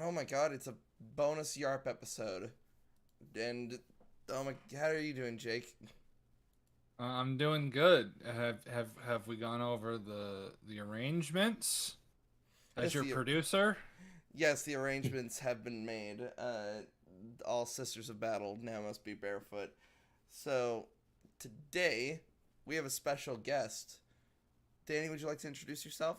Oh my god, it's a bonus Y.A.R.P episode. And oh my, how are you doing, Jake? I'm doing good. Have we gone over the arrangements as Yes, your the producer? yes, the arrangements have been made. All sisters of battle now must be barefoot. So today we have a special guest. Danny, would you like to introduce yourself?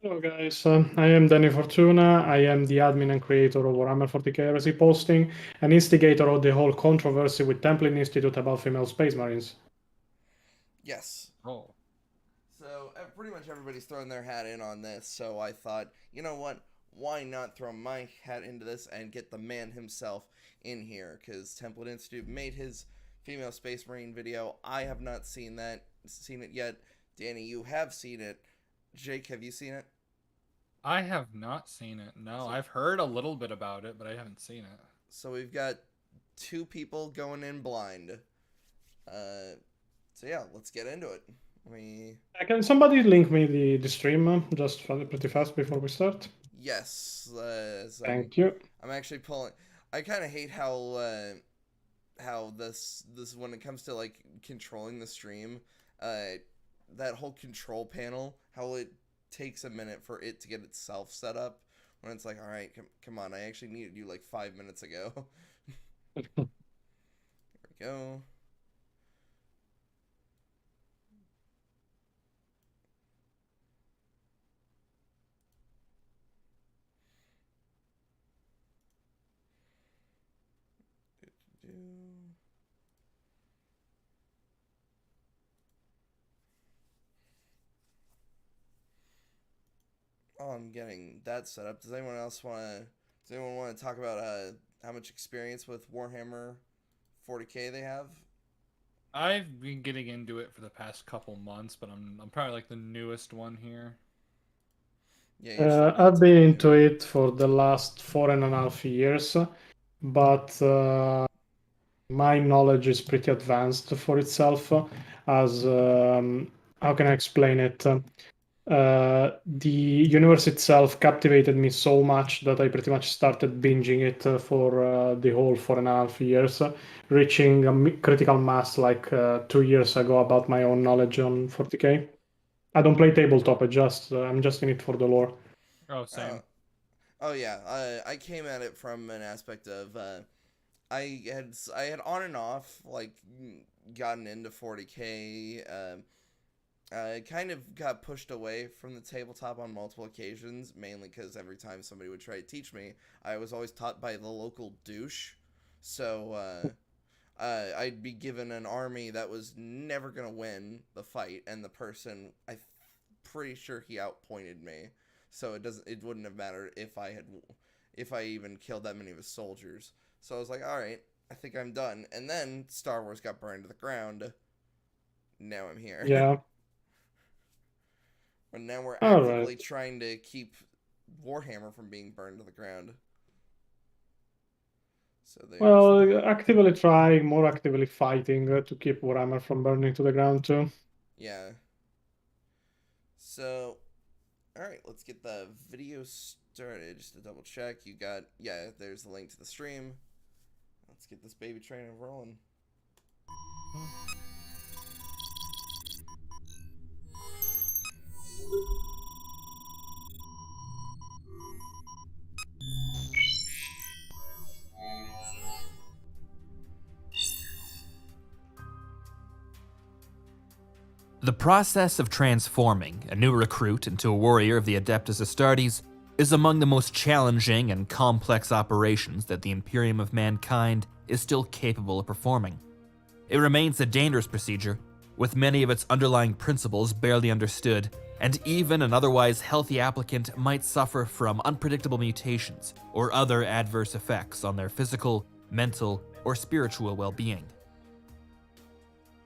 Hello guys, I am Danny Fortuna. I am the admin and creator of Warhammer 40k Heresy posting and instigator of the whole controversy with Templin Institute about female space marines. Yes. Oh, So pretty much everybody's throwing their hat in on this. So I thought, you know what? Why not throw my hat into this and get the man himself in here? Because Template Institute made his female space marine video. I have not seen it yet. Danny, you have seen it. Jake, have you seen it? I have not seen it. No, So I've heard a little bit about it, but I haven't seen it. so we've got two people going in blind. Uh, so yeah, let's get into it. We Can somebody link me the stream just pretty fast before we start? yes, so Thank you. I'm actually pulling. I kind of hate how this when it comes to like controlling the stream, that whole control panel, how it takes a minute for it to get itself set up. When it's like, all right, come on, I actually needed you like 5 minutes ago. There we go. Do. Oh, I'm getting that set up. Does anyone else want to? Does anyone want to talk about how much experience with Warhammer 40k they have? I've been getting into it for the past couple months, but I'm probably like the newest one here. Yeah, you're still I've been relatively into new. it for the last 4.5 years, but my knowledge is pretty advanced for itself, as how can I explain it? The universe itself captivated me so much that I pretty much started binging it for the whole 4.5 years, reaching a critical mass like 2 years ago about my own knowledge on 40k. I don't play tabletop. I'm just in it for the lore. Oh, Oh, same. oh yeah. I came at it from an aspect of I had on and off like gotten into 40k. I kind of got pushed away from the tabletop on multiple occasions, mainly because every time somebody would try to teach me, I was always taught by the local douche. So I'd be given an army that was never gonna win the fight, and the person pretty sure he outpointed me. So it wouldn't have mattered if I even killed that many of his soldiers. So I was like, all right, I think I'm done. And then Star Wars got burned to the ground. Now I'm here. Yeah. And now we're All right. actively trying to keep Warhammer from being burned to the ground. So there's Well, that. actively trying, more actively fighting to keep Warhammer from burning to the ground too. Yeah. So, all right, let's get the video started. Just to double check, you got yeah. There's the link to the stream. Let's get this baby train rolling. The process of transforming a new recruit into a warrior of the Adeptus Astartes is among the most challenging and complex operations that the Imperium of Mankind is still capable of performing. It remains a dangerous procedure, with many of its underlying principles barely understood, and even an otherwise healthy applicant might suffer from unpredictable mutations or other adverse effects on their physical, mental, or spiritual well-being.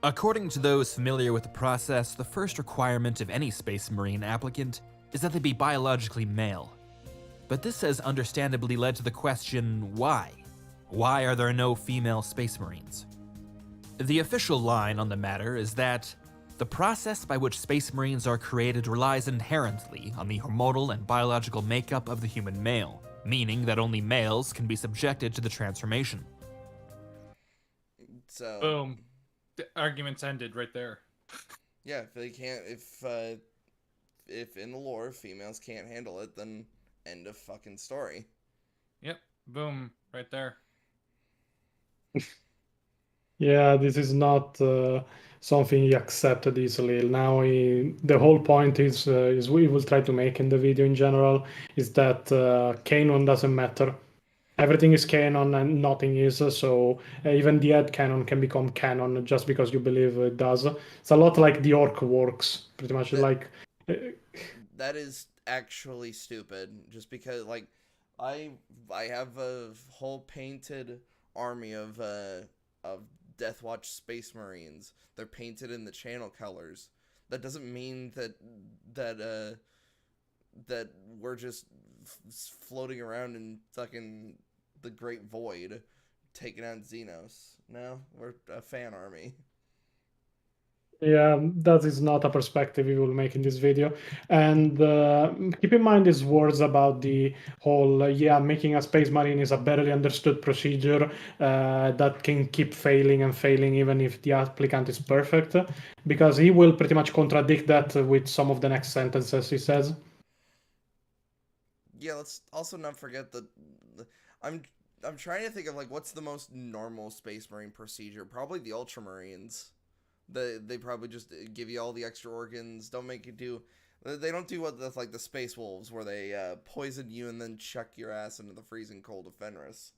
According to those familiar with the process, the first requirement of any Space Marine applicant is that they be biologically male. But this has understandably led to the question, why? Why are there no female Space Marines? The official line on the matter is that the process by which Space Marines are created relies inherently on the hormonal and biological makeup of the human male, meaning that only males can be subjected to the transformation. So Boom. The argument's ended right there. yeah, if they can't, if in the lore females can't handle it, then end of fucking story. Yep. Boom. Right there. Yeah, this is not something he accepted easily. Now, the whole point is we will try to make in the video in general is that canon doesn't matter. Everything is canon and nothing is. So even the head canon can become canon just because you believe it does. It's a lot like the orc works, pretty much That- like. That is actually stupid. Just because, like, I have a whole painted army of Deathwatch Space Marines. They're painted in the channel colors. That doesn't mean that we're just floating around in fucking the Great Void, taking out Xenos. No, we're a fan army. Yeah, that is not a perspective we will make in this video. And keep in mind his words about the whole, making a space marine is a barely understood procedure that can keep failing and failing even if the applicant is perfect. Because he will pretty much contradict that with some of the next sentences he says. Yeah, let's also not forget that I'm I'm trying to think of like what's the most normal Space Marine procedure. Probably the Ultramarines. They probably just give you all the extra organs. Don't make you do. They don't do what that's like the Space Wolves where they poison you and then chuck your ass into the freezing cold of Fenris.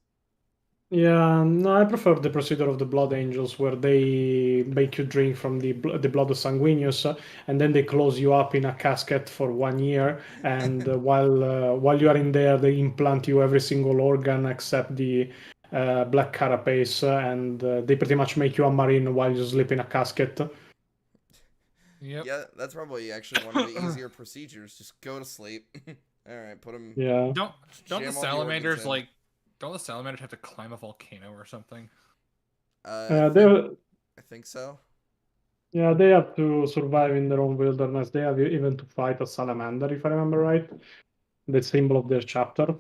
Yeah, no, I prefer the procedure of the Blood Angels, where they make you drink from the blood of Sanguinius, and then they close you up in a casket for 1 year. And while you are in there, they implant you every single organ except the black carapace, and they pretty much make you a marine while you sleep in a casket. Yep. Yeah, that's probably actually one of the easier procedures. Just go to sleep. All right, put them. Yeah, Don't the Jam all the organs salamanders in. like? Don't the salamanders have to climb a volcano or something? they I think so. yeah they have to survive in their own wilderness. They have even to fight a salamander, if I remember right. The symbol of their chapter.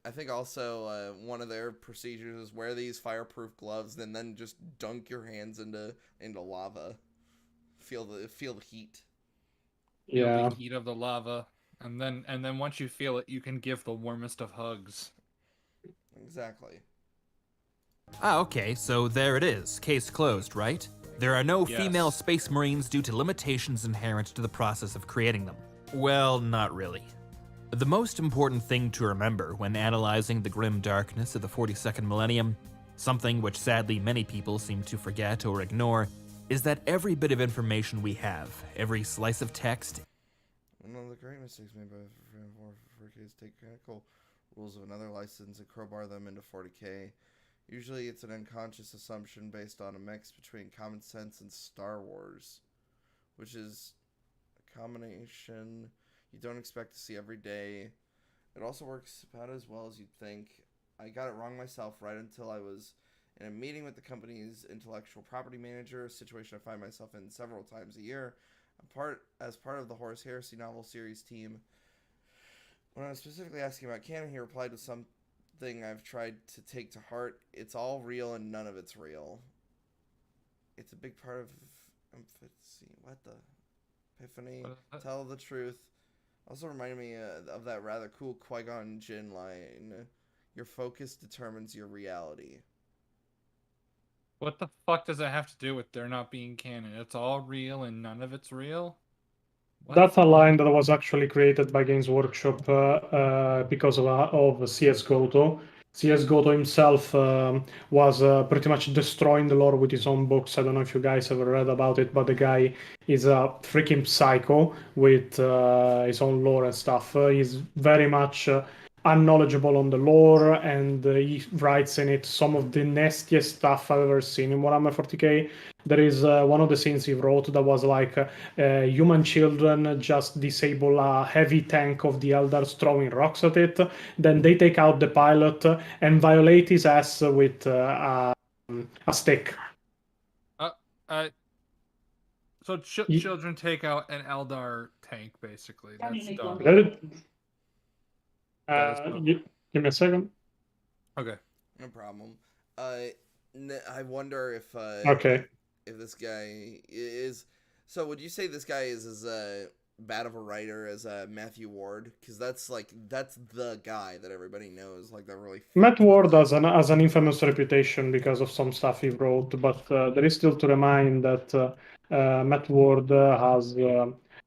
I think also one of their procedures is wear these fireproof gloves, and then just dunk your hands into lava. Feel the heat. Feel Yeah. the heat of the lava, and then once you feel it, you can give the warmest of hugs. Exactly. Ah, okay, so there it is. Case closed, right? There are no Yes. female space marines due to limitations inherent to the process of creating them. Well, not really. The most important thing to remember when analyzing the grim darkness of the 42nd millennium, something which sadly many people seem to forget or ignore, is that every bit of information we have, every slice of text, One of the great mistakes made by 4K is take critical rules of another license and crowbar them into 40K. Usually it's an unconscious assumption based on a mix between common sense and Star Wars, which is a combination you don't expect to see every day. It also works about as well as you'd think. I got it wrong myself right until I was in a meeting with the company's intellectual property manager, a situation I find myself in several times a year. As part of the Horus Heresy novel series team. When I was specifically asking about canon, he replied with something I've tried to take to heart. It's all real and none of it's real. It's a big part of what the Epiphany. Tell the truth. Also reminded me of that rather cool Qui-Gon Jinn line. Your focus determines your reality. What the fuck does that have to do with there not being canon? It's all real and none of it's real? What? That's a line that was actually created by Games Workshop because of CS Goto. CS Goto himself was pretty much destroying the lore with his own books. I don't know if you guys ever read about it, but the guy is a freaking psycho with his own lore and stuff. He's very much unknowledgeable on the lore, and he writes in it some of the nastiest stuff I've ever seen in Warhammer 40k. There is one of the scenes he wrote that was like human children just disable a heavy tank of the Eldars throwing rocks at it. Then they take out the pilot and violate his ass with a stick. So children take out an Eldar tank, basically. That's dumb. Give me a second. Okay. No problem. I wonder Okay. if this guy is. So, would you say this guy is as bad of a writer as Matthew Ward? Because that's the guy that everybody knows, like that really. Matt Ward has an infamous reputation because of some stuff he wrote, but there is still to remind that Matt Ward has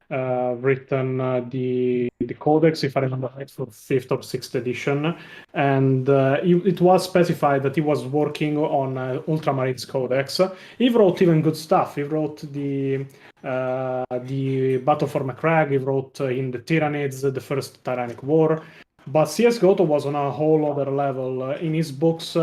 written the codex, if I remember right, for fifth or sixth edition, and it was specified that he was working on Ultramarines codex. He wrote even good stuff. He wrote the Battle for Macragge. He wrote in the Tyranids, the first Tyrannic War. But CS:GO was on a whole other level. In his books,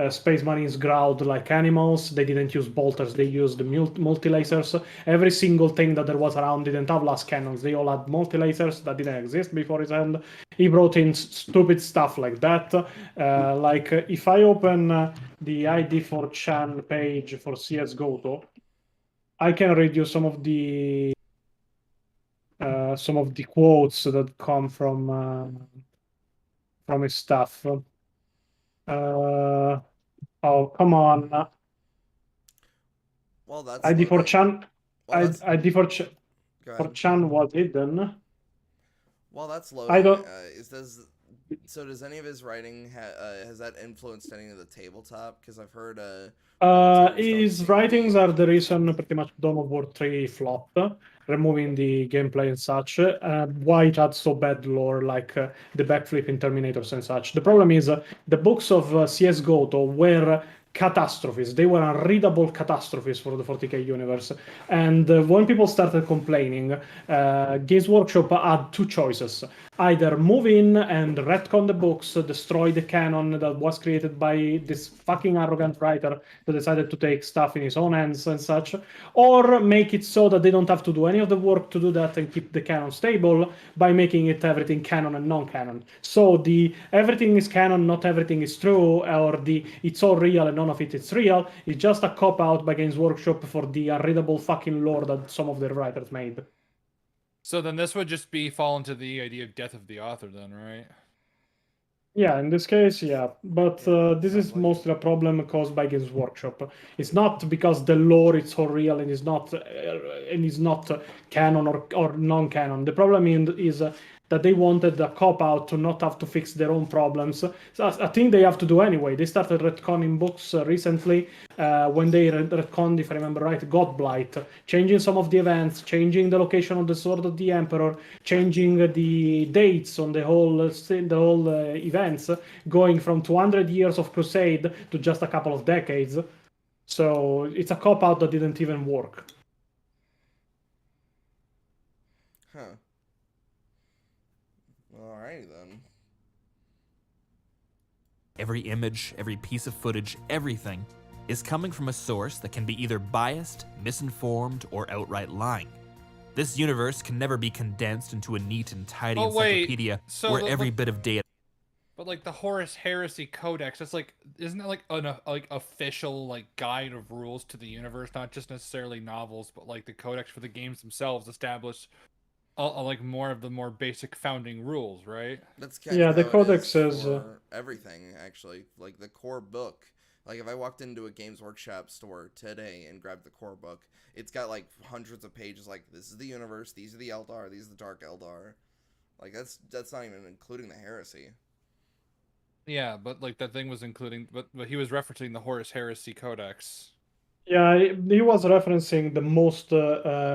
Space Marines growled like animals. They didn't use bolters, they used multi-lasers. Every single thing that there was around didn't have last cannons. They all had multi-lasers that didn't exist before his end. He brought in stupid stuff like that. If I open the ID4chan page for CS:GO, I can read you some of the quotes that come from his stuff. Oh, come on. Well, that's ID4chan. Well, that's ID4chan Go ahead. was hidden. While that's I loading, don't. does any of his writing has that influenced any of the tabletop? Because I've heard His writings are the reason pretty much Dawn of War 3 flopped, removing the gameplay and such. Why it had so bad lore, like the backflip in Terminators and such. The problem is the books of CS:GO were catastrophes. They were unreadable catastrophes for the 40k universe. And when people started complaining, Games Workshop had two choices. Either move in and retcon the books, destroy the canon that was created by this fucking arrogant writer that decided to take stuff in his own hands and such, or make it so that they don't have to do any of the work to do that and keep the canon stable by making it everything canon and non-canon. So the everything is canon, not everything is true, or the it's all real and none of it is real, is just a cop-out by Games Workshop for the unreadable fucking lore that some of their writers made. So then this would just fall into the idea of death of the author then, right? Yeah, in this case, yeah. But this is sounds like mostly a problem caused by Games Workshop. It's not because the lore is so real and is not canon or non-canon. The problem is that they wanted a cop-out to not have to fix their own problems. So I think they have to do anyway. They started retconning books recently when they retconned, if I remember right, Godblight, changing some of the events, changing the location of the Sword of the Emperor, changing the dates on the whole events, going from 200 years of Crusade to just a couple of decades. So it's a cop-out that didn't even work. Huh. Alrighty then. Every image, every piece of footage, everything is coming from a source that can be either biased, misinformed, or outright lying. This universe can never be condensed into a neat and tidy encyclopedia where every bit of data. But like the Horus Heresy Codex, that's like, isn't that like an official like guide of rules to the universe, not just necessarily novels, but like the codex for the games themselves established like more of the more basic founding rules, right? That's kind of the how codex it says for everything actually, like the core book. Like if I walked into a Games Workshop store today and grabbed the core book, it's got like hundreds of pages. Like this is the universe, these are the Eldar, these are the Dark Eldar. Like that's not even including the heresy. Yeah, but like that thing was including, but he was referencing the Horus Heresy Codex. Yeah, he was referencing the most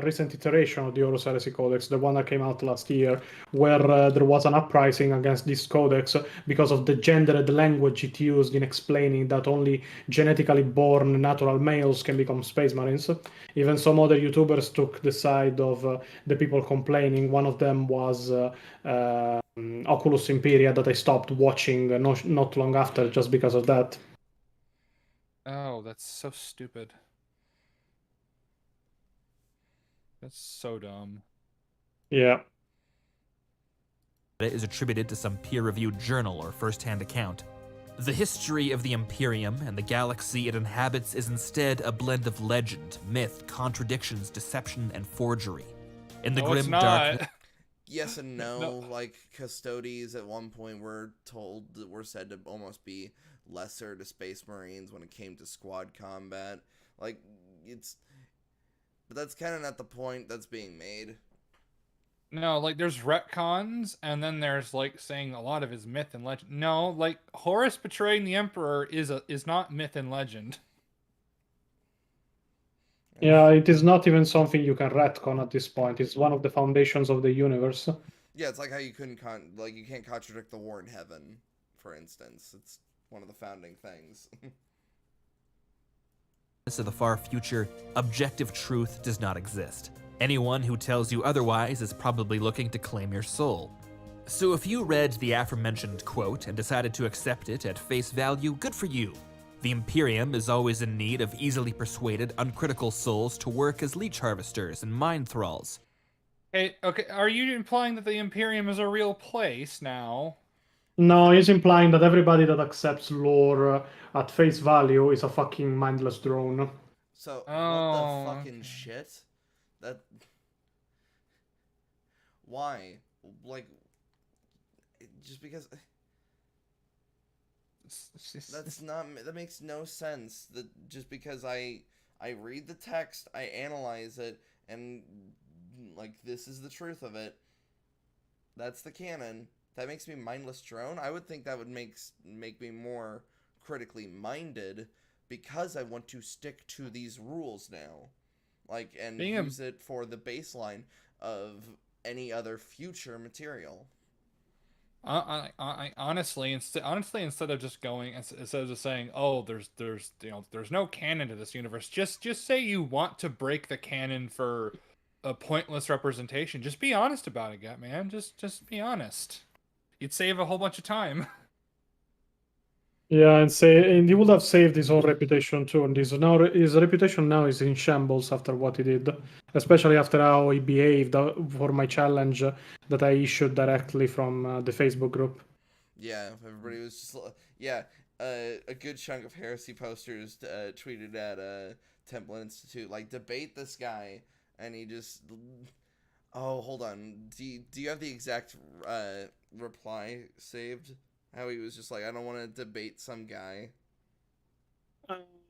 recent iteration of the Horus Heresy Codex, the one that came out last year, where there was an uprising against this codex because of the gendered language it used in explaining that only genetically born natural males can become Space Marines. Even some other YouTubers took the side of the people complaining. One of them was Oculus Imperia, that I stopped watching not long after just because of that. Oh, that's so stupid. That's so dumb. Yeah. Is attributed to some peer-reviewed journal or first-hand account. The history of the Imperium and the galaxy it inhabits is instead a blend of legend, myth, contradictions, deception, and forgery. In the grim dark. yes and no. No. Like, Custodes at one point were said to almost be lesser to Space Marines when it came to squad combat. Like, but that's kind of not the point that's being made. No, like there's retcons, and then there's like saying a lot of his myth and legend. No, like Horus betraying the Emperor is not myth and legend. Yeah, it is not even something you can retcon at this point. It's one of the foundations of the universe. Yeah, it's like how you you can't contradict the war in heaven, for instance. It's one of the founding things. Of the far future, objective truth does not exist. Anyone who tells you otherwise is probably looking to claim your soul. So if you read the aforementioned quote and decided to accept it at face value, good for you. The Imperium is always in need of easily persuaded, uncritical souls to work as leech harvesters and mind thralls. Hey, okay, are you implying that the Imperium is a real place now? No, he's implying that everybody that accepts lore at face value is a fucking mindless drone. So, what the Oh, fucking okay. shit? That... Why? Like, just because... That makes no sense. That just because I read the text, I analyze it, and, like, this is the truth of it. That's the canon. That makes me mindless drone? I would think that would make me more critically minded, because I want to stick to these rules now. Like, and use it for the baseline of any other future material. I honestly, instead of just going, instead of just saying, "Oh, there's no canon to this universe," just say you want to break the canon for a pointless representation. Just be honest about it, man. Just be honest. You'd save a whole bunch of time. Yeah, and he would have saved his whole reputation too. And his reputation now is in shambles after what he did, especially after how he behaved for my challenge that I issued directly from the Facebook group. Yeah, everybody was just... Yeah, a good chunk of heresy posters tweeted at Temple Institute, like, debate this guy, and he just... Oh, hold on. Do you have the exact reply saved? How he was just like, I don't want to debate some guy.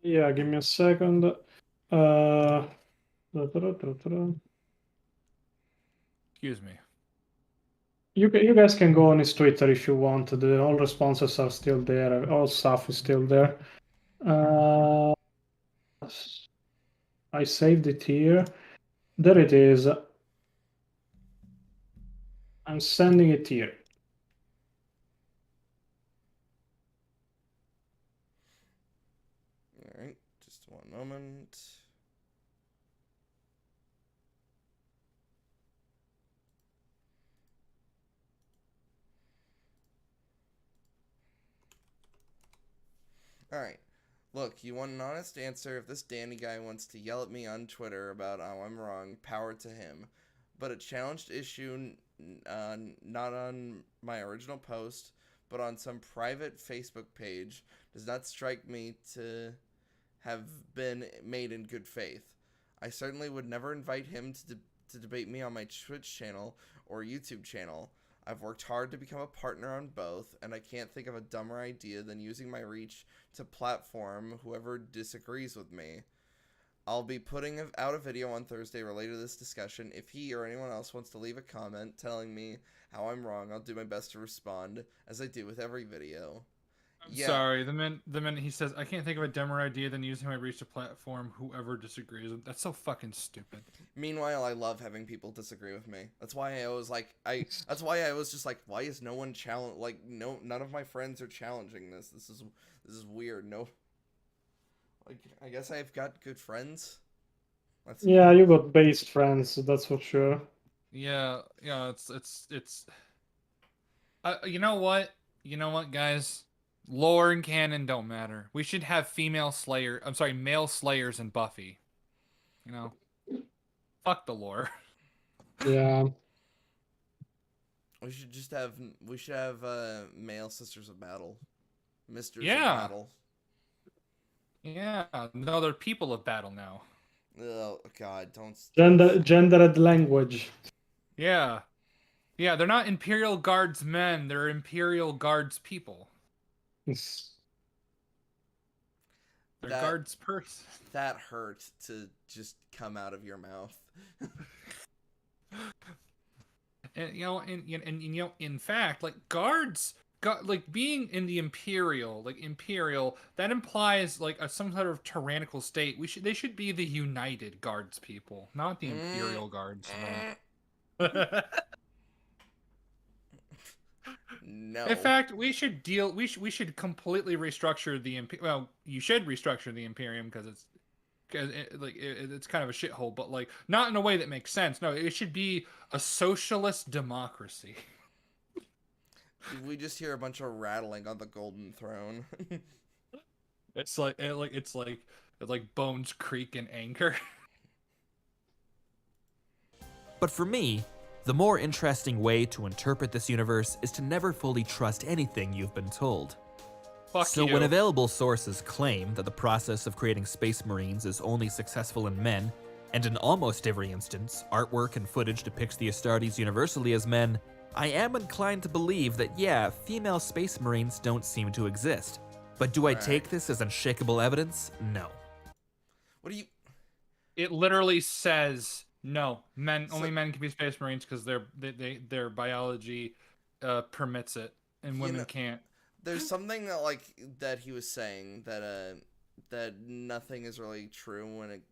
Yeah, give me a second. Excuse me. You guys can go on his Twitter if you want. All responses are still there. All stuff is still there. I saved it here. There it is. I'm sending it here. Alright, just one moment. Alright. Look, you want an honest answer? If this Danny guy wants to yell at me on Twitter about how I'm wrong, power to him. But a challenged issue, not on my original post, but on some private Facebook page, does not strike me to have been made in good faith. I certainly would never invite him to debate me on my Twitch channel or YouTube channel. I've worked hard to become a partner on both, and I can't think of a dumber idea than using my reach to platform whoever disagrees with me. I'll be putting out a video on Thursday related to this discussion. If he or anyone else wants to leave a comment telling me how I'm wrong, I'll do my best to respond, as I do with every video. Sorry, the minute he says, I can't think of a dumber idea than using my reach to platform whoever disagrees with. That's so fucking stupid. Meanwhile, I love having people disagree with me. That's why I was like, that's why I was just like, why is no one none of my friends are challenging this. This is weird. No, like, I guess I've got good friends. Yeah, you got based friends, that's for sure. Yeah, it's. You know what? You know what, guys? Lore and canon don't matter. We should have male slayers in Buffy. You know, fuck the lore. Yeah. We should have male sisters of battle, misters Yeah. of battle. Yeah, no, they're people of battle now. Oh God, don't. Gendered language. Yeah. Yeah, they're not Imperial Guards men, they're Imperial Guards people. They're That guards person. that hurt to just come out of your mouth. And in fact, like guards, like being in the imperial, that implies like some sort of tyrannical state. They should be the United Guards people, not the Imperial Guards. No. In fact, we should completely restructure the well, you should restructure the Imperium because it's kind of a shithole, but like not in a way that makes sense. No, it should be a socialist democracy. We just hear a bunch of rattling on the golden throne. It's like bones creak in anger. But for me, the more interesting way to interpret this universe is to never fully trust anything you've been told. Fuck So you. when available sources claim that the process of creating space marines is only successful in men, and in almost every instance, artwork and footage depicts the Astartes universally as men, I am inclined to believe that yeah, female space marines don't seem to exist. But do I take this as unshakable evidence? No. What do you... It literally says no. Only men can be space marines because their biology permits it, and women can't. There's something that he was saying that nothing is really true when it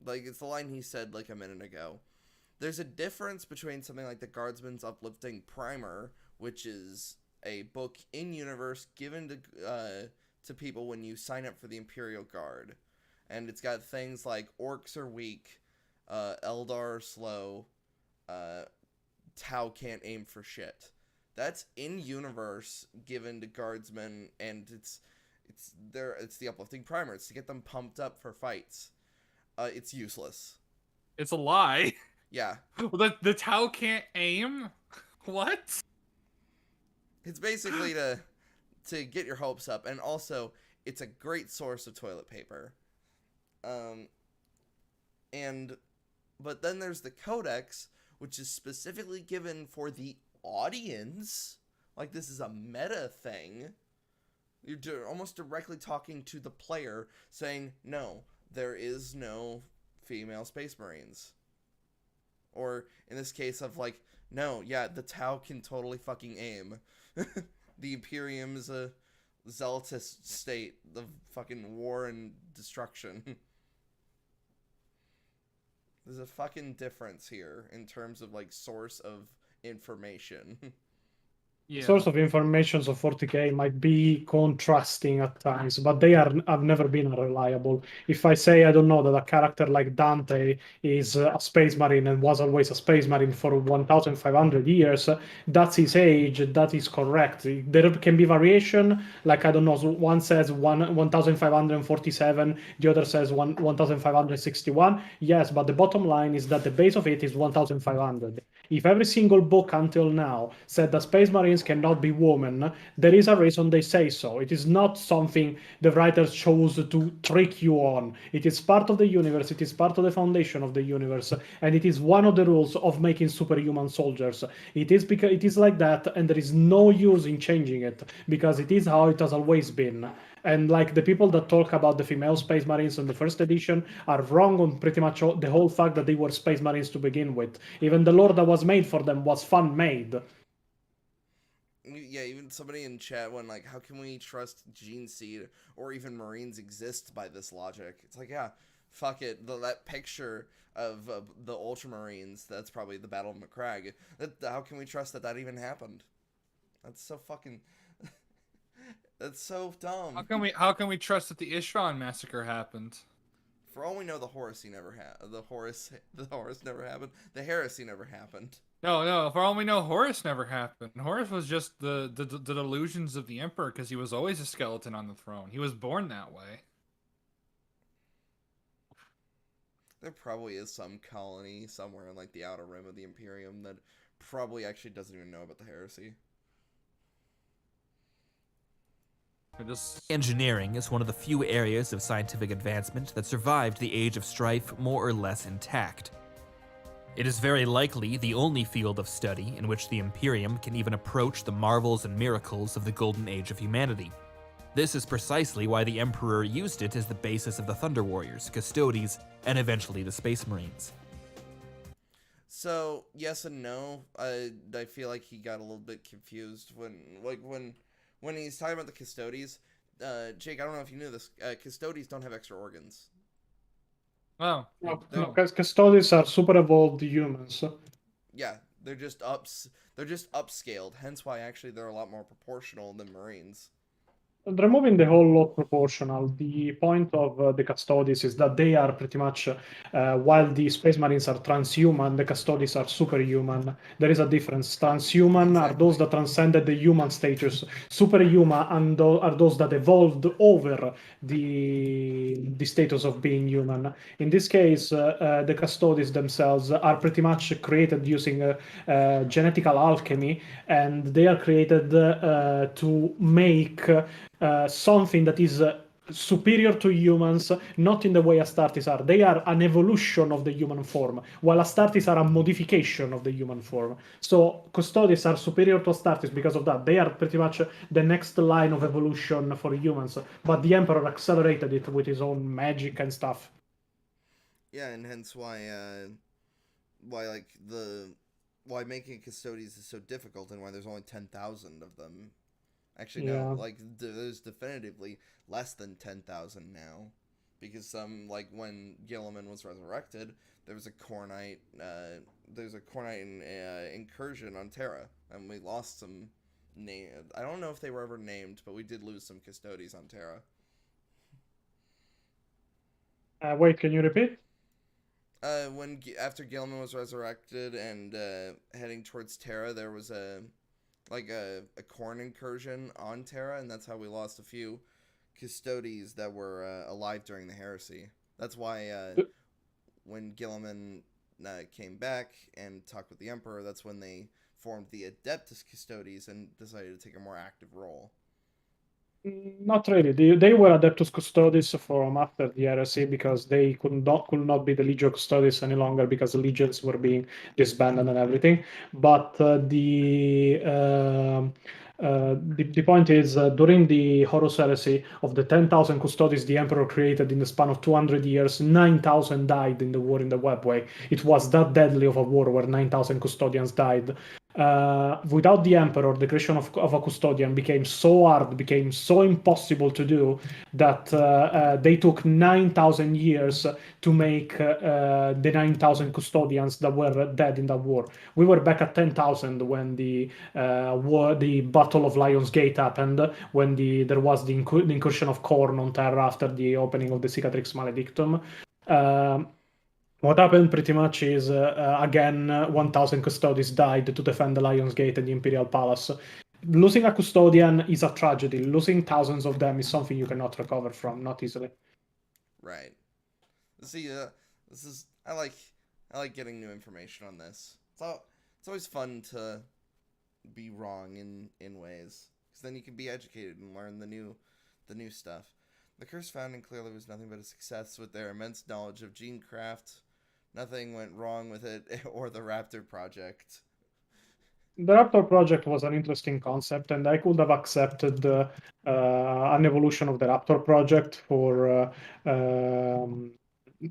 it's the line he said like a minute ago. There's a difference between something like the Guardsman's Uplifting Primer, which is a book in universe given to people when you sign up for the Imperial Guard, and it's got things like orcs are weak, Eldar are slow, Tau can't aim for shit. That's in universe given to guardsmen, and it's the Uplifting Primer. It's to get them pumped up for fights. It's useless. It's a lie. Yeah. The Tau can't aim? What? It's basically to get your hopes up, and also it's a great source of toilet paper. But then there's the Codex, which is specifically given for the audience. Like, this is a meta thing. You're almost directly talking to the player, saying, no, there is no female space marines. Or, in this case of, like, no, yeah, the Tau can totally fucking aim. The Imperium is a zealotous state of fucking war and destruction. There's a fucking difference here in terms of, like, source of information. Yeah. Source of information of 40k might be contrasting at times, but they have never been reliable. If I say, I don't know, that a character like Dante is a space marine and was always a space marine for 1,500 years, that's his age, that is correct. There can be variation, like, I don't know, one says 1,547, the other says 1,561. Yes, but the bottom line is that the base of it is 1,500. If every single book until now said that space marines cannot be women, there is a reason they say so. It is not something the writers chose to trick you on. It is part of the universe, it is part of the foundation of the universe, and it is one of the rules of making superhuman soldiers. It is because it is like that, and there is no use in changing it, because it is how it has always been. And like the people that talk about the female space marines in the first edition are wrong on pretty much the whole fact that they were space marines to begin with. Even the lore that was made for them was fan made. Yeah, even somebody in chat went like, how can we trust Gene Seed or even Marines exist by this logic? It's like, yeah, fuck it. That picture of the Ultramarines, that's probably the Battle of McCrag. How can we trust that even happened? That's so fucking... That's so dumb. How can we trust that the Ishvan massacre happened? For all we know, the Horus never happened. The Horus never happened. The heresy never happened. No. For all we know, Horus never happened. Horus was just the delusions of the Emperor because he was always a skeleton on the throne. He was born that way. There probably is some colony somewhere in like the outer rim of the Imperium that probably actually doesn't even know about the heresy. Engineering is one of the few areas of scientific advancement that survived the Age of Strife more or less intact. It is very likely the only field of study in which the Imperium can even approach the marvels and miracles of the Golden Age of humanity. This is precisely why the Emperor used it as the basis of the Thunder Warriors, Custodes, and eventually the Space Marines. So yes and no. I feel like he got a little bit confused when he's talking about the Custodes. Jake, I don't know if you knew this. Custodes don't have extra organs. Oh, No, They're- because Custodes are super evolved humans. Yeah, they're just upscaled. Hence why actually they're a lot more proportional than Marines. Removing the whole lot proportional, the point of the Custodes is that they are pretty much, while the Space Marines are transhuman, the Custodes are superhuman. There is a difference. Transhuman are those that transcended the human status. Superhuman are those that evolved over the status of being human. In this case, the Custodes themselves are pretty much created using genetical alchemy, and they are created to make something that is superior to humans, not in the way Astartes are. They are an evolution of the human form, while Astartes are a modification of the human form. So Custodes are superior to Astartes because of that. They are pretty much the next line of evolution for humans, but the Emperor accelerated it with his own magic and stuff. Yeah, and hence why why making Custodes is so difficult, and why there's only 10,000 of them. Actually, Yeah. no. There's definitively less than 10,000 now, because like when Gilliman was resurrected, there was a Khornite incursion on Terra, and we lost some name. I don't know if they were ever named, but we did lose some Custodes on Terra. Wait, can you repeat? After Gilliman was resurrected and heading towards Terra, there was a Khorne incursion on Terra, and that's how we lost a few Custodes that were alive during the heresy. That's why when Gilliman came back and talked with the Emperor, that's when they formed the Adeptus Custodes and decided to take a more active role. Not really. They were Adeptus Custodes from after the heresy because they could not be the Legio Custodes any longer because the legions were being disbanded and everything. But the point is, during the Horus heresy, of the 10,000 Custodes the Emperor created in the span of 200 years, 9,000 died in the war in the Webway. It was that deadly of a war where 9,000 custodians died. Without the Emperor, the creation of a custodian became so hard, became so impossible to do, that they took 9,000 years to make the 9,000 custodians that were dead in that war. We were back at 10,000 when the Battle of Lion's Gate happened, when there was the incursion of Khorne on Terra after the opening of the Cicatrix Maledictum. What happened pretty much is, again, 1,000 Custodes died to defend the Lion's Gate and the Imperial Palace. Losing a custodian is a tragedy. Losing thousands of them is something you cannot recover from, not easily. Right. See, I like getting new information on this. It's always fun to be wrong in ways, because then you can be educated and learn the new stuff. The Curse Founding clearly was nothing but a success with their immense knowledge of genecraft. Nothing went wrong with it or the Raptor project. The Raptor project was an interesting concept, and I could have accepted an evolution of the Raptor project for the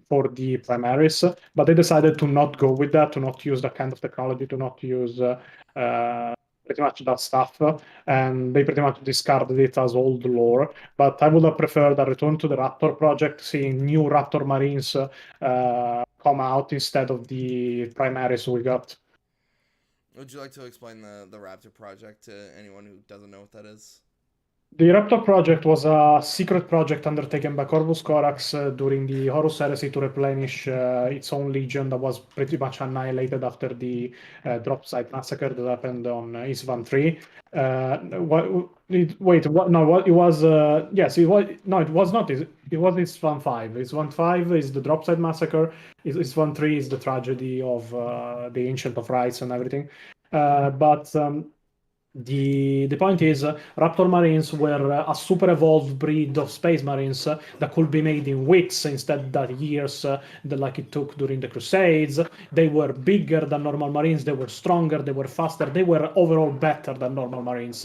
Primaris, but they decided to not go with that, to not use that kind of technology, to not use pretty much that stuff, and they pretty much discarded it as old lore. But I would have preferred a return to the Raptor project, seeing new Raptor Marines come out instead of the Primaris we got. Would you like to explain the Raptor project to anyone who doesn't know what that is? The Raptor project was a secret project undertaken by Corvus Corax during the Horus Heresy to replenish its own legion that was pretty much annihilated after the drop site massacre that happened on Isvan 3. Wait, what? No, what it was? Yes, it was. No, it was not. It was Isvan 5. Isvan 5 is the drop site massacre. Isvan 3 is the tragedy of the Ancient of Rites and everything. But The point is, Raptor Marines were a super evolved breed of Space Marines that could be made in weeks instead of years, like it took during the Crusades. They were bigger than normal Marines, they were stronger, they were faster, they were overall better than normal Marines.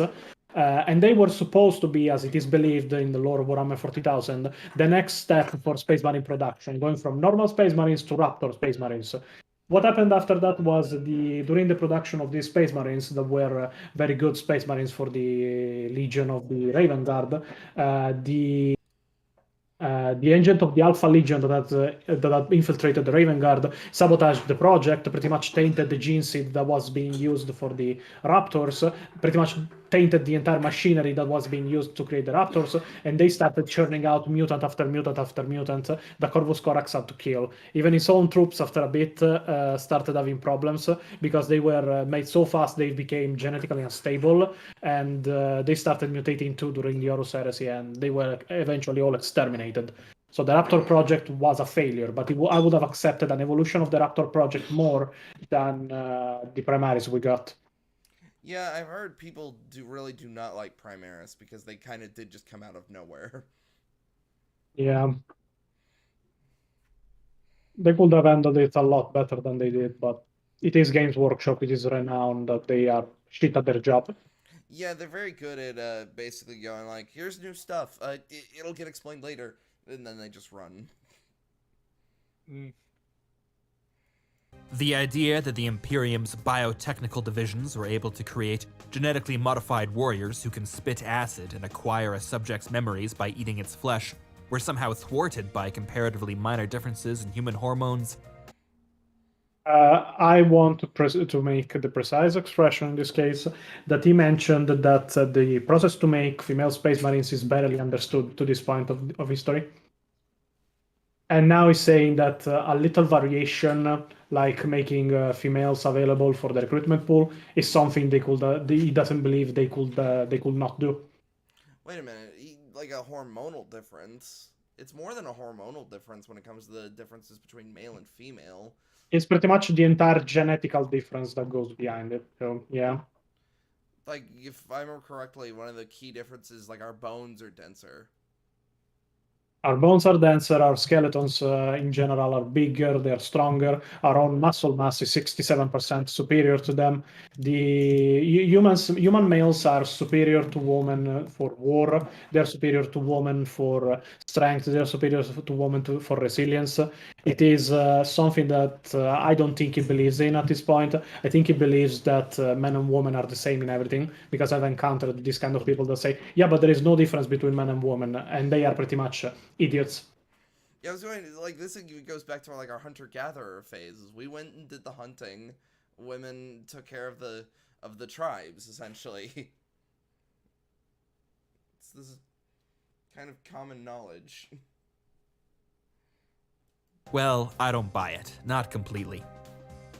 And they were supposed to be, as it is believed in the lore of Warhammer 40,000, the next step for Space Marine production, going from normal Space Marines to Raptor Space Marines. What happened after that was during the production of these Space Marines that were very good Space Marines for the Legion of the Raven Guard, the agent of the Alpha Legion that had infiltrated the Raven Guard sabotaged the project, pretty much tainted the gene seed that was being used for the Raptors, pretty much tainted the entire machinery that was being used to create the Raptors, and they started churning out mutant after mutant after mutant that Corvus Corax had to kill. Even his own troops, after a bit, started having problems because they were made so fast they became genetically unstable, and they started mutating too during the Horus Heresy, and they were eventually all exterminated. So the Raptor project was a failure, but I would have accepted an evolution of the Raptor project more than the Primaris we got. Yeah, I've heard people really do not like Primaris because they kind of did just come out of nowhere. Yeah. They could have handled it a lot better than they did, but it is Games Workshop, it is renowned that they are shit at their job. Yeah, they're very good at basically going like, here's new stuff, it'll get explained later, and then they just run. The idea that the Imperium's biotechnical divisions were able to create genetically modified warriors who can spit acid and acquire a subject's memories by eating its flesh were somehow thwarted by comparatively minor differences in human hormones. I want to make the precise expression in this case that he mentioned that the process to make female space marines is barely understood to this point of history. And now he's saying that a little variation, like making females available for the recruitment pool, is something he doesn't believe they could not do. Wait a minute, like a hormonal difference? It's more than a hormonal difference when it comes to the differences between male and female. It's pretty much the entire genetical difference that goes behind it. So yeah. Like, if I remember correctly, one of the key differences, like, our bones are denser. Our bones are denser, our skeletons in general are bigger, they're stronger. Our own muscle mass is 67% superior to them. Human males are superior to women for war, they're superior to women for strength, they're superior to women for resilience. It is something that I don't think he believes in at this point. I think he believes that men and women are the same in everything, because I've encountered these kind of people that say, yeah, but there is no difference between men and women, and they are pretty much idiots. Yeah, I was going like this goes back to like our hunter-gatherer phases. We went and did the hunting. Women took care of the tribes essentially. This is kind of common knowledge. Well, I don't buy it, not completely.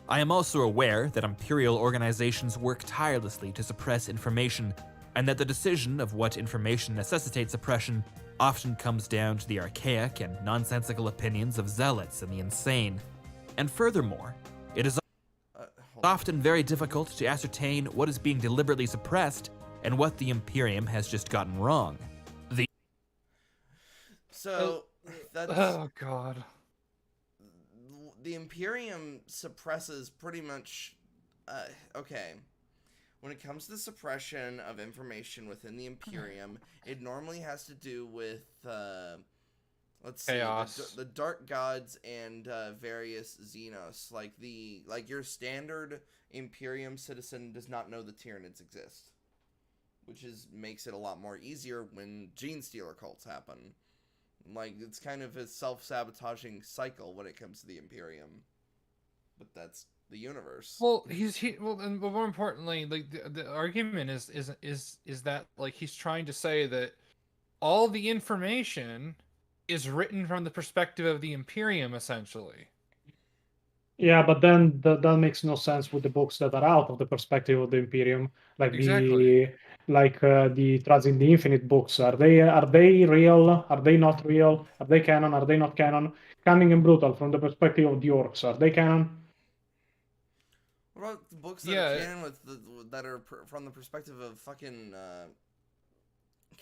I am also aware that Imperial organizations work tirelessly to suppress information, and that the decision of what information necessitates suppression often comes down to the archaic and nonsensical opinions of zealots and the insane. And furthermore, it is often very difficult to ascertain what is being deliberately suppressed and what the Imperium has just gotten wrong. Oh god. The Imperium suppresses pretty much okay. When it comes to the suppression of information within the Imperium, it normally has to do with, let's see, the Dark Gods and various Xenos. Like your standard Imperium citizen does not know the Tyranids exist, which makes it a lot more easier when Gene Stealer cults happen. Like, it's kind of a self-sabotaging cycle when it comes to the Imperium, but that's the universe. Well, and more importantly, like the argument is that like he's trying to say that all the information is written from the perspective of the Imperium, essentially. Yeah, but then that makes no sense with the books that are out of the perspective of the Imperium, like exactly. the Trust in the Infinite books. Are they real? Are they not real? Are they canon? Are they not canon? Cunning and Brutal from the perspective of the orcs. Are they canon? What about the books that Yeah. are canon that are from the perspective of fucking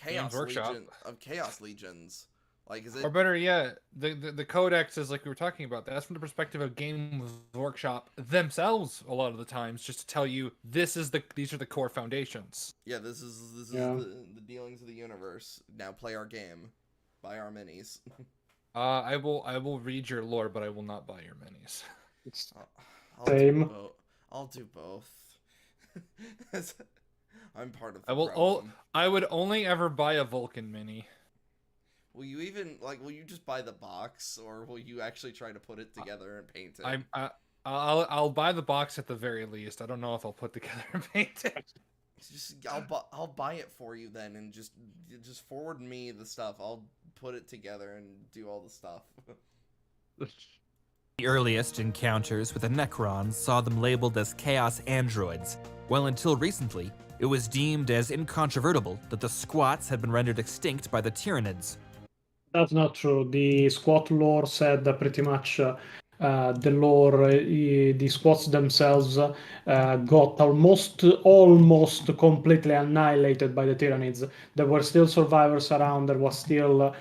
Games Workshop. Chaos Legions? Like, is it? Or better yet, the codex is like we were talking about. That's from the perspective of Games Workshop themselves. A lot of the times, just to tell you these are the core foundations. Yeah, this is Yeah. the dealings of the universe. Now play our game, buy our minis. I will read your lore, but I will not buy your minis. I'll Same. do both. I'll do both. I'm part of the I will. problem. I would only ever buy a Vulcan mini. Will you even will you just buy the box, or will you actually try to put it together and paint it? I'll buy the box at the very least. I don't know if I'll put together and paint it. I'll buy it for you then, and just forward me the stuff. I'll put it together and do all the stuff. The earliest encounters with the Necrons saw them labeled as Chaos androids, while until recently, it was deemed as incontrovertible that the Squats had been rendered extinct by the Tyranids. That's not true. The squat lore said that pretty much the lore, the squats themselves got almost completely annihilated by the Tyranids. There were still survivors around, there was still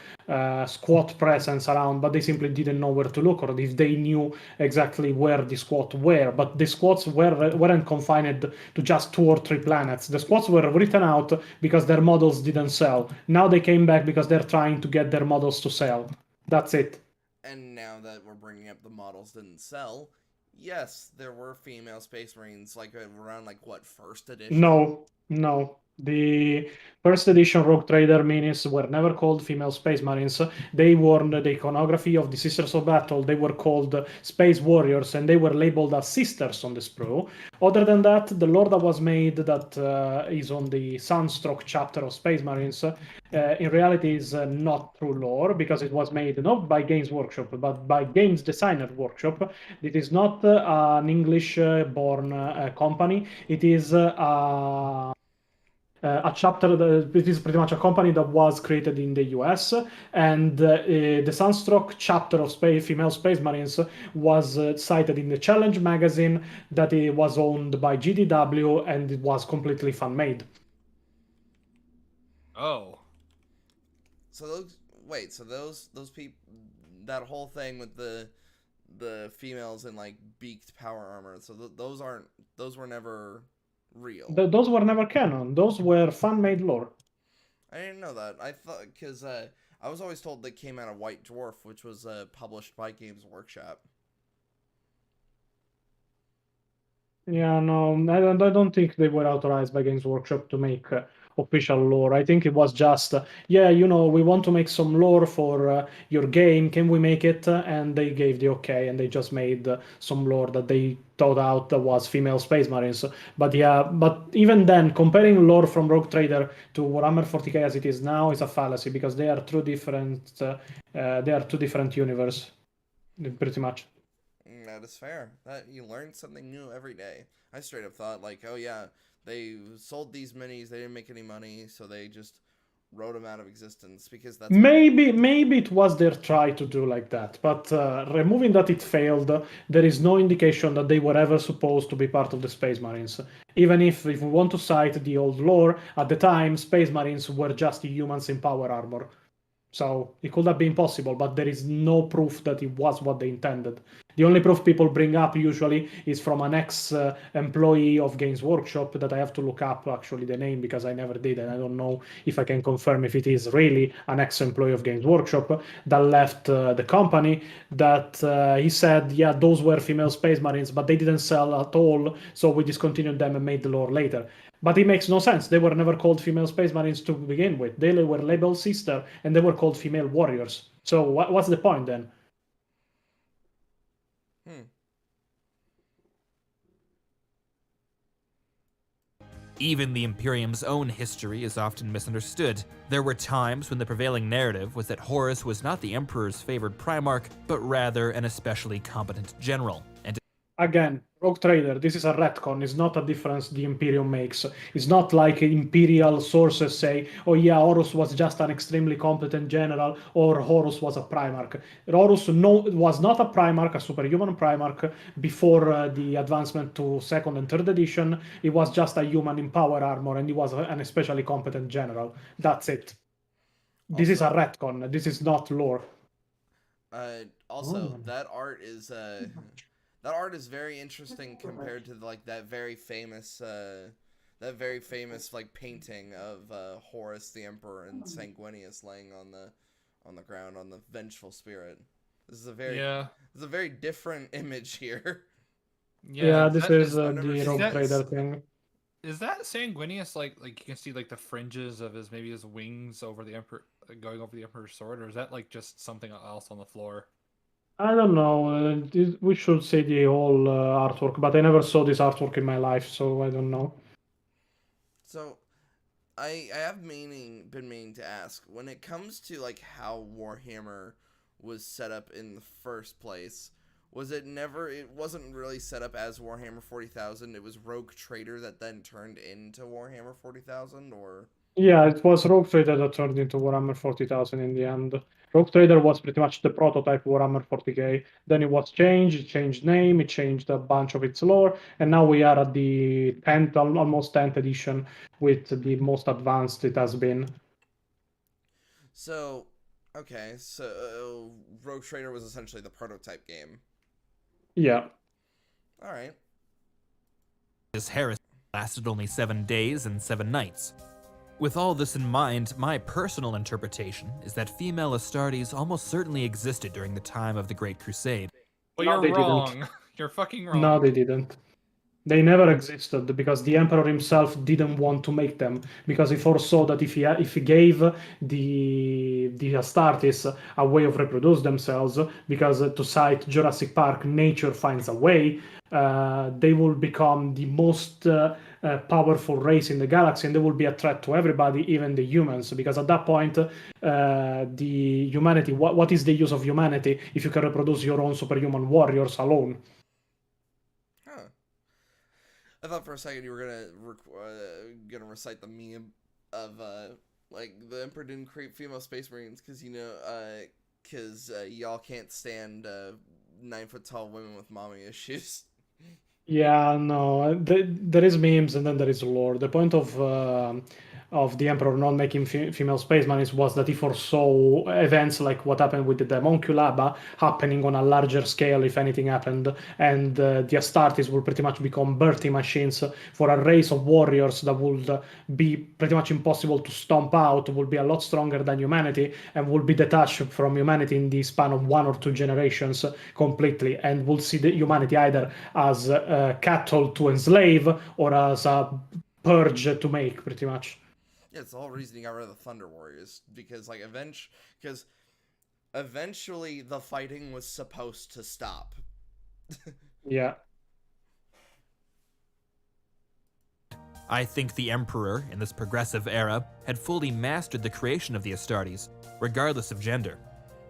squat presence around, but they simply didn't know where to look, or if they knew exactly where the squat were. But the squats weren't confined to just 2 or 3 planets. The squats were written out because their models didn't sell. Now they came back because they're trying to get their models to sell. That's it. And now that we're bringing up the models didn't sell, yes, there were female Space Marines around what, first edition? No. The first edition Rogue Trader minis were never called female Space Marines. They wore the iconography of the Sisters of Battle. They were called Space Warriors, and they were labeled as sisters on the sprue. Other than that, the lore that was made that is on the Sunstroke chapter of Space Marines in reality is not true lore, because it was made not by Games Workshop, but by Games Designer Workshop. It is not an English-born company. It is a chapter it is pretty much a company that was created in the US, and the Sunstroke chapter of female Space Marines was cited in the Challenge magazine, that it was owned by GDW, and it was completely fan-made. Oh. So those people, that whole thing with the females in beaked power armor, so those were never real. Those were never canon. Those were fan-made lore. I didn't know that. I thought, because I was always told they came out of White Dwarf, which was published by Games Workshop. Yeah, no, I don't think they were authorized by Games Workshop to make official lore. I think it was just, we want to make some lore for your game. Can we make it? And they gave the okay, and they just made some lore that they thought out that was female Space Marines. But even then, comparing lore from Rogue Trader to Warhammer 40k as it is now is a fallacy, because they are two different universe, pretty much. That is fair. That you learn something new every day. I straight up thought oh yeah, they sold these minis, they didn't make any money, so they just wrote them out of existence, because that's maybe it was their try to do like that, but removing that it failed, there is no indication that they were ever supposed to be part of the Space Marines. Even if we want to cite the old lore, at the time Space Marines were just humans in power armor. So it could have been possible, but there is no proof that it was what they intended. The only proof people bring up usually is from an ex-employee of Games Workshop, that I have to look up actually the name, because I never did, and I don't know if I can confirm if it is really an ex-employee of Games Workshop that left the company, that he said, yeah, those were female Space Marines, but they didn't sell at all, so we discontinued them and made the lore later. But it makes no sense. They were never called female Space Marines to begin with. They were labeled sister, and they were called female warriors. So what's the point then? Even the Imperium's own history is often misunderstood. There were times when the prevailing narrative was that Horus was not the Emperor's favored Primarch, but rather an especially competent general. And Again, Rogue Trader, this is a retcon. It's not a difference the Imperium makes. It's not like Imperial sources say, oh yeah, Horus was just an extremely competent general, or Horus was a Primarch. Horus was not a Primarch, a superhuman Primarch, before the advancement to second and third edition. He was just a human in power armor, and he was an especially competent general. That's it. This is a retcon. This is not lore. Also, that art is very interesting compared to like that very famous like painting of Horus the Emperor and Sanguinius laying on the ground on the vengeful spirit. This is a very different image here. Yeah, this is the Rogue Trader thing. Is that Sanguinius like you can see like the fringes of his wings over the Emperor going over the Emperor's sword, or is that like just something else on the floor? I don't know. We should see the whole artwork, but I never saw this artwork in my life, so I don't know. So, I have been meaning to ask, when it comes to like how Warhammer was set up in the first place, it wasn't really set up as Warhammer 40,000, it was Rogue Trader that then turned into Warhammer 40,000, or? Yeah, it was Rogue Trader that turned into Warhammer 40,000 in the end. Rogue Trader was pretty much the prototype Warhammer 40k. Then it was changed, it changed name, it changed a bunch of its lore, and now we are at the 10th, almost 10th edition, with the most advanced it has been. So, okay, so Rogue Trader was essentially the prototype game. Yeah. Alright. This heresy lasted only 7 days and 7 nights. With all this in mind, my personal interpretation is that female Astartes almost certainly existed during the time of the Great Crusade. Well, you're wrong. You're fucking wrong. No, they didn't. They never existed because the Emperor himself didn't want to make them, because he foresaw that if he gave the Astartes a way of reproduce themselves, because to cite Jurassic Park, nature finds a way, they will become the most powerful race in the galaxy, and they will be a threat to everybody, even the humans, because at that point, the humanity, what is the use of humanity if you can reproduce your own superhuman warriors alone? I thought for a second you were gonna recite the meme of like the Emperor didn't create female space marines because y'all can't stand 9-foot tall women with mommy issues. Yeah, no, there is memes and then there is lore. The point of the Emperor not making female space marines was that he foresaw events like what happened with the Homunculaba happening on a larger scale if anything happened, and the Astartes will pretty much become birthing machines for a race of warriors that would be pretty much impossible to stomp out, will be a lot stronger than humanity, and will be detached from humanity in the span of 1 or 2 generations completely, and will see the humanity either as cattle to enslave or as a purge to make, pretty much. Yeah, it's the whole reason he got rid of the Thunder Warriors, because eventually the fighting was supposed to stop. Yeah. I think the Emperor, in this progressive era, had fully mastered the creation of the Astartes, regardless of gender.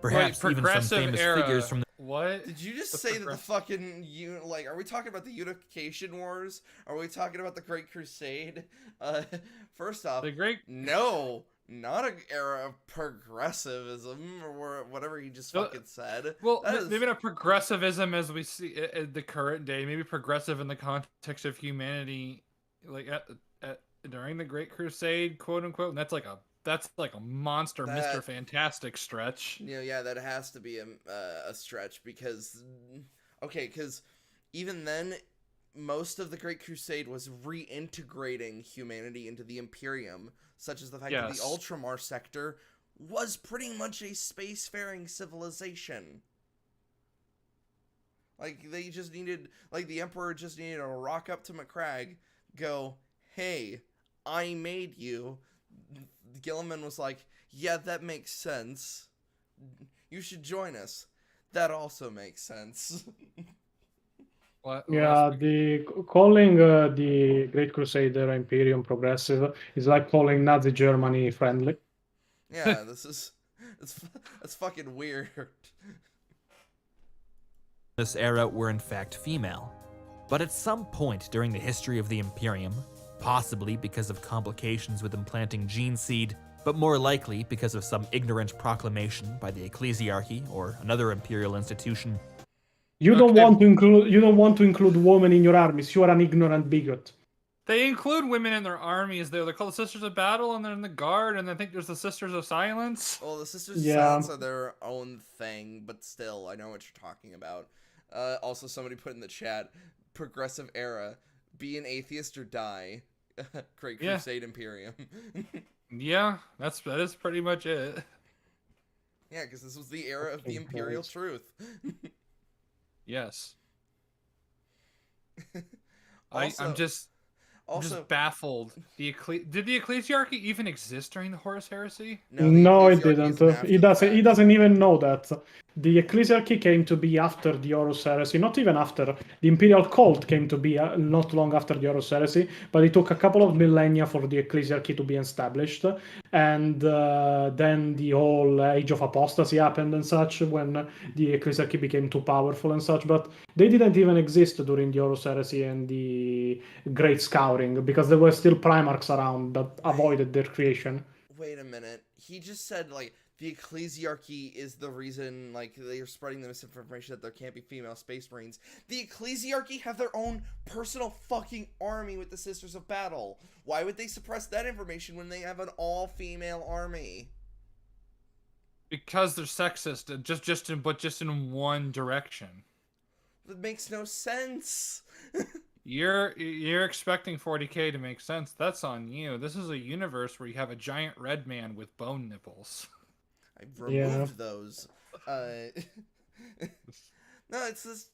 Perhaps even some famous figures from the... What? Did you just say that the fucking are we talking about the Unification Wars? Are we talking about the Great Crusade? First off, no, not an era of progressivism or whatever he just fucking said. Well, maybe not progressivism as we see it in the current day. Maybe progressive in the context of humanity, like during the Great Crusade, quote unquote. And that's like a monster Mr. Fantastic stretch. Yeah, that has to be a stretch because even then, most of the Great Crusade was reintegrating humanity into the Imperium, such as the fact that the Ultramar sector was pretty much a spacefaring civilization. Like, the Emperor just needed to rock up to Macragge, go, hey, I made you. Gilliman was like, yeah, that makes sense. You should join us. That also makes sense. What? Yeah, calling the Great Crusader Imperium progressive is like calling Nazi Germany friendly. Yeah, it's fucking weird. this era were in fact female. But at some point during the history of the Imperium, possibly because of complications with implanting gene seed, but more likely because of some ignorant proclamation by the ecclesiarchy or another imperial institution, You Look, don't want to include women in your armies. You are an ignorant bigot. They include women in their armies. They're called the Sisters of Battle, and they're in the Guard, and I think there's the Sisters of Silence. Well, the Sisters of Yeah. Silence are their own thing, but still, I know what you're talking about. Also, somebody put in the chat, progressive era, be an atheist or die. Great Yeah. Crusade Imperium. Yeah, that is pretty much it. Yeah, because this was the era of the Okay, Imperial guys. Truth. Yes. Also- I'm just baffled. Did the ecclesiarchy even exist during the Horus Heresy? No, it Ecclesiarchy didn't. is an after He the doesn't. He fact. doesn't even know that. The ecclesiarchy came to be after the Horus Heresy. Not even after. The imperial cult came to be not long after the Horus Heresy, but it took a couple of millennia for the ecclesiarchy to be established, and then the whole age of apostasy happened and such when the ecclesiarchy became too powerful and such. But they didn't even exist during the Horus Heresy and the Great Scouring because there were still Primarchs around that avoided their creation. Wait a minute. He just said, like, the ecclesiarchy is the reason, like, they're spreading the misinformation that there can't be female space marines. The ecclesiarchy have their own personal fucking army with the Sisters of Battle. Why would they suppress that information when they have an all-female army? Because they're sexist, just in one direction. That makes no sense. You're expecting 40K to make sense. That's on you. This is a universe where you have a giant red man with bone nipples. I've removed those. No, it's this.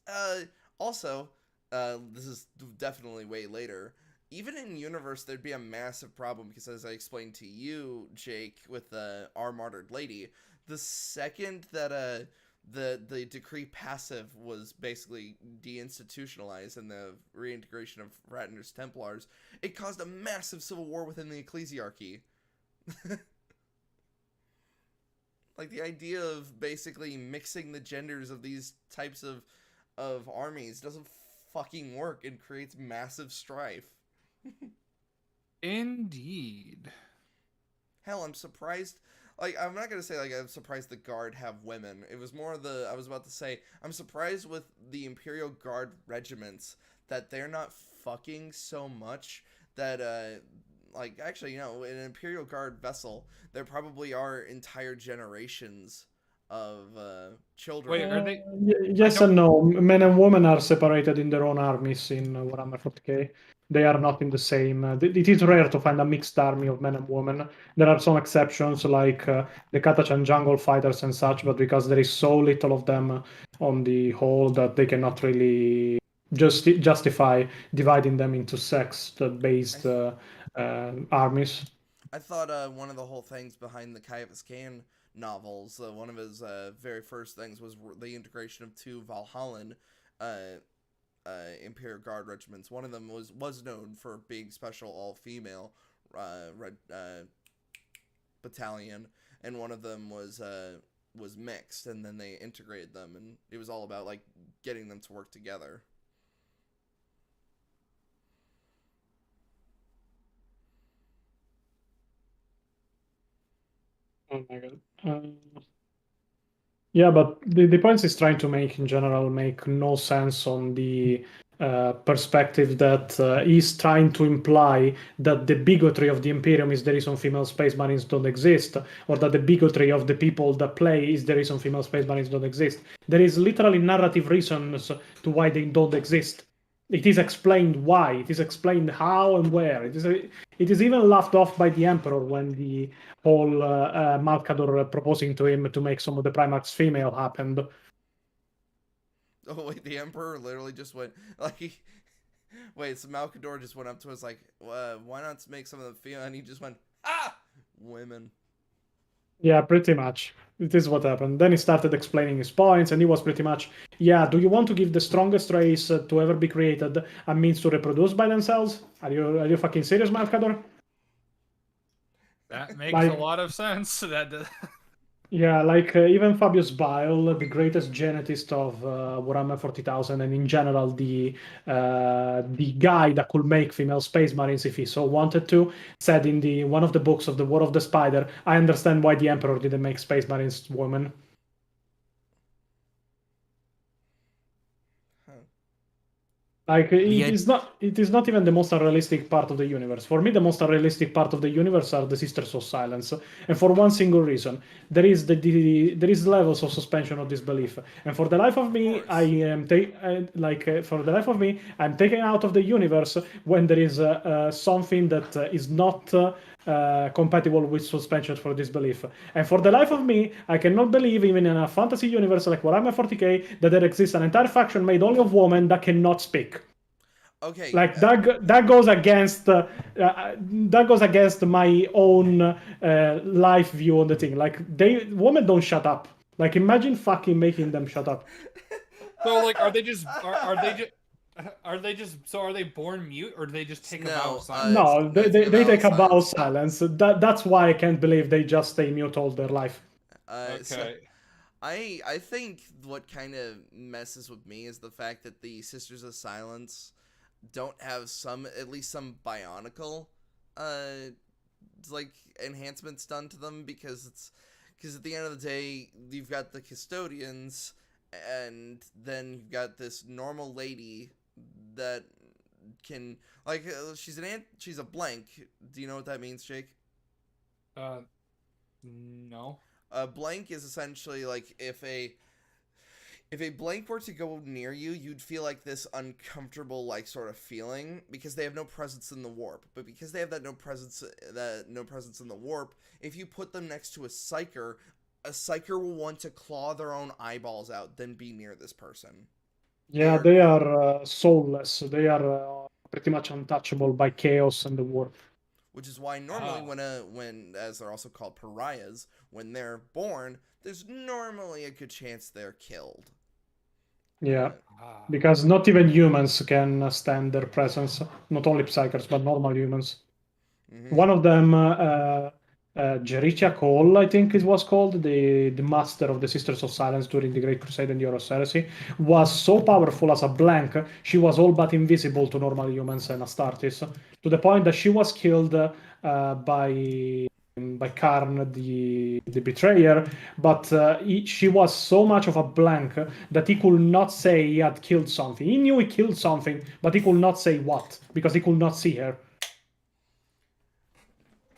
Also, this is definitely way later. Even in universe, there'd be a massive problem because, as I explained to you, Jake, with our martyred lady, the second that the decree passive was basically deinstitutionalized and the reintegration of Ratner's Templars, it caused a massive civil war within the ecclesiarchy. Like, the idea of basically mixing the genders of these types of armies doesn't fucking work and creates massive strife. Indeed. Hell, I'm surprised. Like, I'm not gonna say, like, I'm surprised the Guard have women. It was more I was about to say, I'm surprised with the Imperial Guard regiments that they're not fucking so much that, like, actually, you know, in an Imperial Guard vessel, there probably are entire generations of, children. Wait, are they? Yes and no. Men and women are separated in their own armies in Warhammer 40k. They are not in the same. It is rare to find a mixed army of men and women. There are some exceptions, like the Katachan jungle fighters and such, but because there is so little of them on the whole that they cannot really justify dividing them into sex-based armies. I thought one of the whole things behind the Caiaphas Cain novels, one of his very first things was the integration of two Valhallan Imperial Guard regiments. One of them was known for being special all-female battalion, and one of them was mixed, and then they integrated them, and it was all about, like, getting them to work together. Oh my god. Yeah, but the points he's trying to make in general make no sense on the perspective that he's trying to imply that the bigotry of the Imperium is the reason female space marines don't exist, or that the bigotry of the people that play is the reason female space marines don't exist. There is literally narrative reasons to why they don't exist. It is explained why. It is explained how and where. It is even laughed off by the Emperor when the whole Malkador proposing to him to make some of the Primarchs female happened. Oh wait, the Emperor literally just went like, wait, so Malkador just went up to us like, why not make some of them female? And he just went, women. Yeah, pretty much. It is what happened. Then he started explaining his points, and he was pretty much, yeah, do you want to give the strongest race to ever be created a means to reproduce by themselves? Are you fucking serious, Malkador? That makes a lot of sense. Yeah, like even Fabius Bile, the greatest genetist of Warhammer 40,000, and in general the guy that could make female space marines if he so wanted to, said in the one of the books of the War of the Spider, "I understand why the Emperor didn't make space marines women." Huh. Like The it is not even the most unrealistic part of the universe. For me, the most unrealistic part of the universe are the Sisters of Silence, and for one single reason: there is levels of suspension of disbelief. And for the life of me, course. I am for the life of me, I'm taken out of the universe when there is something that is not. Compatible with suspension for disbelief. And for the life of me, I cannot believe, even in a fantasy universe like Warhammer 40k, that there exists an entire faction made only of women that cannot speak. Okay. Like that goes against my own life view on the thing. Like women don't shut up. Like imagine fucking making them shut up. So like, are they just so are they born mute, or do they just take a vow No, of silence? No, they they take a vow of silence. silence. That's why I can't believe they just stay mute all their life. So Okay. I think what kind of messes with me is the fact that the Sisters of Silence don't have at least some bionicle like enhancements done to them, because at the end of the day you've got the custodians, and then you've got this normal lady that can, like, she's a blank. Do you know what that means, Jake? No. A blank is essentially like if a blank were to go near you, you'd feel like this uncomfortable, like, sort of feeling, because they have no presence in the warp. But because they have no presence in the warp, if you put them next to a psyker will want to claw their own eyeballs out than be near this person. Yeah, they are soulless. They are pretty much untouchable by chaos and the warp. Which is why normally when as they're also called pariahs, when they're born, there's normally a good chance they're killed. Yeah, because not even humans can stand their presence. Not only psychers, but normal humans. Mm-hmm. One of them, Jericha Cole, I think it was called, the master of the Sisters of Silence during the Great Crusade and the Horus Heresy, was so powerful as a blank, she was all but invisible to normal humans and Astartes, to the point that she was killed by Karn, the betrayer, but she was so much of a blank that he could not say he had killed something. He knew he killed something, but he could not say what, because he could not see her.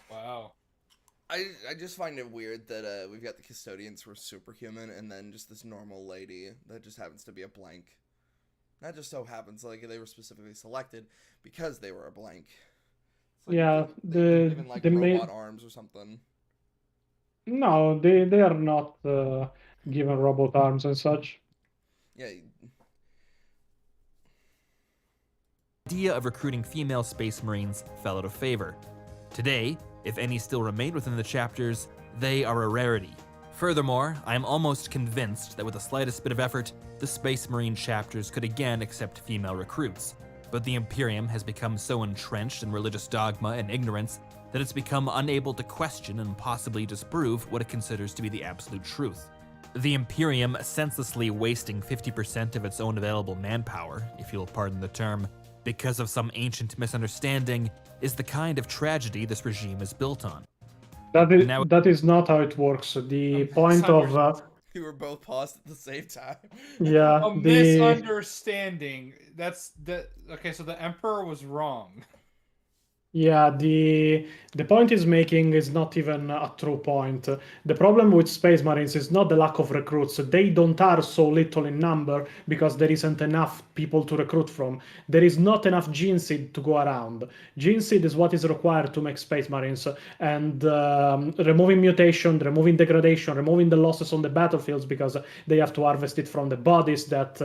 Wow. I just find it weird that we've got the custodians who are superhuman, and then just this normal lady that just happens to be a blank. That just so happens like they were specifically selected because they were a blank. Like Yeah, they're given like robot arms or something. No, they are not given robot arms and such. Yeah. The idea of recruiting female Space Marines fell out of favor. Today, if any still remain within the chapters, they are a rarity. Furthermore, I am almost convinced that with the slightest bit of effort, the Space Marine chapters could again accept female recruits. But the Imperium has become so entrenched in religious dogma and ignorance that it's become unable to question and possibly disprove what it considers to be the absolute truth. The Imperium senselessly wasting 50% of its own available manpower, if you'll pardon the term, because of some ancient misunderstanding, is the kind of tragedy this regime is built on. That is not how it works. The point of We were both paused at the same time. yeah, A misunderstanding. Okay, so the Emperor was wrong. Yeah, the point he's making is not even a true point. The problem with Space Marines is not the lack of recruits. They don't are so little in number because there isn't enough people to recruit from. There is not enough gene seed to go around. Gene seed is what is required to make Space Marines, and removing mutation, removing degradation, removing the losses on the battlefields because they have to harvest it from the bodies that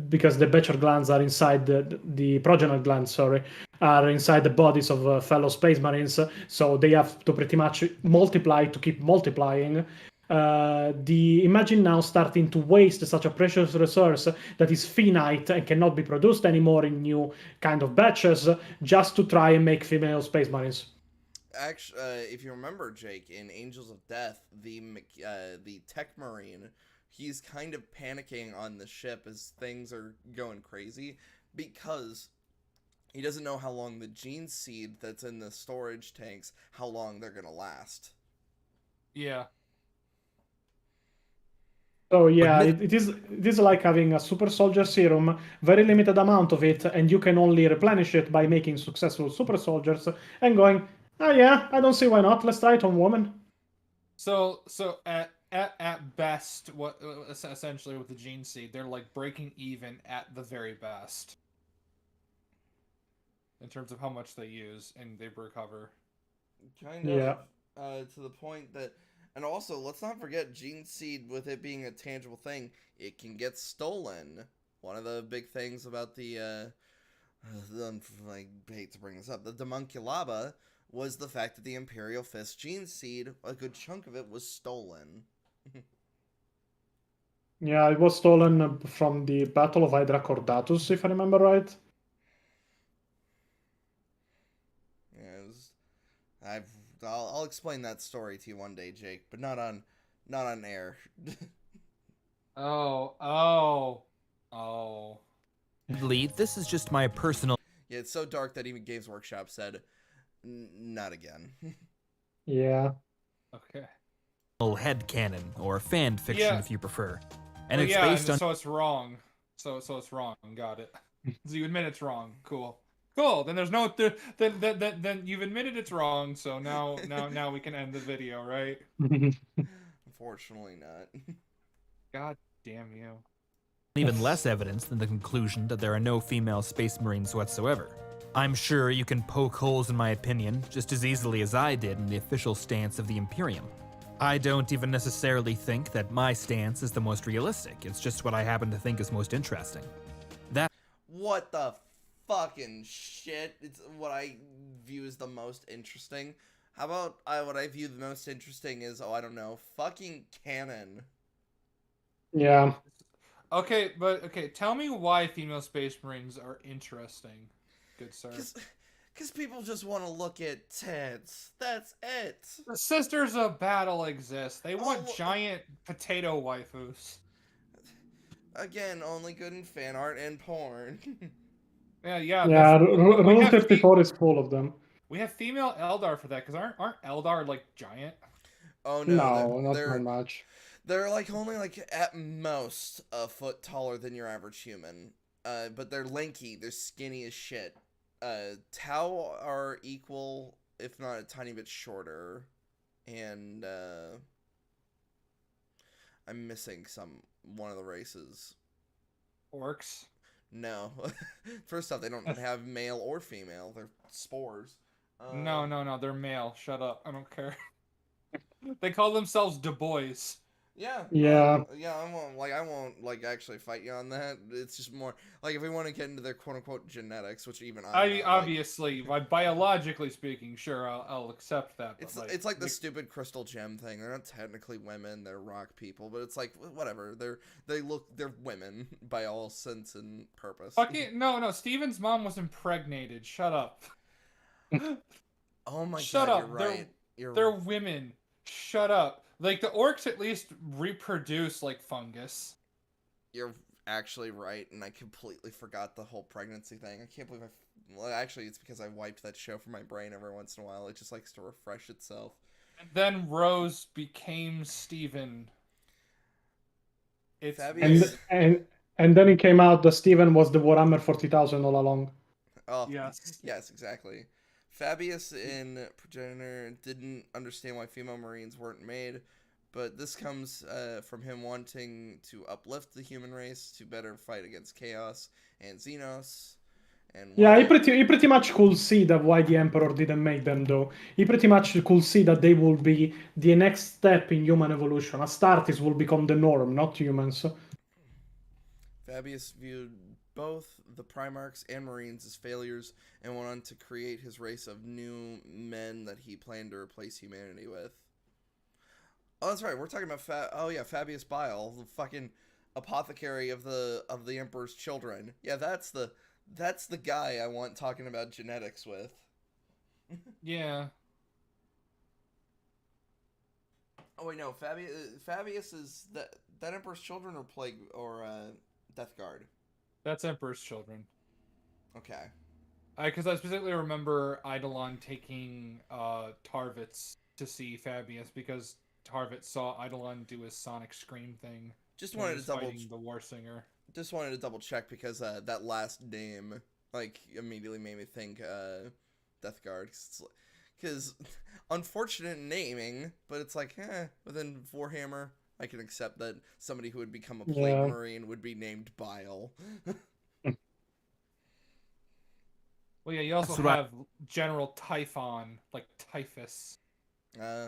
because the Becher glands are inside the progener glands, sorry, are inside the bodies of fellow Space Marines, so they have to pretty much multiply to keep multiplying. Imagine now starting to waste such a precious resource that is finite and cannot be produced anymore in new kind of batches just to try and make female Space Marines. actually, if you remember, Jake, in Angels of Death, the Tech Marine, he's kind of panicking on the ship as things are going crazy because he doesn't know how long the gene seed that's in the storage tanks, how long they're gonna last. Yeah. So yeah, Admit- it is like having a super soldier serum, very limited amount of it, and you can only replenish it by making successful super soldiers and going, oh yeah, I don't see why not. Let's try it on woman. So at best, what essentially with the gene seed, they're like breaking even at the very best in terms of how much they use and they recover. Kind Yeah. of, to the point that, and also let's not forget gene seed, with it being a tangible thing, it can get stolen. One of the big things about I hate to bring this up, the Demunculaba, was the fact that the Imperial Fist gene seed, a good chunk of it was stolen. Yeah, it was stolen from the Battle of Hydra Cordatus, if I remember right. Yeah, I'll explain that story to you one day, Jake, but not on air. Oh. This is just my personal Yeah, it's so dark that even Games Workshop said, not again. Yeah. Okay. headcanon, or fan fiction Yeah. if you prefer. And Oh, it's yeah, based on so it's wrong. So it's wrong. Got it. So you admit it's wrong. Cool. Then there's no then you've admitted it's wrong. So now we can end the video, right? Unfortunately not. God damn you. even less evidence than the conclusion that there are no female space marines whatsoever. I'm sure you can poke holes in my opinion just as easily as I did in the official stance of the Imperium. I don't even necessarily think that my stance is the most realistic, it's just what I happen to think is most interesting. What the fucking shit? It's what I view as the most interesting. How about what I view the most interesting is, I don't know, fucking canon. Yeah. Okay, tell me why female space marines are interesting, good sir. Because people just want to look at tits. That's it. The Sisters of Battle exist. They want Oh, giant potato waifus. again, only good in fan art and porn. Yeah. Yeah, We Rule have 34 is full of them. we have female Eldar for that, because aren't Eldar like giant? Oh no, No, not very much. they're like only like at most a foot taller than your average human. But they're lanky. They're skinny as shit. Tau are equal, if not a tiny bit shorter, and I'm missing one of the races. Orcs. No, first off, they don't have male or female. They're spores. No, they're male. Shut up. I don't care. They call themselves Du Bois. Yeah. Yeah. Yeah. I won't actually fight you on that. It's just more like if we want to get into their quote unquote genetics, which even I obviously, biologically speaking, sure, I'll accept that. But it's like the stupid crystal gem thing. They're not technically women. They're rock people, but it's like whatever. They're women by all sense and purpose. Fucking no. Steven's mom was impregnated. Shut up. Oh my Shut god, up. you're right. They're women. Shut up. Like, the orcs at least reproduce like fungus. You're actually right, and I completely forgot the whole pregnancy thing. I can't believe well, actually, it's because I wiped that show from my brain every once in a while. It just likes to refresh itself. And then Rose became Steven. It's Fabius. And then it came out that Steven was the Warhammer 40,000 all along. Oh, yes, exactly. Fabius in Progenitor didn't understand why female Marines weren't made, but this comes from him wanting to uplift the human race to better fight against Chaos and Xenos. And Yeah, he pretty much could see that why the Emperor didn't make them, though. He pretty much could see that they will be the next step in human evolution. Astartes will become the norm, not humans. Fabius viewed both the Primarchs and Marines as failures and went on to create his race of new men that he planned to replace humanity with. Oh, that's right. We're talking about Fabius Bile, the fucking apothecary of the Emperor's children. Yeah, that's the guy I want talking about genetics with. yeah. Oh wait, no, Fabius is that Emperor's Children or Plague or Death Guard. That's Emperor's Children. Okay. Because I specifically remember Eidolon taking Tarvitz to see Fabius because Tarvitz saw Eidolon do his Sonic Scream thing. Just when he wanted was to double. fighting the War Singer. Just wanted to double check because that last name like immediately made me think Death Guard. Because unfortunate naming, but it's like, within Warhammer, I can accept that somebody who would become a Plague Marine would be named Bile. Well, yeah, you also have General Typhon, like Typhus.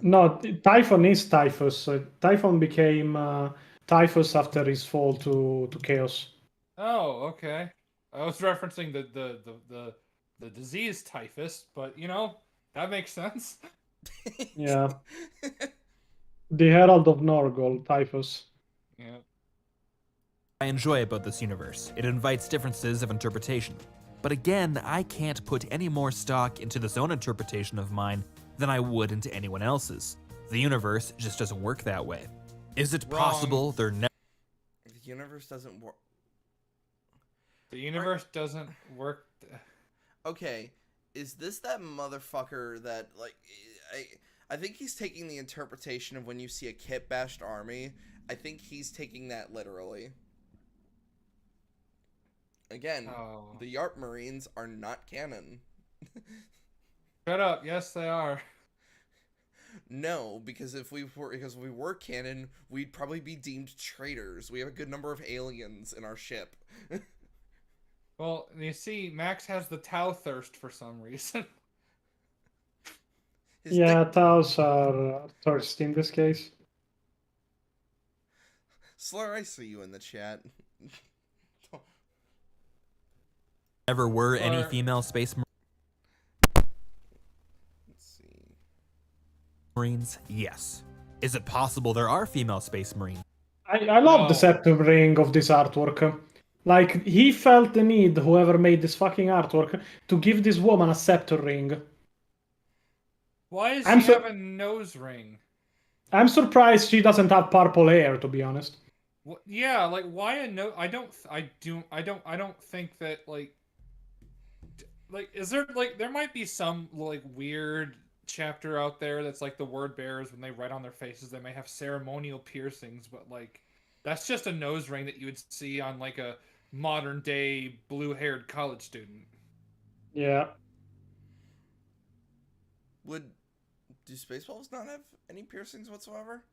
No, Typhon is Typhus. Typhon became Typhus after his fall to Chaos. Oh, okay. I was referencing the disease typhus, but you know that makes sense. Yeah. The Herald of Norgol, Typhus. Yeah. I enjoy about this universe. It invites differences of interpretation. But again, I can't put any more stock into this own interpretation of mine than I would into anyone else's. The universe just doesn't work that way. Is it possible they're never... The universe doesn't work. The universe doesn't work. Okay, is this that motherfucker that, like, I think he's taking the interpretation of when you see a kit-bashed army, I think he's taking that literally. Again, the Y.A.R.P Marines are not canon. Shut up. Yes, they are. No, because if we were canon, we'd probably be deemed traitors. We have a good number of aliens in our ship. Well, you see, Max has the Tau thirst for some reason. Taus are thirsty in this case. Slur, I see you in the chat. Ever were any female space Marines? Yes. Is it possible there are female space Marines? I love the septum ring of this artwork. Like, he felt the need, whoever made this fucking artwork, to give this woman a scepter ring. Why does she have a nose ring? I'm surprised she doesn't have purple hair, to be honest. Well, yeah, like why a no? I don't think that like is there like there might be some like weird chapter out there that's like the word bearers when they write on their faces they may have ceremonial piercings, but like that's just a nose ring that you would see on like a modern day blue-haired college student. Yeah. Do Space Wolves not have any piercings whatsoever?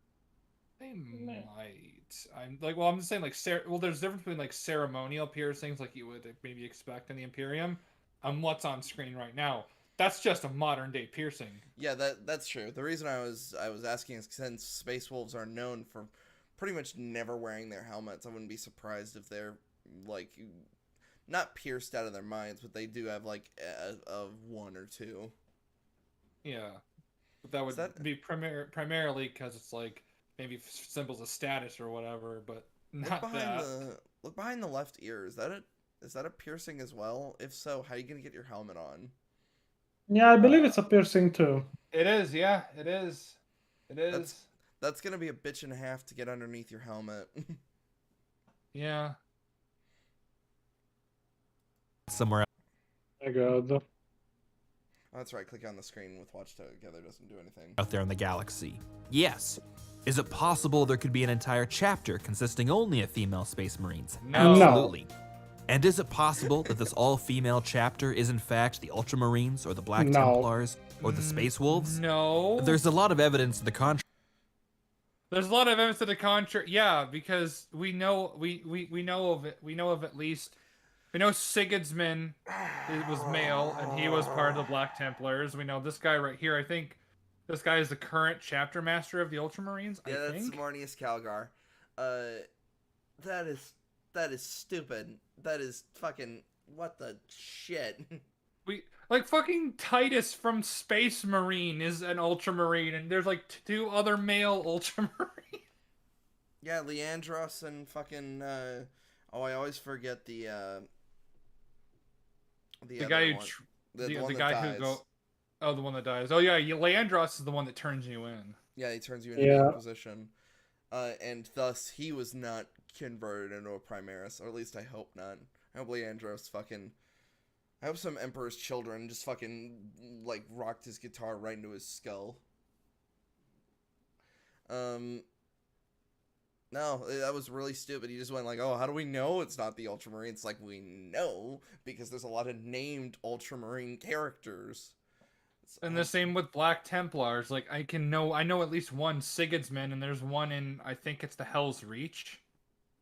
They might. I'm like, well, I'm just saying like there's a difference between like ceremonial piercings like you would maybe expect in the Imperium and what's on screen right now. That's just a modern day piercing. Yeah, that's true. The reason I was asking is since Space Wolves are known for pretty much never wearing their helmets, I wouldn't be surprised if they're like not pierced out of their minds, but they do have like a one or two. Yeah, but that would be primarily because it's like maybe symbols of status or whatever, but not look behind the left ear. Is that a piercing as well? If so, how are you gonna get your helmet on? Yeah, I believe it's a piercing too. It is, yeah, it is. It is. That's gonna be a bitch and a half to get underneath your helmet. Yeah. Somewhere My God. Oh, that's right. Click on the screen with watch together doesn't do anything. out there in the galaxy. Yes. Is it possible there could be an entire chapter consisting only of female space marines? No. Absolutely. And is it possible that this all-female chapter is in fact the Ultramarines or the Black Templars or the Space Wolves? No. There's a lot of evidence to the contrary. There's a lot of evidence to the contrary. Yeah, because we know of it. We know of at least. We know Sigismund was male and he was part of the Black Templars. We know this guy right here. I think this guy is the current chapter master of the Ultramarines. Yeah, I that's think. Marnius Calgar. That is stupid. That is fucking what the shit. We like fucking Titus from Space Marine is an Ultramarine, and there's like two other male Ultramarines. Yeah, Leandros and fucking I always forget the guy one. the one guy that who the one that dies. Oh yeah, Leandros is the one that turns you in. Yeah, he turns you into the Inquisition. And thus, he was not converted into a Primaris, or at least I hope not. I hope Leandros fucking... I hope some Emperor's Children just fucking, like, rocked his guitar right into his skull. No, that was really stupid. He just went like, oh, how do we know it's not the Ultramarine? It's like, we know, because there's a lot of named Ultramarine characters. And the same with Black Templars. Like, I know at least one Sigismund, and there's one in, I think it's the Hell's Reach.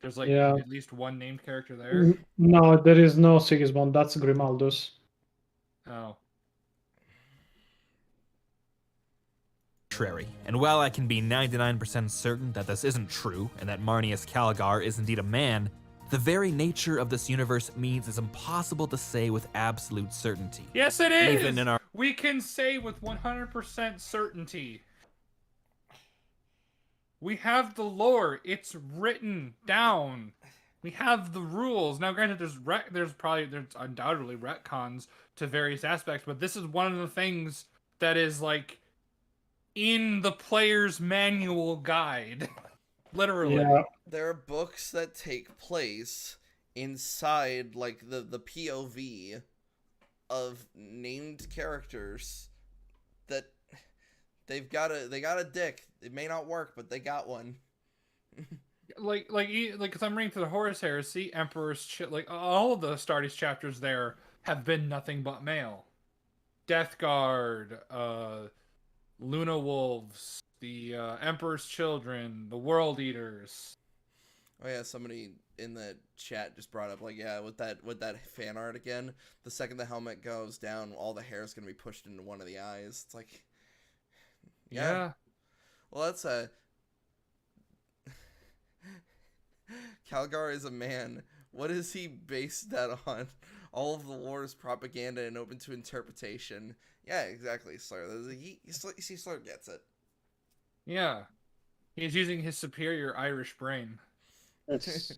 There's, like, at least one named character there. No, there is no Sigismund. That's Grimaldus. Oh. And while I can be 99% certain that this isn't true, and that Marnius Calgar is indeed a man, the very nature of this universe means it's impossible to say with absolute certainty. Yes, it is! Even in our... We can say with 100% certainty. We have the lore. It's written down. We have the rules. Now, granted, there's undoubtedly retcons to various aspects, but this is one of the things that is, like, in the player's manual guide. Literally. Yeah. There are books that take place inside, like, the POV of named characters that they got a dick. It may not work, but they got one. like, because I'm reading through the Horus Heresy, Emperor's like all of the Astartes chapters there have been nothing but male. Death Guard, Luna Wolves, the Emperor's Children, the World Eaters. Oh yeah, somebody in the chat just brought up, like, yeah, with that fan art again, the second the helmet goes down, all the hair is gonna be pushed into one of the eyes. It's like, yeah. Well, that's Calgar is a man. What is he based that on? All of the lore is propaganda and open to interpretation. Yeah, exactly, Slur. See, Slur gets it. Yeah. He's using his superior Irish brain. It's...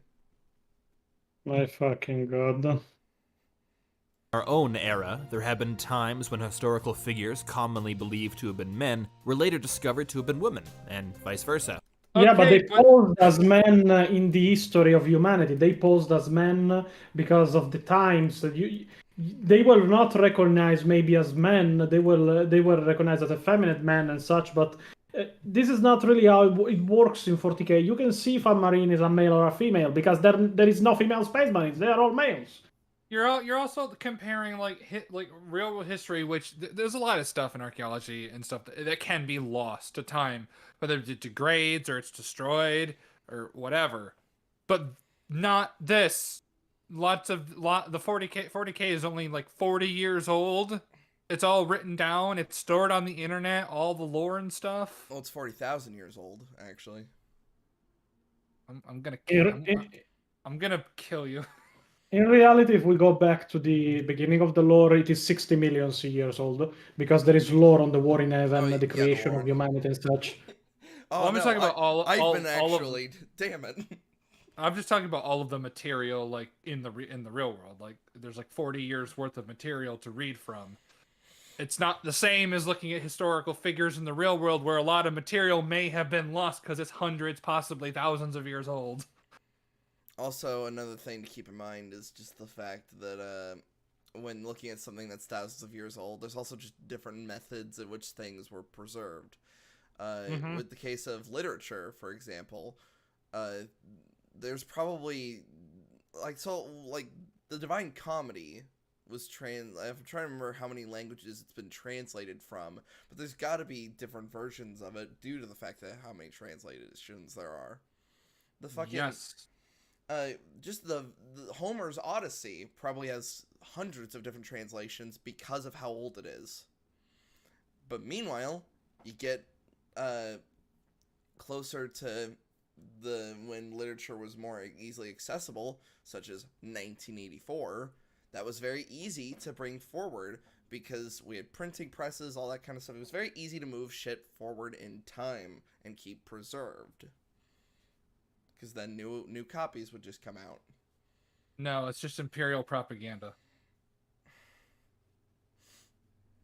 My fucking god. Our own era, there have been times when historical figures commonly believed to have been men were later discovered to have been women, and vice versa. Yeah, but they posed as men in the history of humanity. They posed as men because of the times. They were not recognized maybe as men. They were recognized as effeminate men and such. But this is not really how it works in 40k. You can see if a marine is a male or a female because there is no female space marines. They are all males. You're also comparing like real history, which there's a lot of stuff in archaeology and stuff that can be lost to time, whether it degrades or it's destroyed or whatever, but not this. The 40k is only like 40 years old. It's all written down. It's stored on the internet. All the lore and stuff. Well, it's 40,000 years old, actually. I'm gonna kill you. In reality, if we go back to the beginning of the lore, it is 60 million years old, because there is lore on the war in heaven, the creation of humanity and such. I'm just talking about damn it. I'm just talking about all of the material, like in the real world. Like there's like 40 years worth of material to read from. It's not the same as looking at historical figures in the real world, where a lot of material may have been lost because it's hundreds, possibly thousands of years old. Also, another thing to keep in mind is just the fact that when looking at something that's thousands of years old, there's also just different methods in which things were preserved. With the case of literature, for example, there's probably the Divine Comedy was I'm trying to remember how many languages it's been translated from, but there's got to be different versions of it due to the fact that how many translations there are. The fucking just the Homer's Odyssey probably has hundreds of different translations because of how old it is. But meanwhile, you get closer to when literature was more easily accessible, such as 1984, that was very easy to bring forward because we had printing presses, all that kind of stuff. It was very easy to move shit forward in time and keep preserved. Because then new copies would just come out. No, it's just imperial propaganda.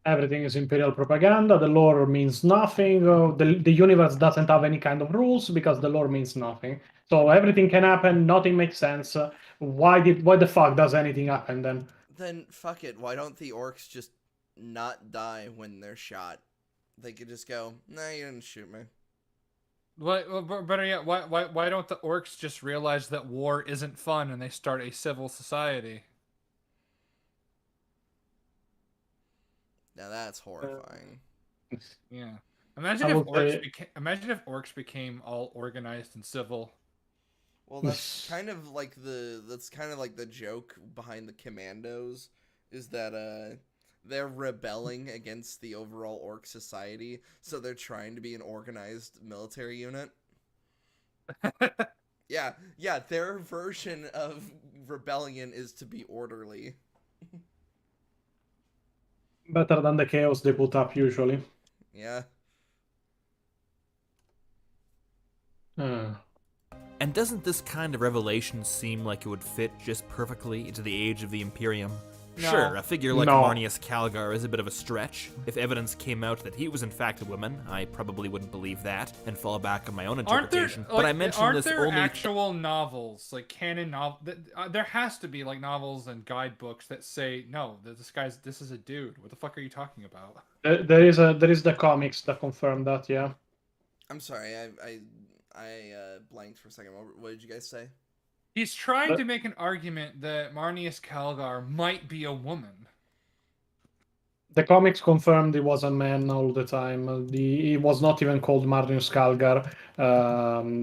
everything is imperial propaganda. The lore means nothing. The universe doesn't have any kind of rules because the lore means nothing. So everything can happen. Nothing makes sense. Why the fuck does anything happen then? Then fuck it. Why don't the orcs just not die when they're shot? They could just go, nah, you didn't shoot me. Better yet, why don't the orcs just realize that war isn't fun and they start a civil society? Now that's horrifying. Yeah. I would say- Imagine if orcs became all organized and civil. Well, that's kind of like the joke behind the commandos, is that they're rebelling against the overall orc society, so they're trying to be an organized military unit. Yeah, their version of rebellion is to be orderly. Better than the chaos they put up usually. Yeah. And doesn't this kind of revelation seem like it would fit just perfectly into the age of the Imperium? No. Sure, a figure like No. Marnius Calgar is a bit of a stretch. If evidence came out that he was in fact a woman, I probably wouldn't believe that and fall back on my own interpretation. But I mentioned this only. Actual novels, like canon there has to be like novels and guidebooks that say no, this is a dude. What the fuck are you talking about? There is the comics that confirm that. Yeah. I'm sorry, I blanked for a second. What did you guys say? He's trying to make an argument that Marnius Calgar might be a woman. The comics confirmed he was a man all the time. He was not even called Marnius Calgar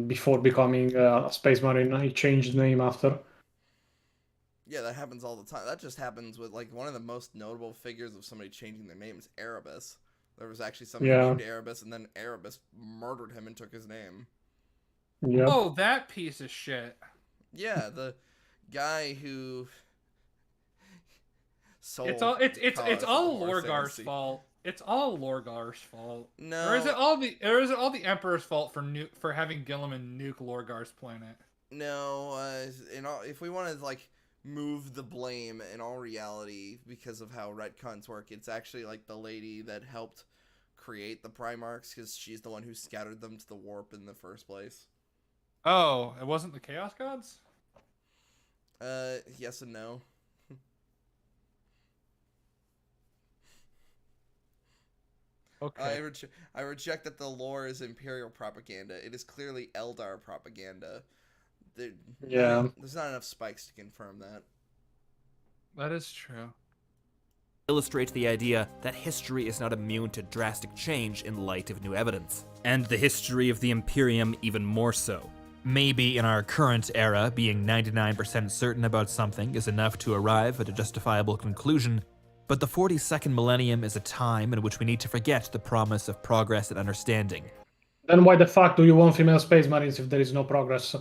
before becoming a space marine. He changed name after. Yeah, that happens all the time. That just happens with, like, one of the most notable figures of somebody changing their name is Erebus. There was actually somebody named Erebus, and then Erebus murdered him and took his name. Yep. Oh, that piece of shit. Yeah, the guy who sold. It's all Lorgar's fault. It's all Lorgar's fault. No. Or is it all the Emperor's fault for having Gilliman nuke Lorgar's planet? No, if we want to like move the blame, in all reality, because of how retcons work, it's actually like the lady that helped create the Primarchs, because she's the one who scattered them to the warp in the first place. Oh, it wasn't the Chaos Gods? Yes and no. Okay. I reject that the lore is Imperial propaganda. It is clearly Eldar propaganda. There's not enough spikes to confirm that. That is true. Illustrates the idea that history is not immune to drastic change in light of new evidence. And the history of the Imperium even more so. Maybe in our current era, being 99% certain about something is enough to arrive at a justifiable conclusion, but the 42nd millennium is a time in which we need to forget the promise of progress and understanding. Then why the fuck do you want female space marines if there is no progress?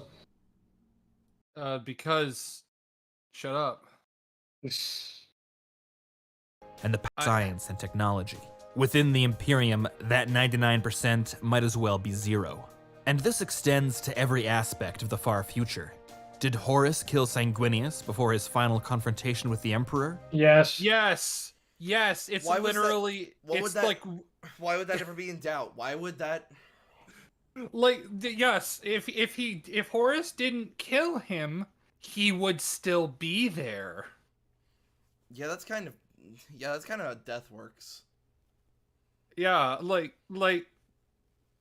Because... Shut up. And the science and technology. Within the Imperium, that 99% might as well be zero. And this extends to every aspect of the far future. Did Horus kill Sanguinius before his final confrontation with the Emperor? Yes. Yes. It's literally. Why would that ever be in doubt? Why would that? Like, yes. If Horus didn't kill him, he would still be there. Yeah, that's kind of how death works. Yeah, like,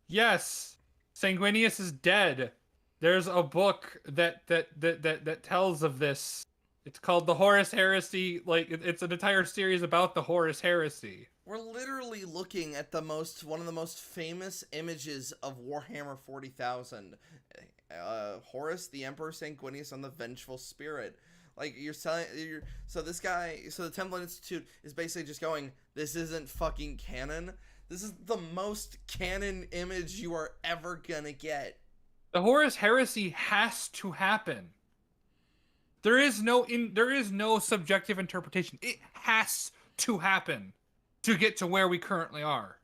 yes, Sanguinius is dead. There's a book that tells of this. It's called the Horus Heresy. Like, it's an entire series about the Horus Heresy. We're literally looking at one of the most famous images of Warhammer 40,000. Horus, the Emperor Sanguinius on the Vengeful Spirit. Like, so the Temple Institute is basically just going, this isn't fucking canon. This is the most canon image you are ever gonna get. The Horus Heresy has to happen. There is no subjective interpretation. It has to happen to get to where we currently are.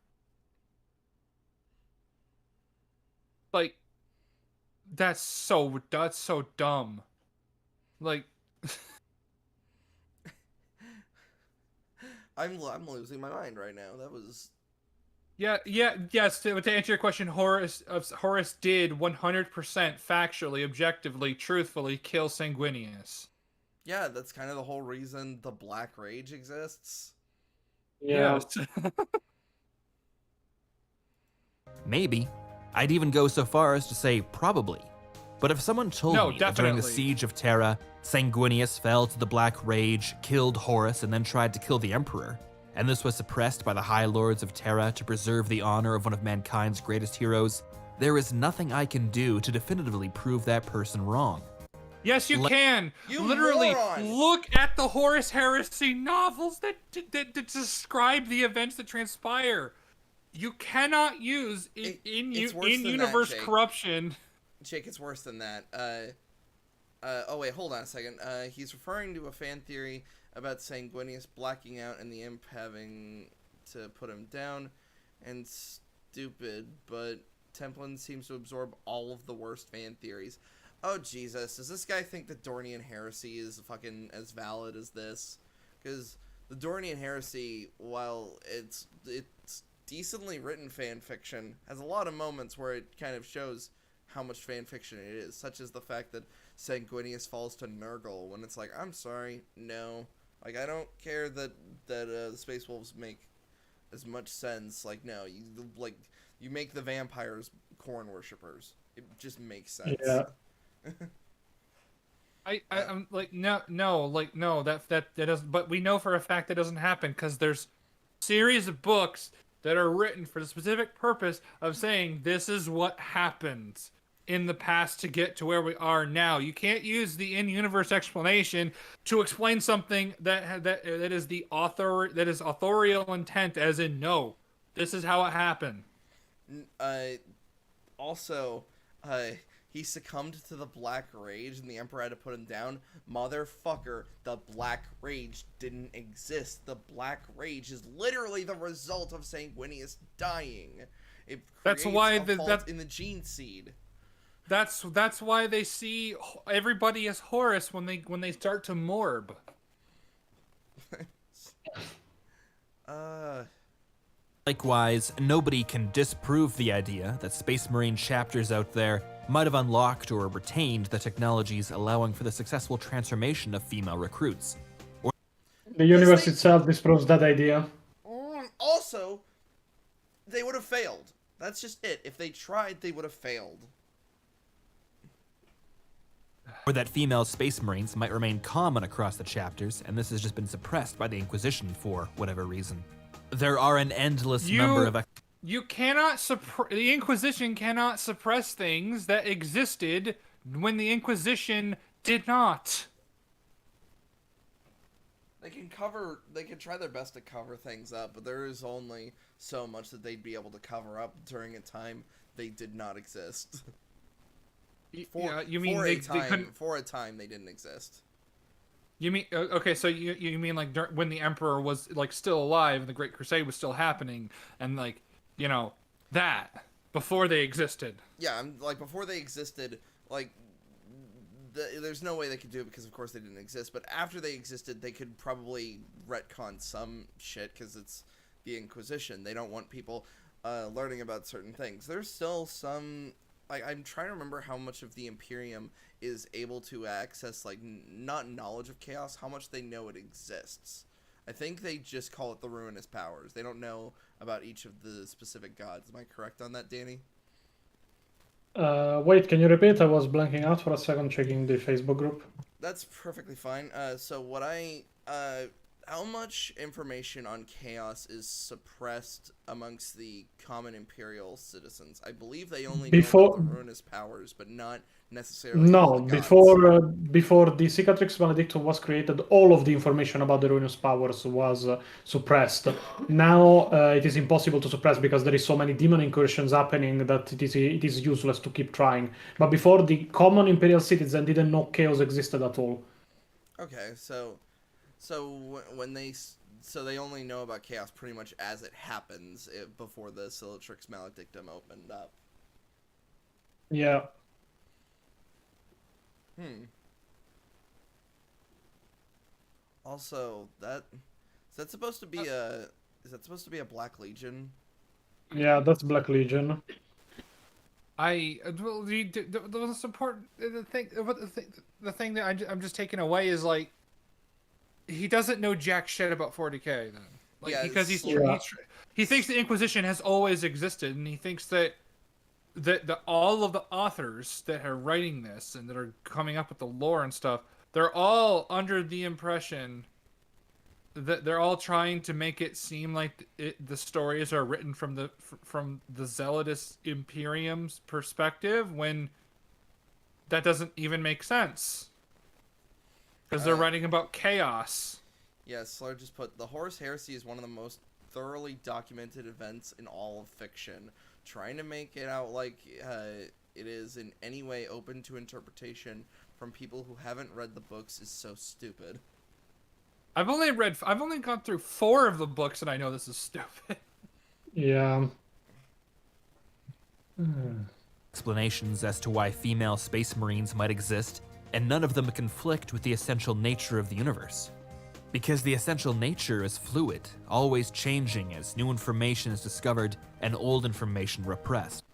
Like, that's so dumb. Like, I'm losing my mind right now. That was Yes. To answer your question, Horus did 100% factually, objectively, truthfully kill Sanguinius. yeah. That's kind of the whole reason the Black Rage exists. Yeah. Yes. Maybe. I'd even go so far as to say probably. But if someone told No, me that during the definitely. siege of Terra, Sanguinius fell to the Black Rage, killed Horus, and then tried to kill the Emperor, and this was suppressed by the High Lords of Terra to preserve the honor of one of mankind's greatest heroes, there is nothing I can do to definitively prove that person wrong. Yes, you can. You Literally, moron! look at the Horus Heresy novels that describe the events that transpire. You cannot use It's worse than that, in-universe Jake. corruption. Jake, it's worse than that. Oh wait, hold on a second. He's referring to a fan theory about Sanguinius blacking out and the imp having to put him down, and stupid, but Templin seems to absorb all of the worst fan theories. Oh Jesus, does this guy think the Dornian heresy is fucking as valid as this? Because the Dornian heresy, while it's decently written fan fiction, has a lot of moments where it kind of shows how much fan fiction it is, such as the fact that Sanguinius falls to Nurgle when it's like, I'm sorry, no. Like, I don't care that the Space Wolves make as much sense. Like, no, you make the vampires corn worshippers. It just makes sense. Yeah. I'm like no, that doesn't. But we know for a fact that doesn't happen because there's series of books that are written for the specific purpose of saying this is what happens in the past to get to where we are now. You can't use the in-universe explanation to explain something that is the authorial intent, as in no, this is how it happened. Also, he succumbed to the Black Rage and the Emperor had to put him down. Motherfucker, the Black Rage didn't exist. The Black Rage is literally the result of Sanguinius dying. It That's creates why a fault in the gene seed. That's why they see everybody as Horus when they start to morb. Likewise, nobody can disprove the idea that Space Marine chapters out there might have unlocked or retained the technologies allowing for the successful transformation of female recruits. The universe itself disproves that idea. Also, they would have failed. That's just it. If they tried, they would have failed. Or that female Space Marines might remain common across the chapters, and this has just been suppressed by the Inquisition for whatever reason. There are an endless number of... You cannot the Inquisition cannot suppress things that existed when the Inquisition did not. They can try their best to cover things up, but there is only so much that they'd be able to cover up during a time they did not exist. For a time they didn't exist. You mean okay? So you mean like when the Emperor was like still alive and the Great Crusade was still happening, and like that before they existed. Yeah, like before they existed, like there's no way they could do it because of course they didn't exist. But after they existed, they could probably retcon some shit because it's the Inquisition. They don't want people learning about certain things. There's still some. I'm trying to remember how much of the Imperium is able to access, like, not knowledge of chaos, how much they know it exists. I think they just call it the ruinous powers. They don't know about each of the specific gods. Am I correct on that, Danny? Wait, can you repeat? I was blanking out for a second checking the Facebook group. That's perfectly fine. How much information on chaos is suppressed amongst the common Imperial citizens? I believe they only know about the ruinous powers, but not necessarily all the gods. Before the Cicatrix Maledictum was created, all of the information about the ruinous powers was suppressed. Now it is impossible to suppress because there is so many demon incursions happening that it is useless to keep trying. But before, the common Imperial citizen didn't know chaos existed at all. Okay, so they only know about chaos pretty much as it happens before the Cicatrix Maledictum opened up. Yeah. Also, that Is that supposed to be a? Is that supposed to be a Black Legion? Yeah, that's Black Legion. Well, the most important the thing that I'm just taking away is like he doesn't know jack shit about 40K then, like Yeah, because he thinks the Inquisition has always existed, and he thinks that all of the authors that are writing this and that are coming up with the lore and stuff, they're all under the impression that they're all trying to make it seem like the stories are written from the Zealotous Imperium's perspective, when that doesn't even make sense because they're writing about chaos. Yes, Slur just put, the Horus Heresy is one of the most thoroughly documented events in all of fiction. Trying to make it out like it is in any way open to interpretation from people who haven't read the books is so stupid. I've only gone through 4 of the books, and I know this is stupid. Yeah. Explanations as to why female space marines might exist, and none of them conflict with the essential nature of the universe. Because the essential nature is fluid, always changing as new information is discovered and old information repressed.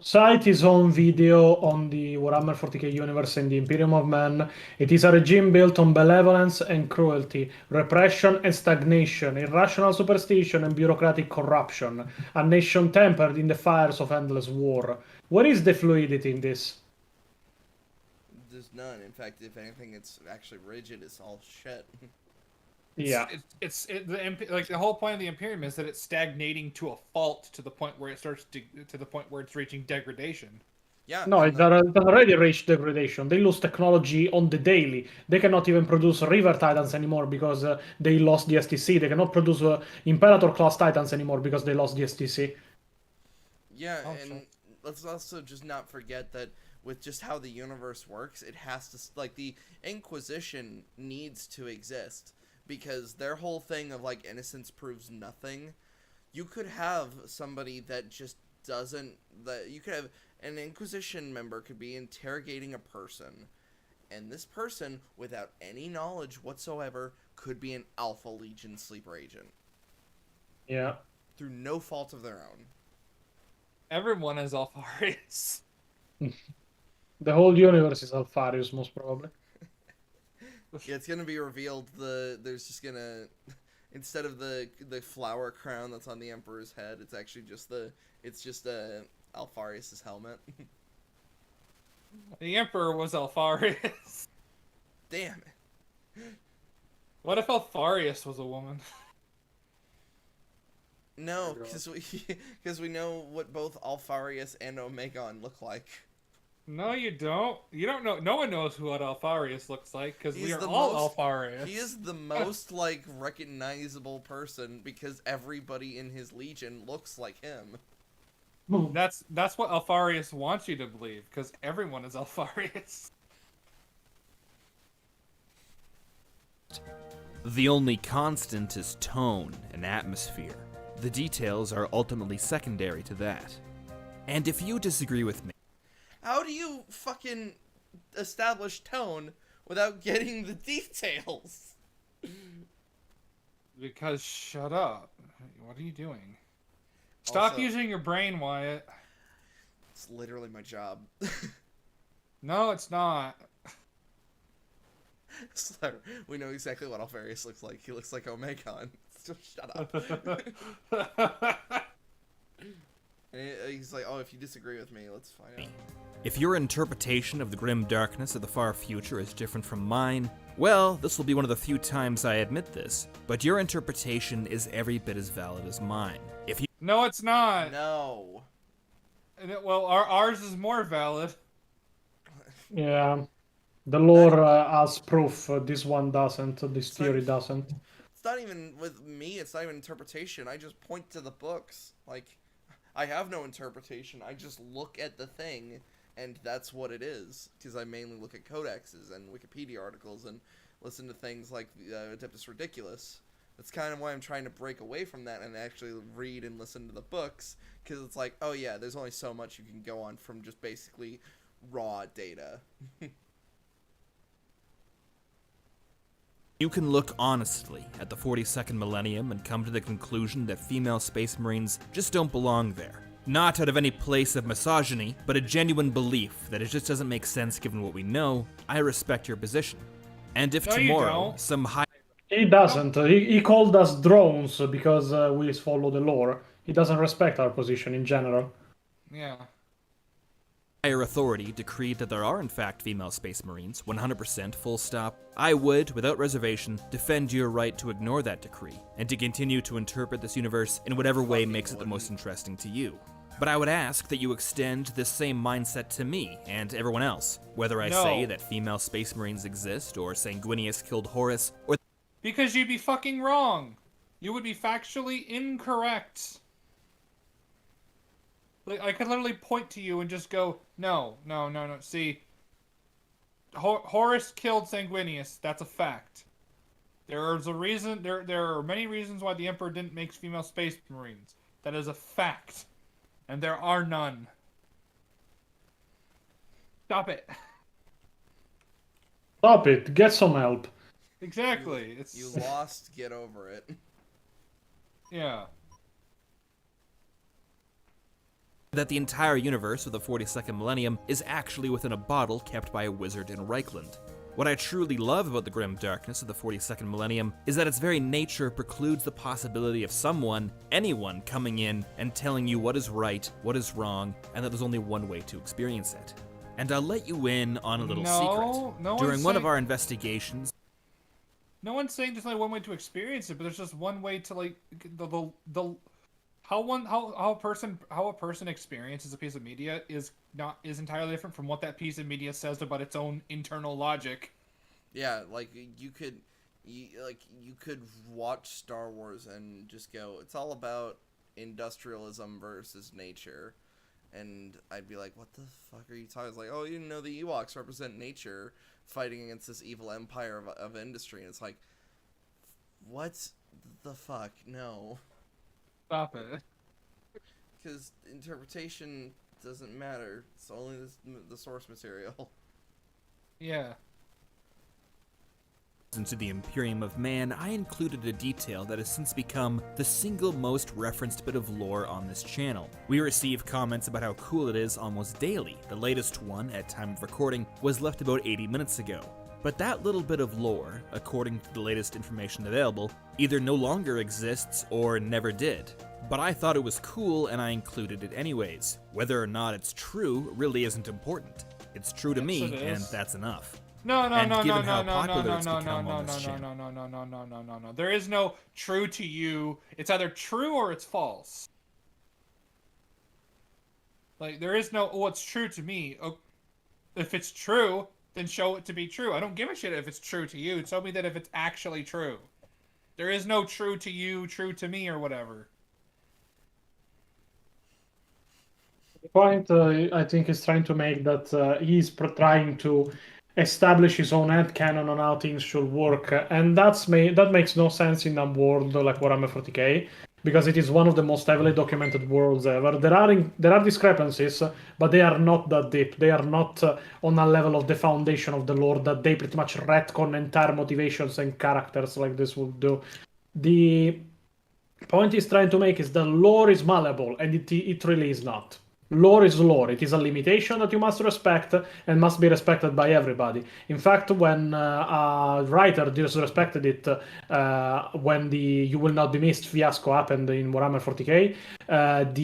Society's own video on the Warhammer 40k universe and the Imperium of Man. It is a regime built on benevolence and cruelty, repression and stagnation, irrational superstition and bureaucratic corruption. A nation tempered in the fires of endless war. Where is the fluidity in this? There's none. In fact, if anything, it's actually rigid. It's all shit. Yeah. Like the whole point of the Imperium is that it's stagnating to a fault to the point where it starts to the point where it's reaching degradation. Yeah. No, it already reached degradation. They lose technology on the daily. They cannot even produce River Titans anymore because they lost the STC. They cannot produce Imperator class Titans anymore because they lost the STC. Yeah, and let's also just not forget that with just how the universe works, it has to, like, the Inquisition needs to exist. Because their whole thing of, like, innocence proves nothing. You could have somebody that just doesn't... You could have... An Inquisition member could be interrogating a person. And this person, without any knowledge whatsoever, could be an Alpha Legion sleeper agent. Yeah. Through no fault of their own. Everyone is Alpharius. The whole universe is Alpharius, most probably. Yeah, it's gonna be revealed. There's just gonna, instead of the flower crown that's on the Emperor's head, it's actually just Alpharius's helmet. The Emperor was Alpharius. Damn it! What if Alpharius was a woman? No, because we know what both Alpharius and Omegon look like. No, you don't. You don't know. No one knows who what Alpharius looks like because we are all Alpharius. He is the most, like, recognizable person because everybody in his legion looks like him. That's what Alpharius wants you to believe because everyone is Alpharius. The only constant is tone and atmosphere. The details are ultimately secondary to that. And if you disagree with me, how do you fucking establish tone without getting the details? Because shut up. What are you doing? Stop Also, using your brain, Wyatt. It's literally my job. No, it's not. So, we know exactly what Alpharius looks like. He looks like Omegon. So shut up. And he's like, oh, if you disagree with me, let's find out. if your interpretation of the grim darkness of the far future is different from mine, well, this will be one of the few times I admit this, but your interpretation is every bit as valid as mine. If you No, it's not. No. Well, ours is more valid. Yeah. The lore has proof. This one doesn't. This theory doesn't. It's not even with me. It's not even interpretation. I just point to the books. Like, I have no interpretation. I just look at the thing, and that's what it is. Because I mainly look at codexes and Wikipedia articles and listen to things like Adeptus Ridiculous. That's kind of why I'm trying to break away from that and actually read and listen to the books. Because it's like, oh yeah, there's only so much you can go on from just basically raw data. You can look honestly at the 42nd millennium and come to the conclusion that female space marines just don't belong there. Not out of any place of misogyny, but a genuine belief that it just doesn't make sense given what we know. I respect your position. And if No, you tomorrow don't. some high He doesn't. He called us drones because we follow the lore. He doesn't respect our position in general. Yeah. higher authority decreed that there are in fact female space marines, 100% full stop, I would, without reservation, defend your right to ignore that decree, and to continue to interpret this universe in whatever way makes it the most interesting to you. But I would ask that you extend this same mindset to me and everyone else, whether I say that female space marines exist, or Sanguinius killed Horus, or Because you'd be fucking wrong. You would be factually incorrect. Like, I could literally point to you and just go, no. See, Horus killed Sanguinius. That's a fact. There's a reason. There are many reasons why the Emperor didn't make female space marines. That is a fact, and there are none. Stop it. Stop it. Get some help. Exactly. You lost. Get over it. Yeah. that the entire universe of the 42nd millennium is actually within a bottle kept by a wizard in Reichland. What I truly love about the grim darkness of the 42nd millennium is that its very nature precludes the possibility of someone, anyone, coming in and telling you what is right, what is wrong, and that there's only one way to experience it. And I'll let you in on a little secret. During one of our investigations, no one's saying there's only one way to experience it, but there's just one way to, like, how a person experiences a piece of media is entirely different from what that piece of media says about its own internal logic. Yeah, like you could watch Star Wars and just go, it's all about industrialism versus nature, and I'd be like, what the fuck are you talking? It's like, oh, you know, the Ewoks represent nature fighting against this evil empire of industry, and it's like, what the fuck? No. Stop it. Because interpretation doesn't matter. It's only the source material. Yeah. Into the Imperium of Man, I included a detail that has since become the single most referenced bit of lore on this channel. We receive comments about how cool it is almost daily. The latest one, at time of recording, was left about 80 minutes ago. But that little bit of lore, according to the latest information available, either no longer exists or never did. But I thought it was cool and I included it anyways. Whether or not it's true really isn't important. It's true to me, and that's enough. No. There is no true to you. It's either true or it's false. Like, there is no, oh, it's true to me. Oh, if it's true, then show it to be true. I don't give a shit if it's true to you. Show me that if it's actually true. There is no true to you, true to me, or whatever. The point I think is trying to make that he's trying to establish his own headcanon on how things should work, and that makes no sense in a world like Warhammer 40k, because it is one of the most heavily documented worlds ever. There are discrepancies, but they are not that deep. They are not on a level of the foundation of the lore that they pretty much retcon entire motivations and characters like this would do. The point he's trying to make is that lore is malleable, and it really is not. Lore is lore. It is a limitation that you must respect and must be respected by everybody. In fact, when a writer disrespected it, when the "You Will Not Be Missed" fiasco happened in Warhammer 40k, that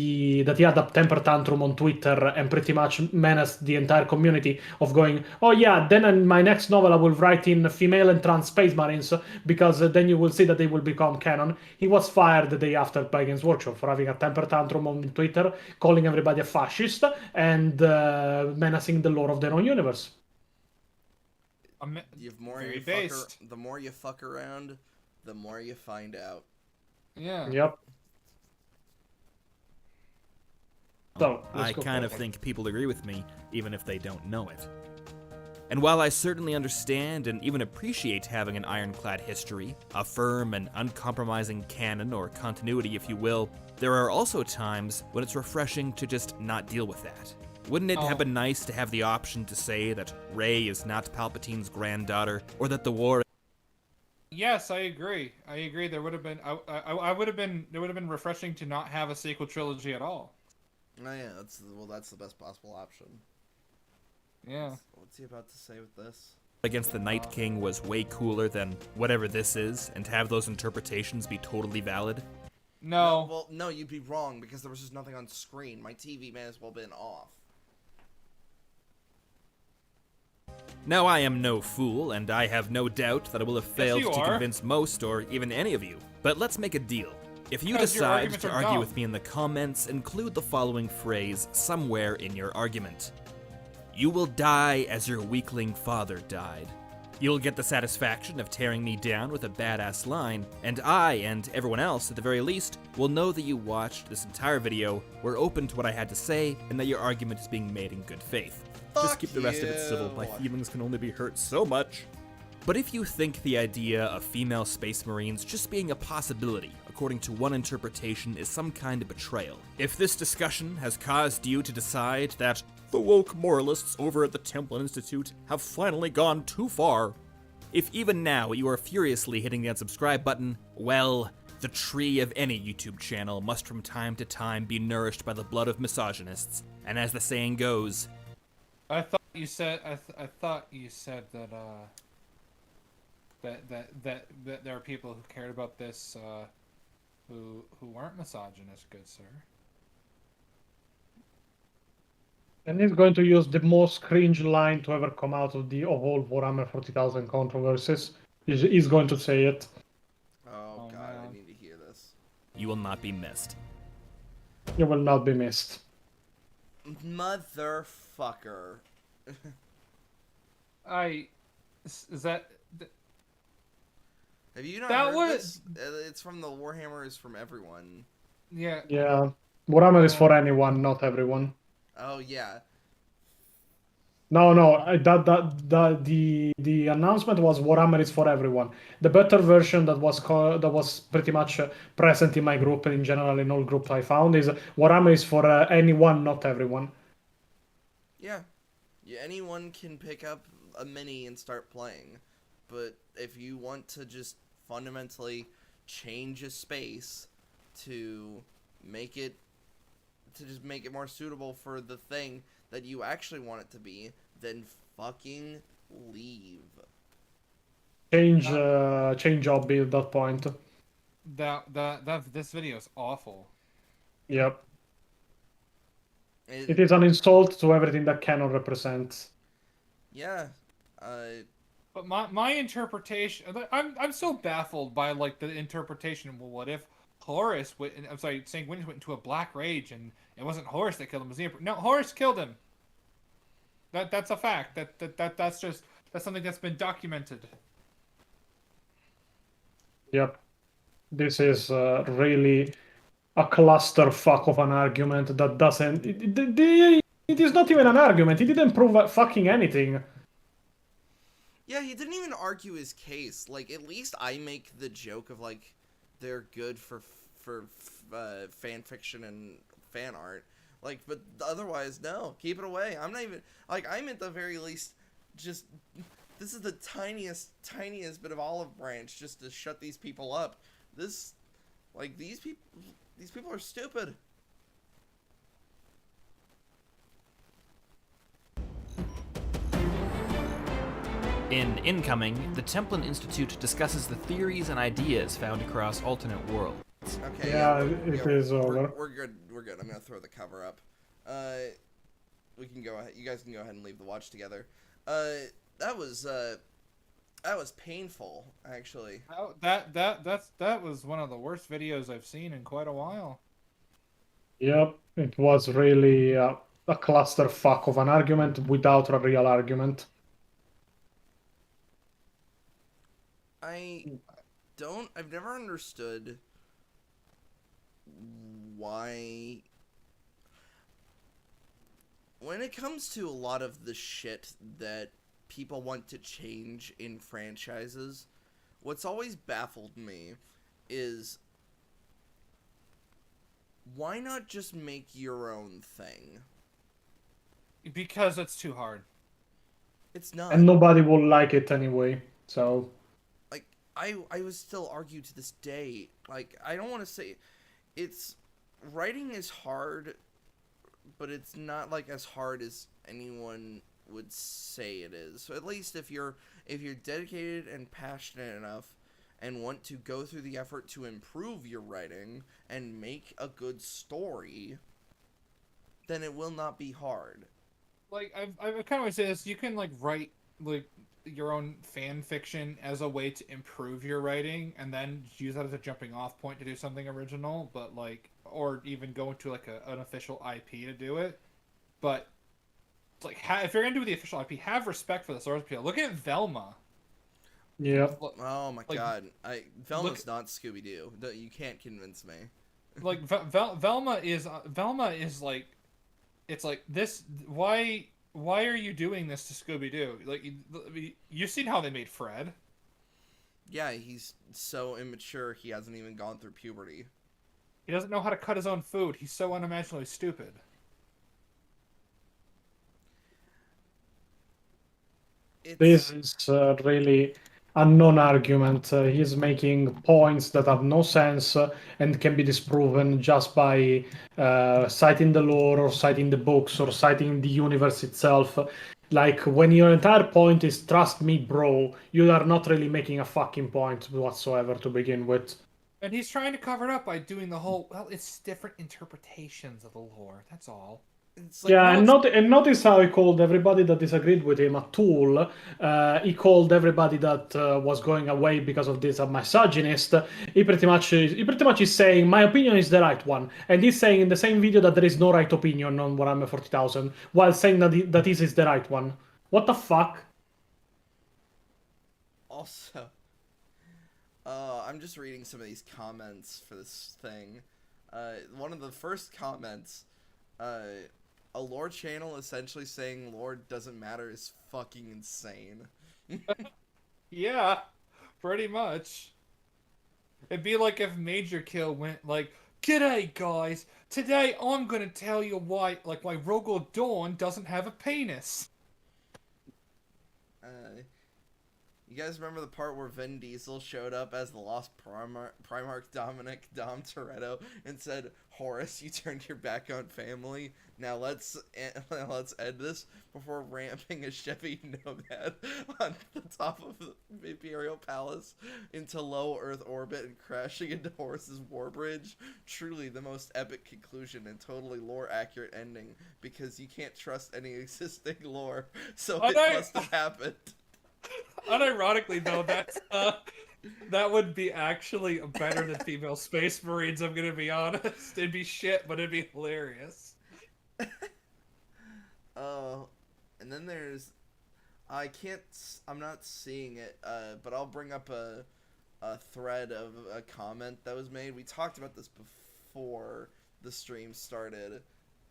he had a temper tantrum on Twitter and pretty much menaced the entire community of going, oh yeah, then in my next novel I will write in female and trans space marines, because then you will see that they will become canon. He was fired the day after by Games Workshop for having a temper tantrum on Twitter, calling everybody a fascist and menacing the lore of their own universe. The more you fuck around, the more you find out. Yeah. Yep. So, I kind of think people agree with me, even if they don't know it. And while I certainly understand and even appreciate having an ironclad history, a firm and uncompromising canon or continuity, if you will, there are also times when it's refreshing to just not deal with that. Wouldn't it have been nice to have the option to say that Rey is not Palpatine's granddaughter, or that the war Yes, I agree. I agree. There would have been. I would have been. There would have been refreshing to not have a sequel trilogy at all. Oh yeah, that's the best possible option. Yeah. What's he about to say with this? Against the Night King was way cooler than whatever this is, and to have those interpretations be totally valid? No. Well, no, you'd be wrong because there was just nothing on screen. My TV may as well have been off. Now I am no fool, and I have no doubt that I will have failed you to are. convince most or even any of you. But let's make a deal. If you Because your decide arguments to are argue dumb. with me in the comments, include the following phrase somewhere in your argument. You will die as your weakling father died. You'll get the satisfaction of tearing me down with a badass line, and I, and everyone else at the very least, will know that you watched this entire video, were open to what I had to say, and that your argument is being made in good faith. Just Fuck keep the rest of it civil. My you. feelings can only be hurt so much. But if you think the idea of female space marines just being a possibility, according to one interpretation, is some kind of betrayal, if this discussion has caused you to decide that the woke moralists over at the Temple Institute have finally gone too far, if even now you are furiously hitting the unsubscribe button, well, the tree of any YouTube channel must from time to time be nourished by the blood of misogynists, and as the saying goes, I thought you said. I thought you said that. That there are people who cared about this. Who weren't misogynist, good sir. And he's going to use the most cringe line to ever come out of all Warhammer 40,000 controversies. He's going to say it. Oh god, man. I need to hear this. you will not be missed. You will not be missed. Motherfucker. Is that? Have you not That heard was- this? It's from the Warhammer is from everyone. Yeah. Yeah. Warhammer is for anyone, not everyone. Oh yeah. No, the announcement was Warhammer is for everyone. The better version that was pretty much present in my group and in general in all groups I found is Warhammer is for anyone, not everyone. Yeah. Anyone can pick up a mini and start playing. But if you want to just fundamentally change a space to make it more suitable for the thing that you actually want it to be, then fucking leave. Change job build at that point. This video is awful. Yep. It is an insult to everything that canon represents. Yeah. But my interpretation, I'm so baffled by like the interpretation. Well, what if Horus I'm sorry, St. Gwyneth went into a black rage and it wasn't Horus that killed him? It was the Emperor. No, Horus killed him. That's a fact. That's something that's been documented. Yep. This is really a clusterfuck of an argument that doesn't. It is not even an argument. He didn't prove fucking anything. Yeah, he didn't even argue his case. Like, at least I make the joke of, like, they're good for fan fiction and fan art. Like, but otherwise, no. Keep it away. I'm not even... Like, I'm at the very least just... This is the tiniest bit of olive branch just to shut these people up. This... Like, these people are stupid. In Incoming, the Templin Institute discusses the theories and ideas found across alternate worlds. Okay. Yeah, it is over. We're good. We're good. I'm gonna throw the cover up. We can go ahead. You guys can go ahead and leave the watch together. That was painful, actually. That was one of the worst videos I've seen in quite a while. Yep, it was really a clusterfuck of an argument without a real argument. I've never understood why, when it comes to a lot of the shit that people want to change in franchises, what's always baffled me is why not just make your own thing? Because it's too hard. It's not. And nobody will like it anyway, so... I would still argue to this day. Like, I don't want to say it's writing is hard, but it's not like as hard as anyone would say it is. So at least if you're dedicated and passionate enough and want to go through the effort to improve your writing and make a good story, then it will not be hard. Like I've kind of always say this. You can like write like your own fan fiction as a way to improve your writing, and then use that as a jumping off point to do something original. But like, or even go into like an official IP to do it. But like, if you're gonna do the official IP, have respect for the source material. Look at Velma. Yeah. Oh my Like, god, Velma's not Scooby Doo. You can't convince me. Like Velma is like, it's like this. Why are you doing this to Scooby Doo? Like, you've seen how they made Fred. Yeah, he's so immature he hasn't even gone through puberty. He doesn't know how to cut his own food. He's so unimaginably stupid. This is really a non-argument. He's making points that have no sense and can be disproven just by citing the lore or citing the books or citing the universe itself. Like, when your entire point is trust me, bro, you are not really making a fucking point whatsoever to begin with. And he's trying to cover it up by doing the whole, well, it's different interpretations of the lore. That's all. It's like, Yeah, no, and notice how he called everybody that disagreed with him a tool. He called everybody that was going away because of this a misogynist. He pretty much is saying my opinion is the right one, and he's saying in the same video that there is no right opinion on Warhammer 40,000, while saying that this is the right one. What the fuck? Also, I'm just reading some of these comments for this thing. One of the first comments, a lore channel essentially saying lore doesn't matter is fucking insane. Yeah, pretty much. It'd be like if Major Kill went like, "G'day guys, today I'm gonna tell you why Rogel Dawn doesn't have a penis." You guys remember the part where Vin Diesel showed up as the Lost Primarch Dominic Dom Toretto and said, "Horace, you turned your back on family. Now let's end this," before ramping a Chevy Nomad on the top of the Imperial Palace into low Earth orbit and crashing into Horace's warbridge? Truly the most epic conclusion and totally lore-accurate ending, because you can't trust any existing lore, so it must have happened. Unironically, though, that would be actually better than female Space Marines. I'm gonna be honest. It'd be shit, but it'd be hilarious. And then there's, I'm not seeing it, but I'll bring up a thread of a comment that was made. We talked about this before the stream started,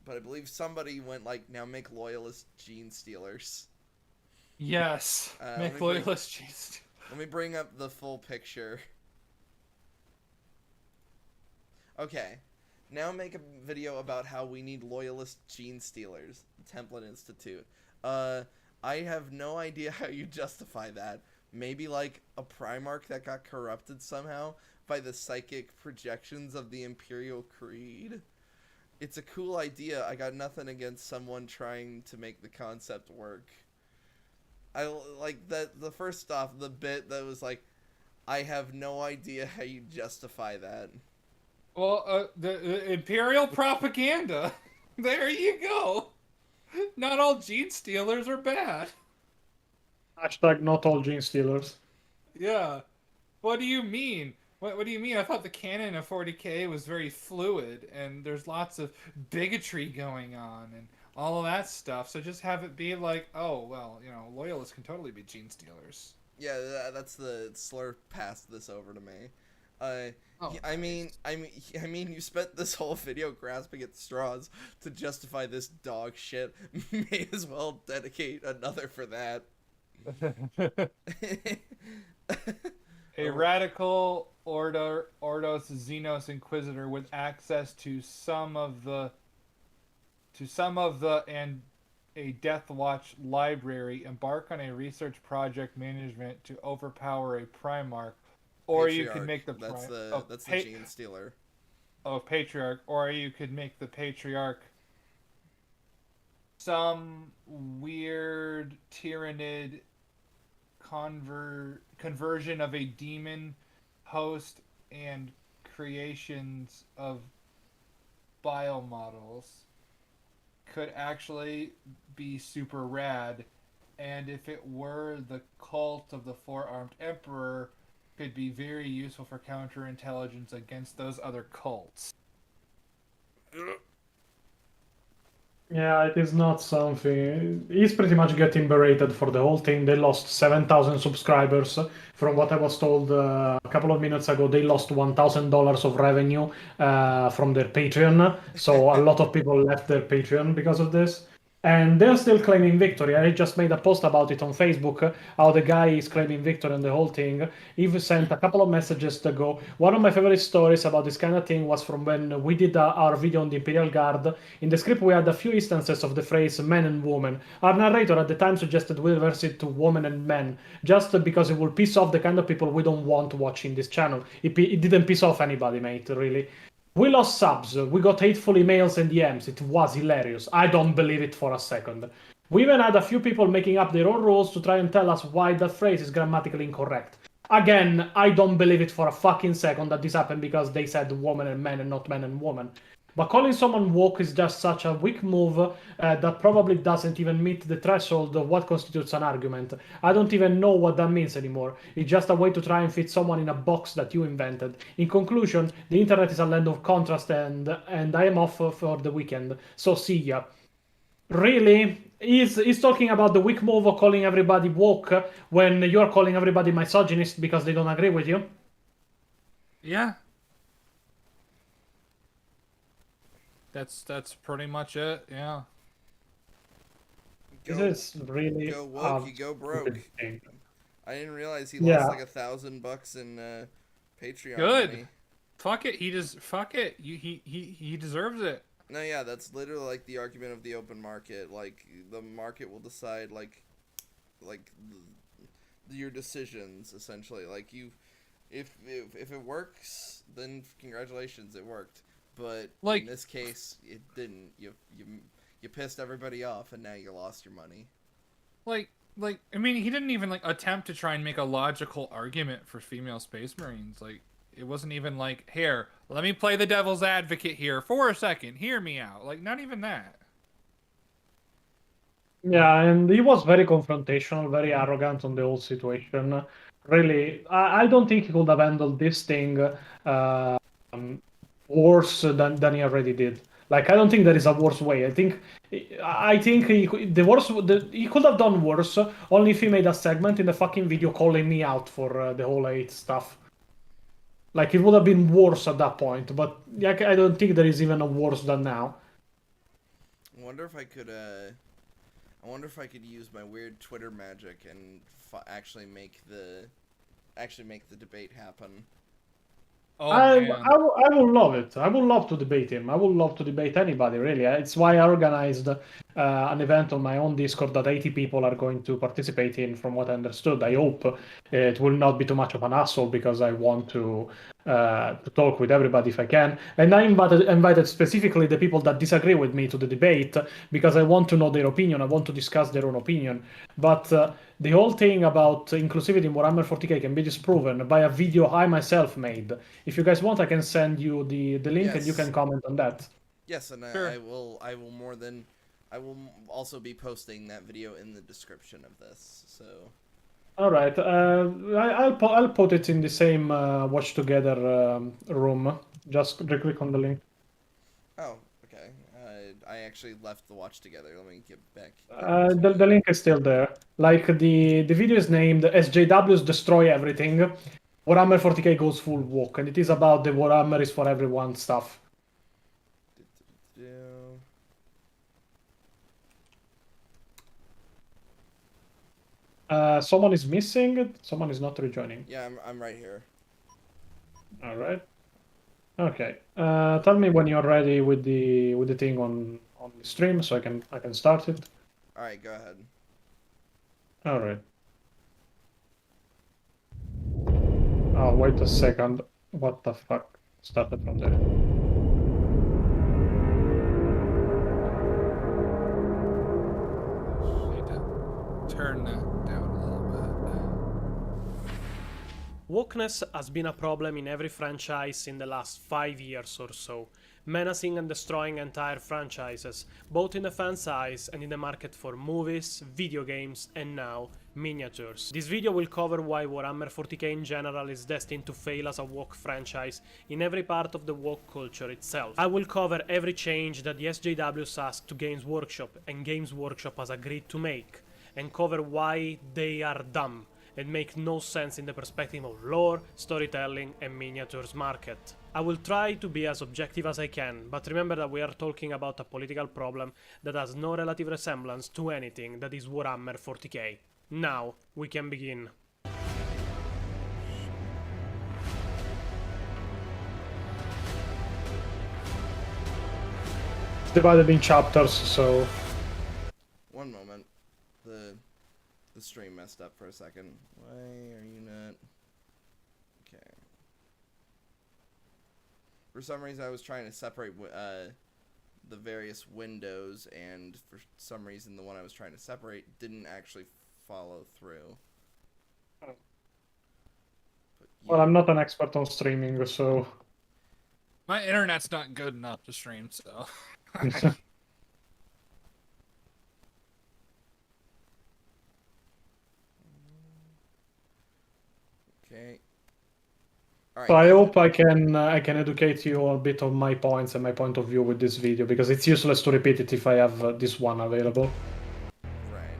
but I believe somebody went like, now make loyalist gene stealers. Yes, make loyalist cheese. Let me bring up the full picture. Okay, now make a video about how we need loyalist gene stealers. Template Institute. I have no idea how you justify that. Maybe like a Primarch that got corrupted somehow by the psychic projections of the Imperial Creed. It's a cool idea. I got nothing against someone trying to make the concept work. I like that the first off, the bit that was like, I have no idea how you justify that. Well, the Imperial propaganda. There you go. Not all gene stealers are bad. Hashtag not all gene stealers. Yeah. What do you mean? What do you mean? I thought the canon of 40K was very fluid, and there's lots of bigotry going on, and all of that stuff. So just have it be like, oh, well, you know, loyalists can totally be gene stealers. Yeah, that's the slur passed this over to me. Oh, I mean, you spent this whole video grasping at straws to justify this dog shit. May as well dedicate another for that. A radical Ordos Xenos Inquisitor with access to some of the and a Death Watch library embark on a research project management to overpower a Primarch Or you could Patriarch. make the That's the gene stealer. patriarch, or you could make the patriarch some weird tyrannid conversion of a demon host and creations of biomodels could actually be super rad, and if it were the cult of the four-armed emperor, could be very useful for counterintelligence against those other cults. Yeah, it is not something. He's pretty much getting berated for the whole thing. They lost 7,000 subscribers. From what I was told a couple of minutes ago, they lost $1,000 of revenue from their Patreon. So a lot of people left their Patreon because of this. And they're still claiming victory. I just made a post about it on Facebook, how the guy is claiming victory on the whole thing. He sent a couple of messages ago. One of my favorite stories about this kind of thing was from when we did our video on the Imperial Guard. In the script, we had a few instances of the phrase "man" and "woman." Our narrator at the time suggested we reverse it to "woman" and "men," just because it will piss off the kind of people we don't want watching this channel. It didn't piss off anybody, mate, really. We lost subs, we got hateful emails and DMs, it was hilarious. I don't believe it for a second. We even had a few people making up their own rules to try and tell us why that phrase is grammatically incorrect. Again, I don't believe it for a fucking second that this happened because they said woman and man and not man and woman. But calling someone woke is just such a weak move that probably doesn't even meet the threshold of what constitutes an argument. I don't even know what that means anymore. It's just a way to try and fit someone in a box that you invented. In conclusion, the internet is a land of contrast and I am off for the weekend. So see ya. Really? He's talking about the weak move of calling everybody woke when you're calling everybody misogynist because they don't agree with you? Yeah. That's pretty much it, yeah. This is really go woke, you go broke. I didn't realize he lost like $1,000 in Patreon Good. money. Fuck it, fuck it. He deserves it. No, yeah, that's literally like the argument of the open market. Like the market will decide like your decisions essentially. Like if it works, then congratulations, it worked. But like, in this case, it didn't. You pissed everybody off, and now you lost your money. Like I mean, he didn't even like attempt to try and make a logical argument for female space marines. Like, it wasn't even like, here, let me play the devil's advocate here for a second. Hear me out. Like, not even that. Yeah, and he was very confrontational, very arrogant on the whole situation. Really, I don't think he could have handled this thing worse than he already did. Like, I don't think there is a worse way. I think he could have done worse only if he made a segment in the fucking video calling me out for the whole hate stuff. Like, it would have been worse at that point, but yeah, I don't think there is even a worse than now. I wonder if I could use my weird Twitter magic and actually make the debate happen. Oh, I would love it. I would love to debate him. I would love to debate anybody, really. It's why I organized an event on my own Discord that 80 people are going to participate in, from what I understood. I hope it will not be too much of an asshole because I want to talk with everybody if I can. And I invited specifically the people that disagree with me to the debate because I want to know their opinion. I want to discuss their own opinion. But the whole thing about inclusivity in Warhammer 40k can be disproven by a video I myself made. If you guys want, I can send you the link, yes. And you can comment on that. Yes, and sure. I will also be posting that video in the description of this. So. All right, I'll put it in the same watch together room. Just click on the link. Oh, okay. I actually left the watch together. Let me get back. The link is still there. Like the video is named SJWs Destroy Everything. Warhammer 40k goes full woke, and it is about the Warhammer is for everyone stuff. Someone is missing. Someone is not rejoining. Yeah, I'm right here. All right. Okay. Tell me when you're ready with the thing on the stream, so I can start it. All right, go ahead. All right. Oh, wait a second. What the fuck? Started from there. Need to turn that down a little bit. Wokeness has been a problem in every franchise in the last 5 years or so, menacing and destroying entire franchises, both in the fan's eyes and in the market for movies, video games, and now, miniatures. This video will cover why Warhammer 40k in general is destined to fail as a woke franchise in every part of the woke culture itself. I will cover every change that the SJWs asked to Games Workshop and Games Workshop has agreed to make, and cover why they are dumb and make no sense in the perspective of lore, storytelling, and miniatures market. I will try to be as objective as I can, but remember that we are talking about a political problem that has no relative resemblance to anything that is Warhammer 40k. Now, we can begin. It's divided in chapters, so... One moment. The stream messed up for a second. Why are you not... Okay. For some reason I was trying to separate the various windows, and for some reason the one I was trying to separate didn't actually follow through. But Well, I'm not an expert on streaming, so... My internet's not good enough to stream, so. Okay. All right. So I hope I can educate you a bit on my points and my point of view with this video, because it's useless to repeat it if I have this one available. Right.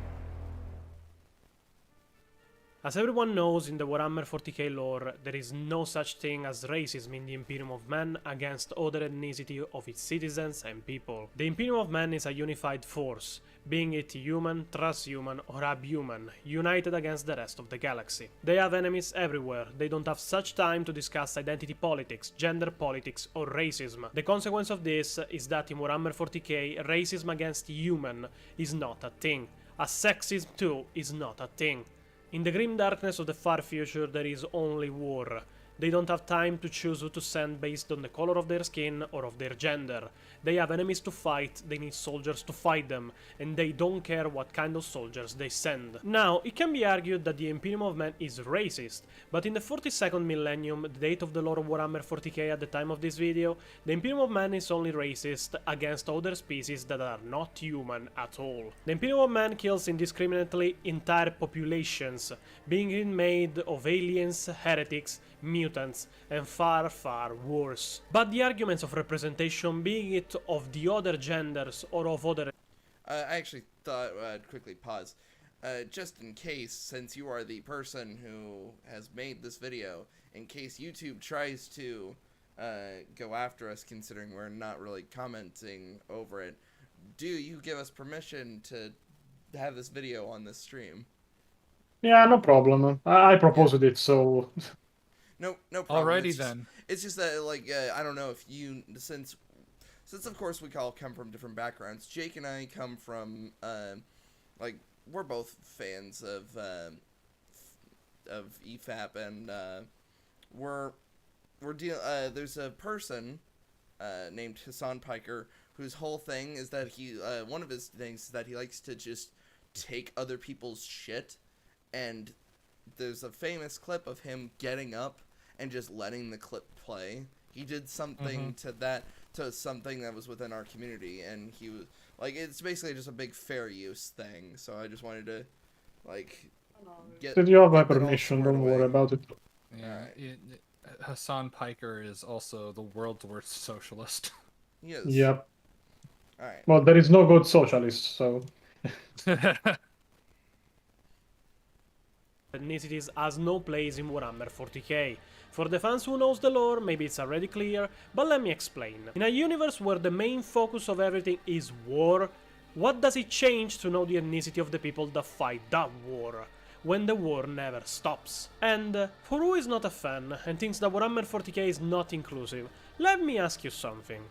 As everyone knows in the Warhammer 40k lore, there is no such thing as racism in the Imperium of Man against other ethnicity of its citizens and people. The Imperium of Man is a unified force, being it human, transhuman or abhuman, united against the rest of the galaxy. They have enemies everywhere, they don't have such time to discuss identity politics, gender politics or racism. The consequence of this is that in Warhammer 40k, racism against human is not a thing, as sexism too is not a thing. In the grim darkness of the far future, there is only war. They don't have time to choose who to send based on the color of their skin or of their gender. They have enemies to fight, they need soldiers to fight them, and they don't care what kind of soldiers they send. Now, it can be argued that the Imperium of Man is racist, but in the 42nd millennium, the date of the lore of Warhammer 40k at the time of this video, the Imperium of Man is only racist against other species that are not human at all. The Imperium of Man kills indiscriminately entire populations, being it made of aliens, heretics, mutants, and far, far worse. But the arguments of representation, being it of the other genders or of other... I actually thought I'd quickly pause. Just in case, since you are the person who has made this video, in case YouTube tries to go after us, considering we're not really commenting over it, do you give us permission to have this video on this stream? Yeah, no problem. I proposed it, so... No problem. Alrighty It's just- then. It's just that, like, I don't know if you, since of course we all come from different backgrounds. Jake and I come from, like, we're both fans of Y.A.R.P, and there's a person named Hassan Piker whose whole thing is that one of his things is that he likes to just take other people's shit, and there's a famous clip of him getting up and just letting the clip play. He did something to something that was within our community, and he was like, it's basically just a big fair use thing. So I just wanted to, like, Did you have my get that all permission? squared Don't worry away. about it. Yeah, Hassan Piker is also the world's worst socialist. He is. Yep. All right. Well, there is no good socialist, so... ethnicities has no place in Warhammer 40k. For the fans who knows the lore, maybe it's already clear, but let me explain. In a universe where the main focus of everything is war, what does it change to know the ethnicity of the people that fight that war, when the war never stops? And for who is not a fan and thinks that Warhammer 40k is not inclusive, let me ask you something.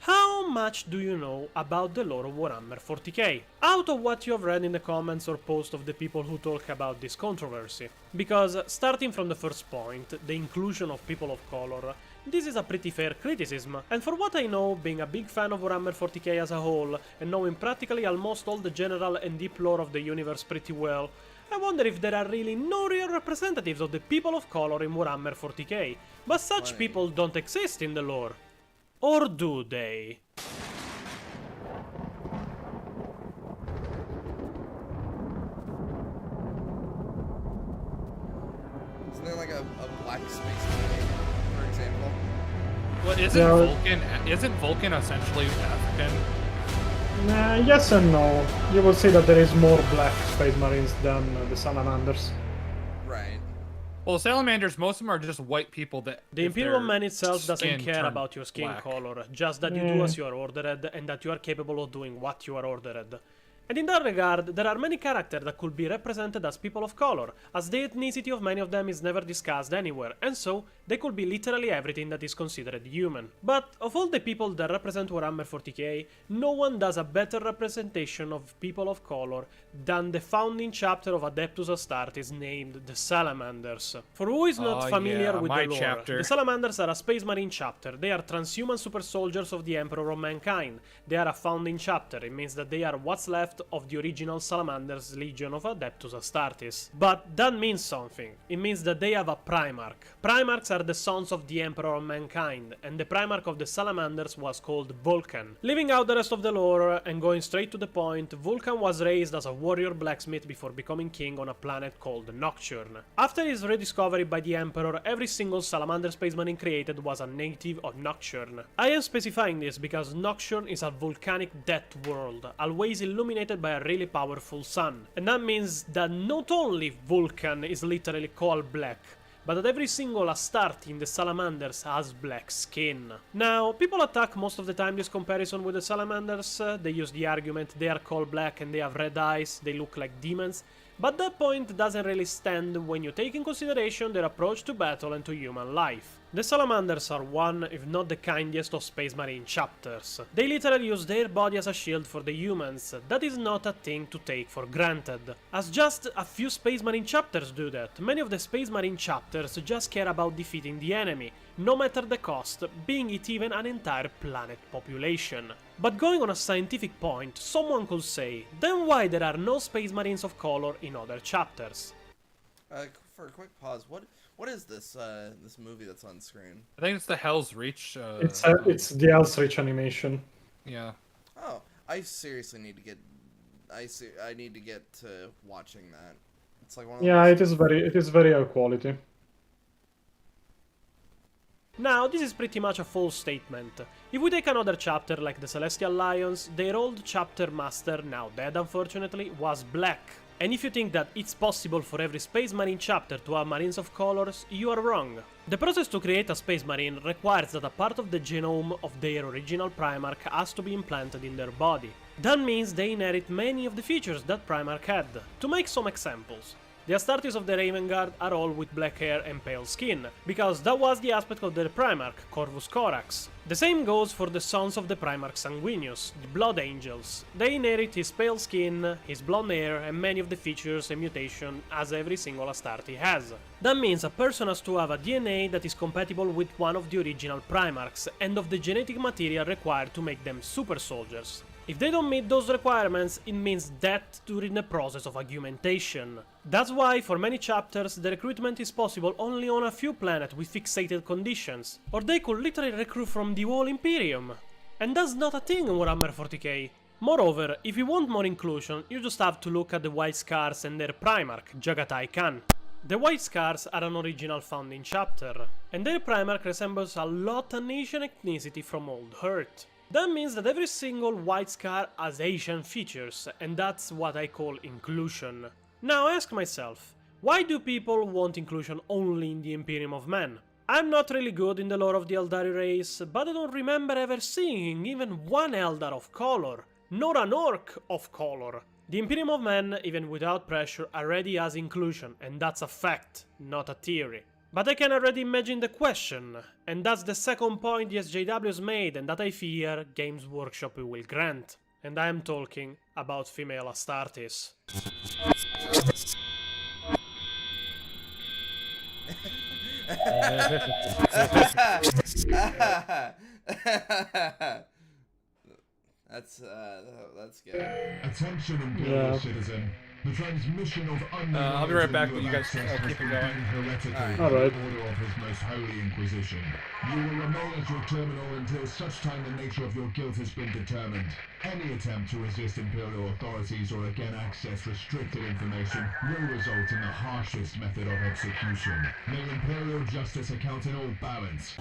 How much do you know about the lore of Warhammer 40k? Out of what you have read in the comments or posts of the people who talk about this controversy. Because, starting from the first point, the inclusion of people of color, this is a pretty fair criticism, and for what I know, being a big fan of Warhammer 40k as a whole, and knowing practically almost all the general and deep lore of the universe pretty well, I wonder if there are really no real representatives of the people of color in Warhammer 40k, but such people don't exist in the lore. Or do they? Isn't there like a black space marine, for example? Well, isn't Vulcan essentially African? Yes and no. You will see that there is more black space marines than the salamanders. Right. Well, salamanders, most of them are just white people that... The if Imperial their Man itself doesn't skin care turned about your skin black. color, just that you do as you are ordered and that you are capable of doing what you are ordered. And in that regard, there are many characters that could be represented as people of color, as the ethnicity of many of them is never discussed anywhere, and so they could be literally everything that is considered human. But of all the people that represent Warhammer 40k, no one does a better representation of people of color than the founding chapter of Adeptus Astartes named the Salamanders. For who is not familiar with my the lore, chapter. the Salamanders are a Space Marine chapter. They are transhuman super soldiers of the Emperor of Mankind. They are a founding chapter. It means that they are what's left of the original Salamanders Legion of Adeptus Astartes. But that means something. It means that they have a Primarch. Primarchs are the sons of the Emperor of Mankind, and the Primarch of the Salamanders was called Vulcan. Leaving out the rest of the lore and going straight to the point, Vulcan was raised as a warrior blacksmith before becoming king on a planet called Nocturne. After his rediscovery by the Emperor, every single Salamander Space Marine created was a native of Nocturne. I am specifying this because Nocturne is a volcanic death world, always illuminated by a really powerful sun. And that means that not only Vulcan is literally called black, but that every single Astarte in the Salamanders has black skin. Now, people attack most of the time this comparison with the Salamanders. They use the argument they are called black and they have red eyes, they look like demons. But that point doesn't really stand when you take in consideration their approach to battle and to human life. The Salamanders are one, if not the kindest, of Space Marine chapters. They literally use their body as a shield for the humans. That is not a thing to take for granted. As just a few Space Marine chapters do that, many of the Space Marine chapters just care about defeating the enemy, no matter the cost, being it even an entire planet population. But going on a scientific point, someone could say, then why there are no Space Marines of color in other chapters? For a quick pause, what is this this movie that's on screen? I think it's the Hell's Reach. It's the Hell's Reach animation. Yeah. Oh, I seriously need to get. I need to get to watching that. It's like one of Yeah, those... it is very high quality. Now, this is pretty much a false statement. If we take another chapter like the Celestial Lions, their old chapter master, now dead unfortunately, was black. And if you think that it's possible for every Space Marine chapter to have Marines of colors, you are wrong. The process to create a Space Marine requires that a part of the genome of their original Primarch has to be implanted in their body. That means they inherit many of the features that Primarch had. To make some examples, the Astartes of the Raven Guard are all with black hair and pale skin, because that was the aspect of their Primarch, Corvus Corax. The same goes for the sons of the Primarch Sanguinius, the Blood Angels. They inherit his pale skin, his blonde hair, and many of the features and mutation as every single Astarte has. That means a person has to have a DNA that is compatible with one of the original Primarchs, and of the genetic material required to make them super soldiers. If they don't meet those requirements, it means death during the process of augmentation. That's why, for many chapters, the recruitment is possible only on a few planets with fixated conditions, or they could literally recruit from the whole Imperium. And that's not a thing in Warhammer 40k. Moreover, if you want more inclusion, you just have to look at the White Scars and their Primarch, Jagatai Khan. The White Scars are an original founding chapter, and their Primarch resembles a lot an Asian ethnicity from Old Earth. That means that every single White Scar has Asian features, and that's what I call inclusion. Now I ask myself, why do people want inclusion only in the Imperium of Men? I'm not really good in the lore of the Eldari race, but I don't remember ever seeing even one Eldar of color, nor an Orc of color. The Imperium of Men, even without pressure, already has inclusion, and that's a fact, not a theory. But I can already imagine the question, and that's the second point the SJWs made and that I fear Games Workshop will grant. And I am talking about female Astartes. That's good. Attention, Imperial citizen. The transmission of I'll be right back, but you guys access keep it has going. been hereditary All by right. the order of His Most Holy Inquisition. You will remain at your terminal until such time the nature of your guilt has been determined. Any attempt to resist Imperial authorities or again access restricted information will result in the harshest method of execution. May Imperial justice account in all balance.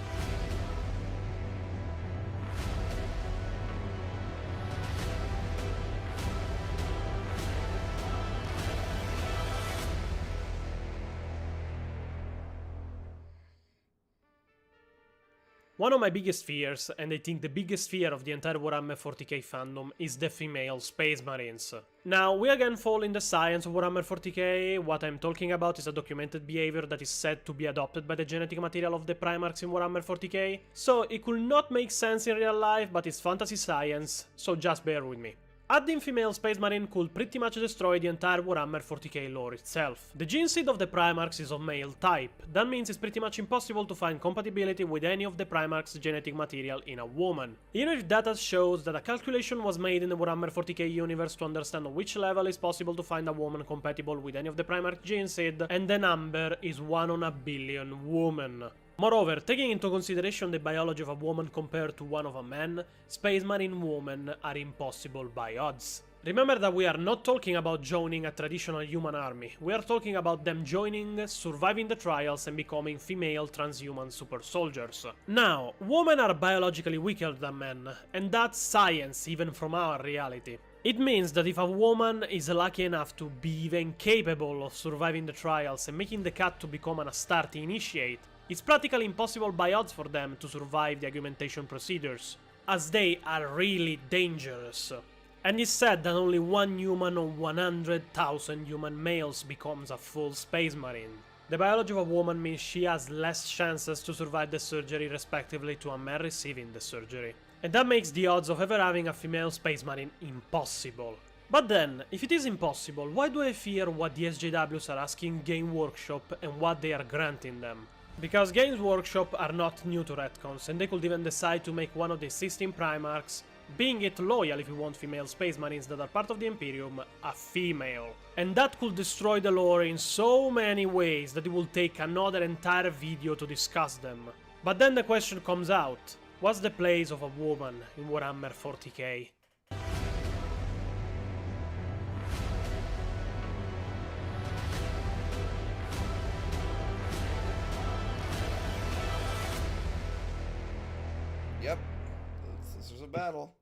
One of my biggest fears, and I think the biggest fear of the entire Warhammer 40k fandom, is the female Space Marines. Now, we again fall in the science of Warhammer 40k. What I'm talking about is a documented behavior that is said to be adopted by the genetic material of the Primarchs in Warhammer 40k, so it could not make sense in real life, but it's fantasy science, so just bear with me. Adding female Space Marine could pretty much destroy the entire Warhammer 40k lore itself. The gene seed of the Primarchs is of male type. That means it's pretty much impossible to find compatibility with any of the Primarchs' genetic material in a woman. Even if data shows that a calculation was made in the Warhammer 40k universe to understand on which level is possible to find a woman compatible with any of the Primarch gene seed, and the number is 1 on a billion woman. Moreover, taking into consideration the biology of a woman compared to one of a man, Space Marine women are impossible by odds. Remember that we are not talking about joining a traditional human army, we are talking about them joining, surviving the trials and becoming female transhuman super soldiers. Now, women are biologically weaker than men, and that's science even from our reality. It means that if a woman is lucky enough to be even capable of surviving the trials and making the cut to become an Astarte initiate, it's practically impossible by odds for them to survive the augmentation procedures, as they are really dangerous. And it's said that only one human on 100,000 human males becomes a full Space Marine. The biology of a woman means she has less chances to survive the surgery respectively to a man receiving the surgery. And that makes the odds of ever having a female Space Marine impossible. But then, if it is impossible, why do I fear what the SJWs are asking Game Workshop and what they are granting them? Because Games Workshop are not new to retcons, and they could even decide to make one of the existing Primarchs, being it loyal if you want female Space Marines that are part of the Imperium, a female. And that could destroy the lore in so many ways that it will take another entire video to discuss them. But then the question comes out, what's the place of a woman in Warhammer 40k? Yep. This is a battle.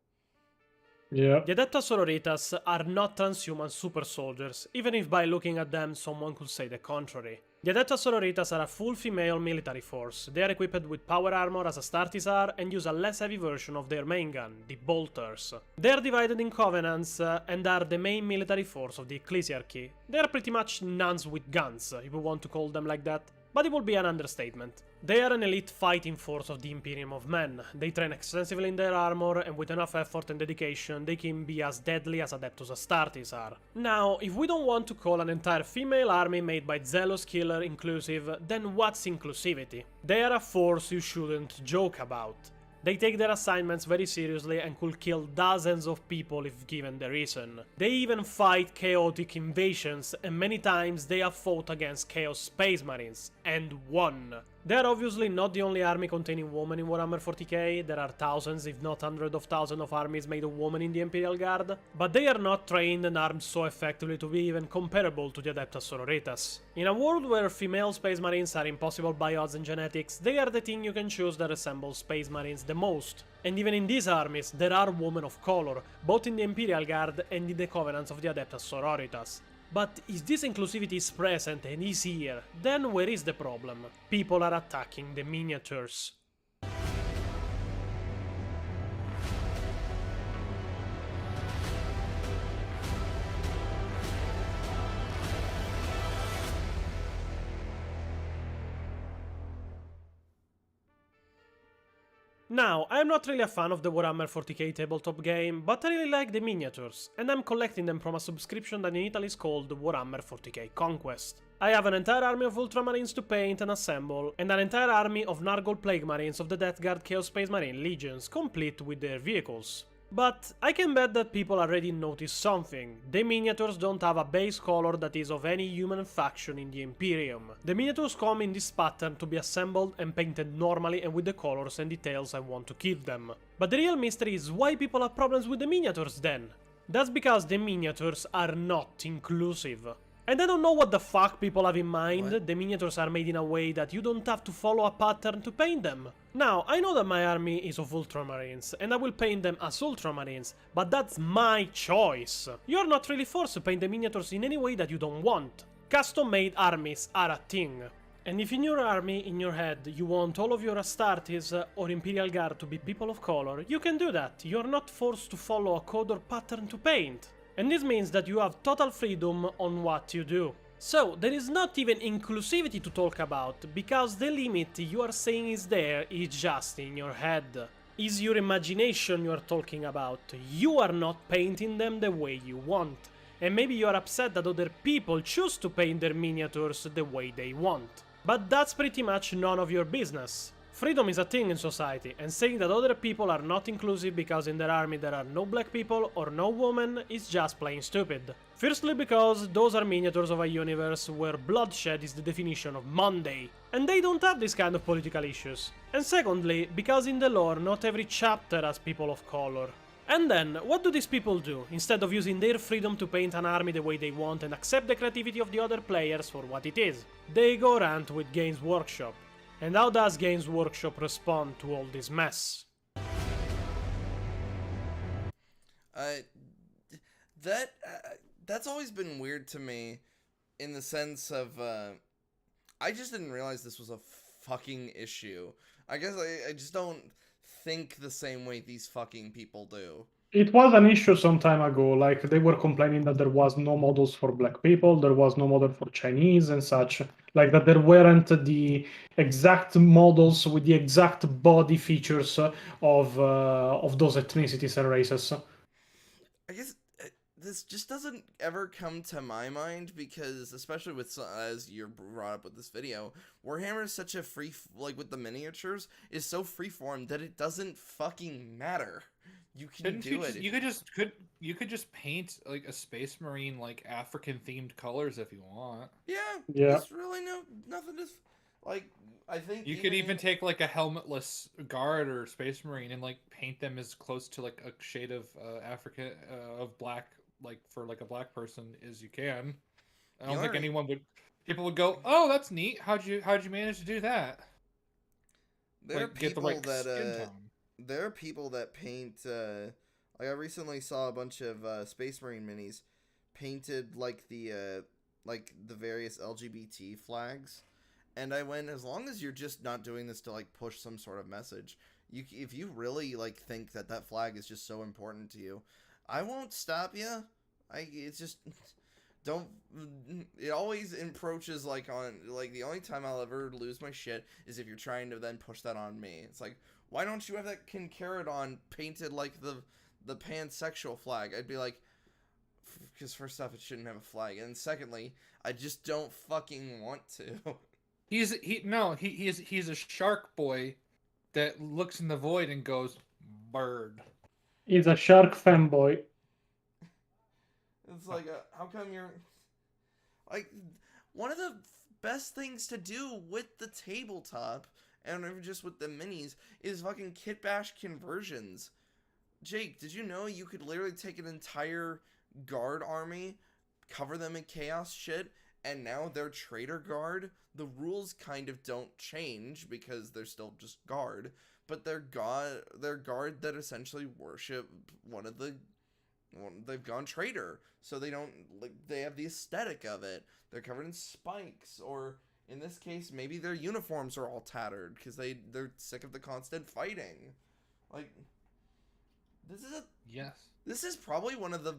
Yeah. The Adepta Sororitas are not transhuman super soldiers, even if by looking at them someone could say the contrary. The Adepta Sororitas are a full female military force. They are equipped with power armor as Astartes are and use a less heavy version of their main gun, the Bolters. They are divided in covenants and are the main military force of the Ecclesiarchy. They are pretty much nuns with guns, if you want to call them like that. But it would be an understatement. They are an elite fighting force of the Imperium of Men. They train extensively in their armor, and with enough effort and dedication, they can be as deadly as Adeptus Astartes are. Now, if we don't want to call an entire female army made by Zealous Killer inclusive, then what's inclusivity? They are a force you shouldn't joke about. They take their assignments very seriously and could kill dozens of people if given the reason. They even fight chaotic invasions, and many times they have fought against Chaos Space Marines, and won. They are obviously not the only army containing women in Warhammer 40k, there are thousands if not hundreds of thousands of armies made of women in the Imperial Guard, but they are not trained and armed so effectively to be even comparable to the Adepta Sororitas. In a world where female Space Marines are impossible by odds and genetics, they are the thing you can choose that resembles Space Marines the most. And even in these armies, there are women of color, both in the Imperial Guard and in the Covenants of the Adepta Sororitas. But if this inclusivity is present and is here, then where is the problem? People are attacking the miniatures. Now, I am not really a fan of the Warhammer 40k tabletop game, but I really like the miniatures, and I'm collecting them from a subscription that in Italy is called Warhammer 40k Conquest. I have an entire army of Ultramarines to paint and assemble, and an entire army of Nargol Plague Marines of the Death Guard Chaos Space Marine Legions, complete with their vehicles. But I can bet that people already noticed something. The miniatures don't have a base color that is of any human faction in the Imperium. The miniatures come in this pattern to be assembled and painted normally and with the colors and details I want to give them. But the real mystery is why people have problems with the miniatures then. That's because the miniatures are not inclusive. And I don't know what the fuck people have in mind. What? The miniatures are made in a way that you don't have to follow a pattern to paint them. Now, I know that my army is of Ultramarines, and I will paint them as Ultramarines, but that's my choice. You're not really forced to paint the miniatures in any way that you don't want. Custom-made armies are a thing. And if in your army, in your head, you want all of your Astartes or Imperial Guard to be people of color, you can do that. You're not forced to follow a code or pattern to paint. And this means that you have total freedom on what you do. So, there is not even inclusivity to talk about, because the limit you are saying is there is just in your head. Is your imagination you are talking about. You are not painting them the way you want. And maybe you are upset that other people choose to paint their miniatures the way they want. But that's pretty much none of your business. Freedom is a thing in society, and saying that other people are not inclusive because in their army there are no black people or no women is just plain stupid. Firstly because those are miniatures of a universe where bloodshed is the definition of Monday, and they don't have this kind of political issues. And secondly, because in the lore not every chapter has people of color. And then, what do these people do, instead of using their freedom to paint an army the way they want and accept the creativity of the other players for what it is? They go rant with Games Workshop. And how does Games Workshop respond to all this mess? That's always been weird to me, in the sense of I just didn't realize this was a fucking issue. I guess I just don't think the same way these fucking people do. It was an issue some time ago. Like they were complaining that there was no models for black people, there was no model for Chinese and such. Like that there weren't the exact models with the exact body features of those ethnicities and races. I guess this just doesn't ever come to my mind, because especially with, as you brought up with this video, Warhammer is such a with the miniatures is so freeform that it doesn't fucking matter. You can do it. You could just paint like a Space Marine like African themed colors if you want. Yeah. There's really nothing to like. I think you could even take like a helmetless guard or Space Marine and like paint them as close to like a shade of African of black, like for like a black person as you can. I don't think people would go, "Oh, that's neat. How'd you manage to do that?" There are people right skin tone. There are people that paint, like I recently saw a bunch of Space Marine minis painted like the various LGBT flags, and I went, as long as you're just not doing this to like push some sort of message, if you really like think that flag is just so important to you, I won't stop you. It's just don't. It always approaches like on like the only time I'll ever lose my shit is if you're trying to then push that on me. It's like, why don't you have that Kincaridon painted like the pansexual flag? I'd be like, because first off, it shouldn't have a flag, and secondly, I just don't fucking want to. He's a shark boy that looks in the void and goes, bird. He's a shark fanboy. It's like, how come you're like, one of the best things to do with the tabletop, and even just with the minis, is fucking kit bash conversions. Jake, did you know you could literally take an entire guard army, cover them in chaos shit, and now they're traitor guard? The rules kind of don't change because they're still just guard, but they're guard that essentially worship they've gone traitor, so they don't like, they have the aesthetic of it. They're covered in spikes, or in this case, maybe their uniforms are all tattered because they're sick of the constant fighting. Like, this is probably one of the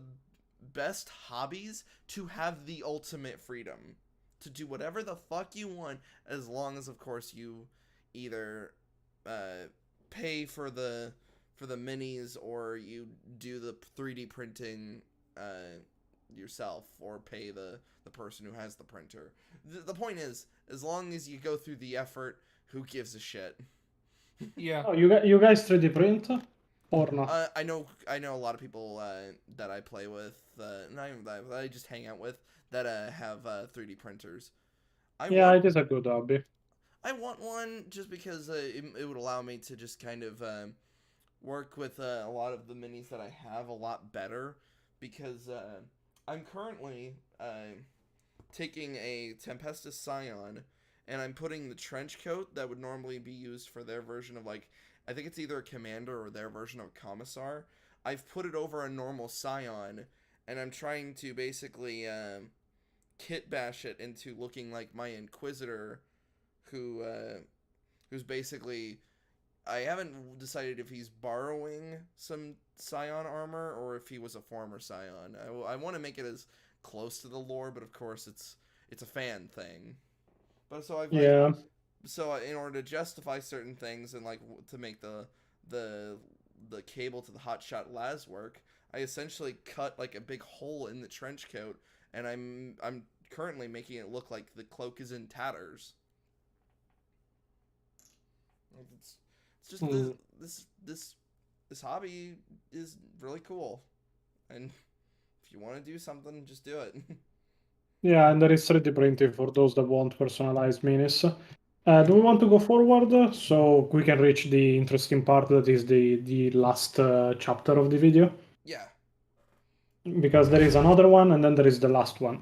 best hobbies to have the ultimate freedom to do whatever the fuck you want, as long as, of course, you either pay for the minis, or you do the 3D printing yourself, or pay the person who has the printer. The point is, as long as you go through the effort, who gives a shit? Yeah. Oh, you guys 3D print or not? I know a lot of people that I play with, not even that I just hang out with, that have 3D printers. It is a good hobby. I want one just because it would allow me to just kind of work with a lot of the minis that I have a lot better, because I'm currently taking a Tempestus Scion, and I'm putting the trench coat that would normally be used for their version of, like, I think it's either a commander or their version of Commissar. I've put it over a normal Scion, and I'm trying to basically kit bash it into looking like my Inquisitor, who's basically, I haven't decided if he's borrowing some Scion armor or if he was a former Scion. I want to make it as close to the lore, but of course it's a fan thing. But so I've so in order to justify certain things and like to make the cable to the hotshot las work, I essentially cut like a big hole in the trench coat, and I'm currently making it look like the cloak is in tatters. It's just this hobby is really cool, and if you want to do something, just do it. Yeah, and there is 3D printing for those that want personalized minis. Do we want to go forward so we can reach the interesting part that is the last chapter of the video? Yeah. Because there is another one, and then there is the last one.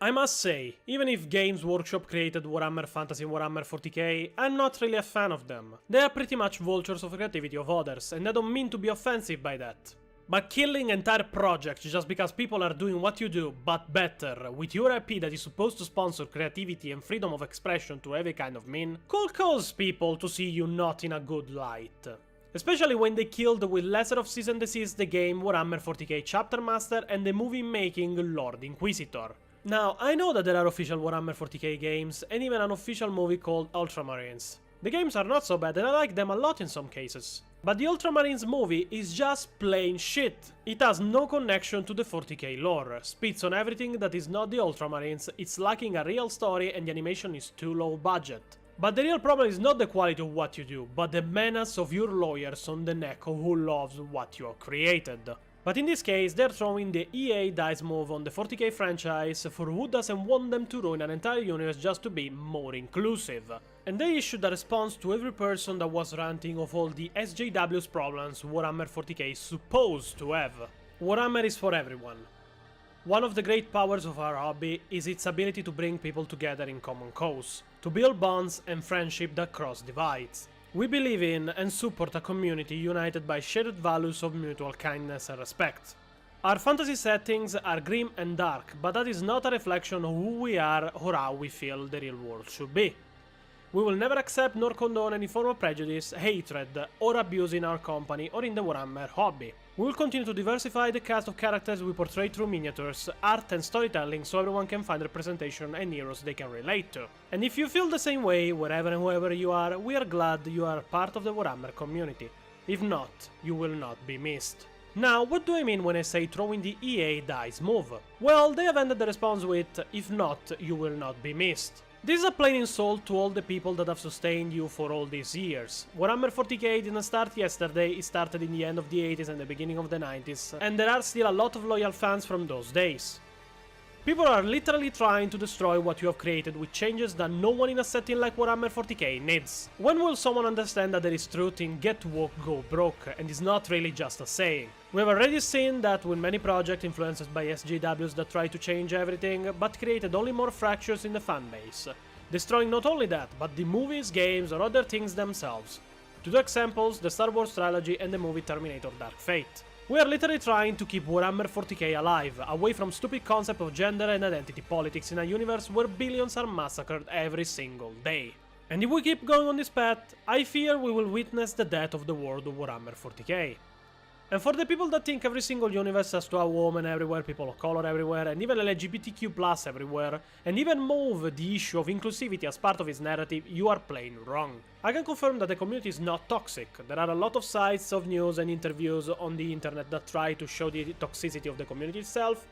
I must say, even if Games Workshop created Warhammer Fantasy and Warhammer 40k, I'm not really a fan of them. They are pretty much vultures of creativity of others, and I don't mean to be offensive by that. But killing entire projects just because people are doing what you do, but better, with your IP that is supposed to sponsor creativity and freedom of expression to every kind of mean, could cause people to see you not in a good light. Especially when they killed with lesser of cease and desist the game Warhammer 40k Chapter Master and the movie-making Lord Inquisitor. Now, I know that there are official Warhammer 40k games, and even an official movie called Ultramarines. The games are not so bad, and I like them a lot in some cases. But the Ultramarines movie is just plain shit. It has no connection to the 40k lore, spits on everything that is not the Ultramarines, it's lacking a real story, and the animation is too low budget. But the real problem is not the quality of what you do, but the menace of your lawyers on the neck of who loves what you have created. But in this case, they're throwing the EA dice move on the 40k franchise for who doesn't want them to ruin an entire universe just to be more inclusive. And they issued a response to every person that was ranting of all the SJW's problems Warhammer 40k is supposed to have. Warhammer is for everyone. One of the great powers of our hobby is its ability to bring people together in common cause, to build bonds and friendship that cross divides. We believe in and support a community united by shared values of mutual kindness and respect. Our fantasy settings are grim and dark, but that is not a reflection of who we are or how we feel the real world should be. We will never accept nor condone any form of prejudice, hatred, or abuse in our company or in the Warhammer hobby. We will continue to diversify the cast of characters we portray through miniatures, art and storytelling so everyone can find representation and heroes they can relate to. And if you feel the same way, wherever and whoever you are, we are glad you are part of the Warhammer community. If not, you will not be missed. Now, what do I mean when I say throwing the EA dice move? Well, they have ended the response with, if not, you will not be missed. This is a plain insult to all the people that have sustained you for all these years. Warhammer 40k didn't start yesterday, it started in the end of the 80s and the beginning of the 90s, and there are still a lot of loyal fans from those days. People are literally trying to destroy what you have created with changes that no one in a setting like Warhammer 40k needs. When will someone understand that there is truth in get woke, go broke, and is not really just a saying? We have already seen that with many projects influenced by SJWs that try to change everything, but created only more fractures in the fanbase, destroying not only that, but the movies, games, or other things themselves. Two examples, the Star Wars trilogy and the movie Terminator Dark Fate. We are literally trying to keep Warhammer 40k alive, away from stupid concept of gender and identity politics in a universe where billions are massacred every single day. And if we keep going on this path, I fear we will witness the death of the world of Warhammer 40k. And for the people that think every single universe has to have women everywhere, people of color everywhere, and even LGBTQ+ everywhere, and even move the issue of inclusivity as part of its narrative, you are plain wrong. I can confirm that the community is not toxic. There are a lot of sites of news and interviews on the internet that try to show the toxicity of the community itself,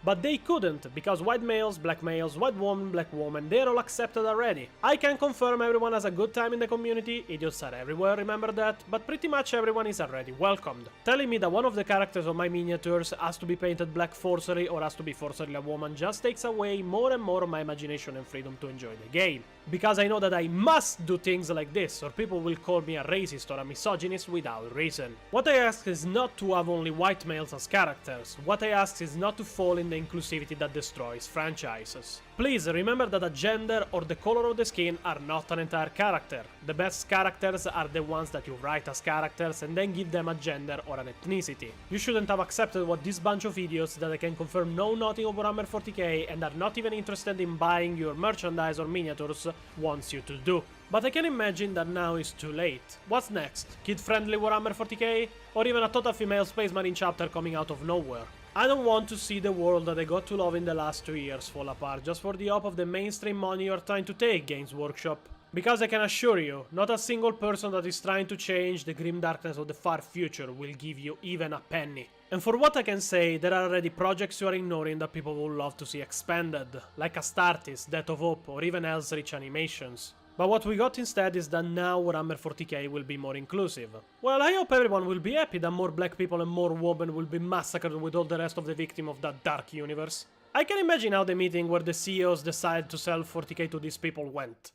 but they couldn't, because white males, black males, white woman, black woman, they're all accepted already. I can confirm everyone has a good time in the community, idiots are everywhere, remember that, but pretty much everyone is already welcomed. Telling me that one of the characters of my miniatures has to be painted black forcefully or has to be forcefully a woman just takes away more and more of my imagination and freedom to enjoy the game. Because I know that I must do things like this, or people will call me a racist or a misogynist without reason. What I ask is not to have only white males as characters. What I ask is not to fall in the inclusivity that destroys franchises. Please remember that a gender or the color of the skin are not an entire character. The best characters are the ones that you write as characters and then give them a gender or an ethnicity. You shouldn't have accepted what this bunch of idiots that I can confirm know nothing of Warhammer 40k and are not even interested in buying your merchandise or miniatures wants you to do. But I can imagine that now is too late. What's next? Kid-friendly Warhammer 40k? Or even a total female Space Marine chapter coming out of nowhere? I don't want to see the world that I got to love in the last 2 years fall apart just for the hope of the mainstream money you're trying to take, Games Workshop. Because I can assure you, not a single person that is trying to change the grim darkness of the far future will give you even a penny. And for what I can say, there are already projects you are ignoring that people would love to see expanded, like Astartes, Death of Hope, or even Hell's animations. But what we got instead is that now Warhammer 40k will be more inclusive. Well, I hope everyone will be happy that more black people and more women will be massacred with all the rest of the victims of that dark universe. I can imagine how the meeting where the CEOs decided to sell 40k to these people went.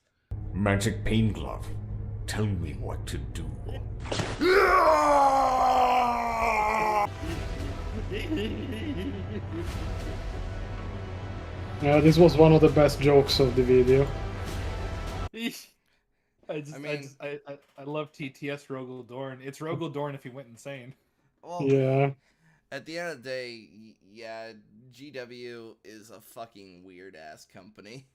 Magic Pain Glove, tell me what to do. Yeah, this was one of the best jokes of the video. I love TTS Rogel Dorn. It's Rogel Dorn if he went insane. Well, Yeah. at the end of the day, yeah, GW is a fucking weird-ass company.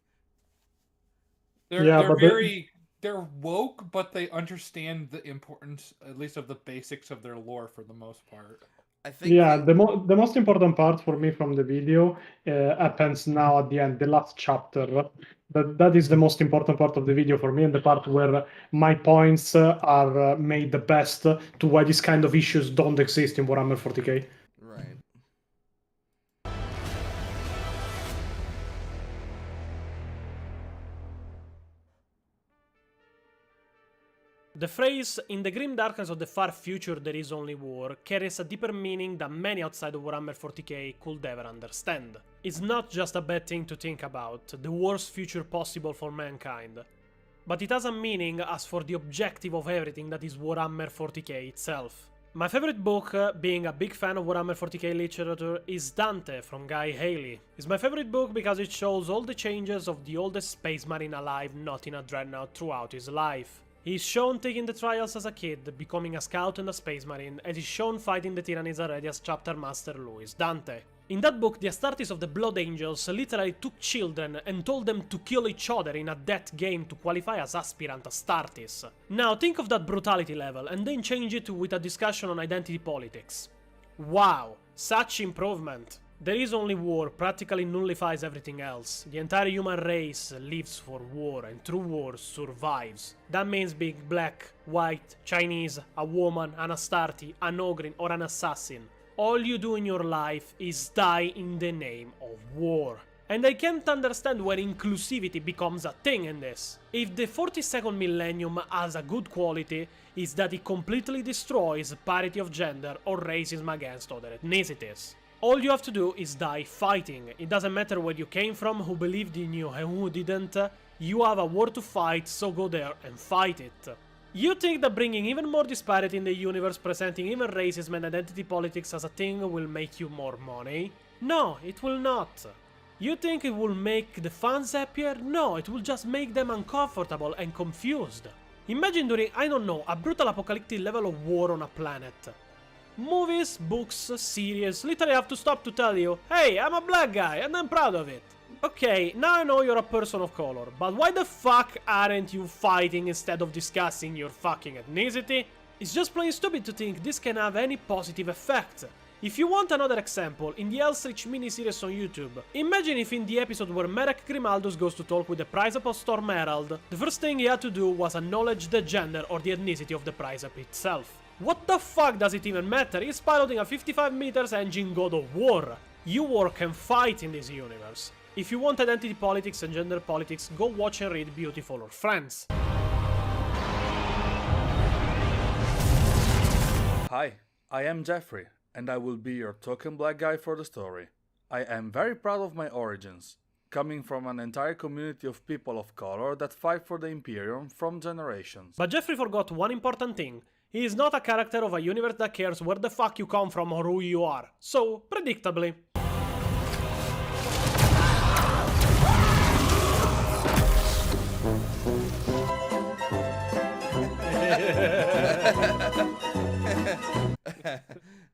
They're woke, but they understand the importance, at least of the basics of their lore for the most part. I think Yeah, the most important part for me from the video happens now at the end, the last chapter. That is the most important part of the video for me, and the part where my points are made the best to why these kind of issues don't exist in Warhammer 40k. Right. The phrase, "in the grim darkness of the far future there is only war," carries a deeper meaning that many outside of Warhammer 40k could ever understand. It's not just a bad thing to think about, the worst future possible for mankind, but it has a meaning as for the objective of everything that is Warhammer 40k itself. My favorite book, being a big fan of Warhammer 40k literature, is Dante from Guy Haley. It's my favorite book because it shows all the changes of the oldest space marine alive not in a dreadnought throughout his life. He's shown taking the trials as a kid, becoming a scout and a space marine, and he's shown fighting the tyrannies already as chapter master Louis Dante. In that book, the Astartes of the Blood Angels literally took children and told them to kill each other in a death game to qualify as aspirant Astartes. Now think of that brutality level and then change it with a discussion on identity politics. Wow, such improvement. There is only war practically nullifies everything else. The entire human race lives for war and through war survives. That means being black, white, Chinese, a woman, an Astarte, an Ogrin or an assassin. All you do in your life is die in the name of war. And I can't understand where inclusivity becomes a thing in this. If the 42nd millennium has a good quality, is that it completely destroys parity of gender or racism against other ethnicities. All you have to do is die fighting. It doesn't matter where you came from, who believed in you and who didn't. You have a war to fight, so go there and fight it. You think that bringing even more disparity in the universe, presenting even racism and identity politics as a thing will make you more money? No, it will not. You think it will make the fans happier? No, it will just make them uncomfortable and confused. Imagine during, I don't know, a brutal apocalyptic level of war on a planet. Movies, books, series literally have to stop to tell you, hey, I'm a black guy and I'm proud of it. Okay, now I know you're a person of color, but why the fuck aren't you fighting instead of discussing your fucking ethnicity? It's just plain stupid to think this can have any positive effect. If you want another example, in the Elstrich miniseries on YouTube, imagine if in the episode where Merek Grimaldus goes to talk with the Priceap Storm Herald, the first thing he had to do was acknowledge the gender or the ethnicity of the Priceap itself. What the fuck does it even matter? He's piloting a 55 meters engine god of war. Y.A.R.P can fight in this universe. If you want identity politics and gender politics, go watch and read Beautiful or Friends. Hi, I am Jeffrey, and I will be your token black guy for the story. I am very proud of my origins, coming from an entire community of people of color that fight for the Imperium from generations. But Jeffrey forgot one important thing. He is not a character of a universe that cares where the fuck you come from or who you are. So, predictably.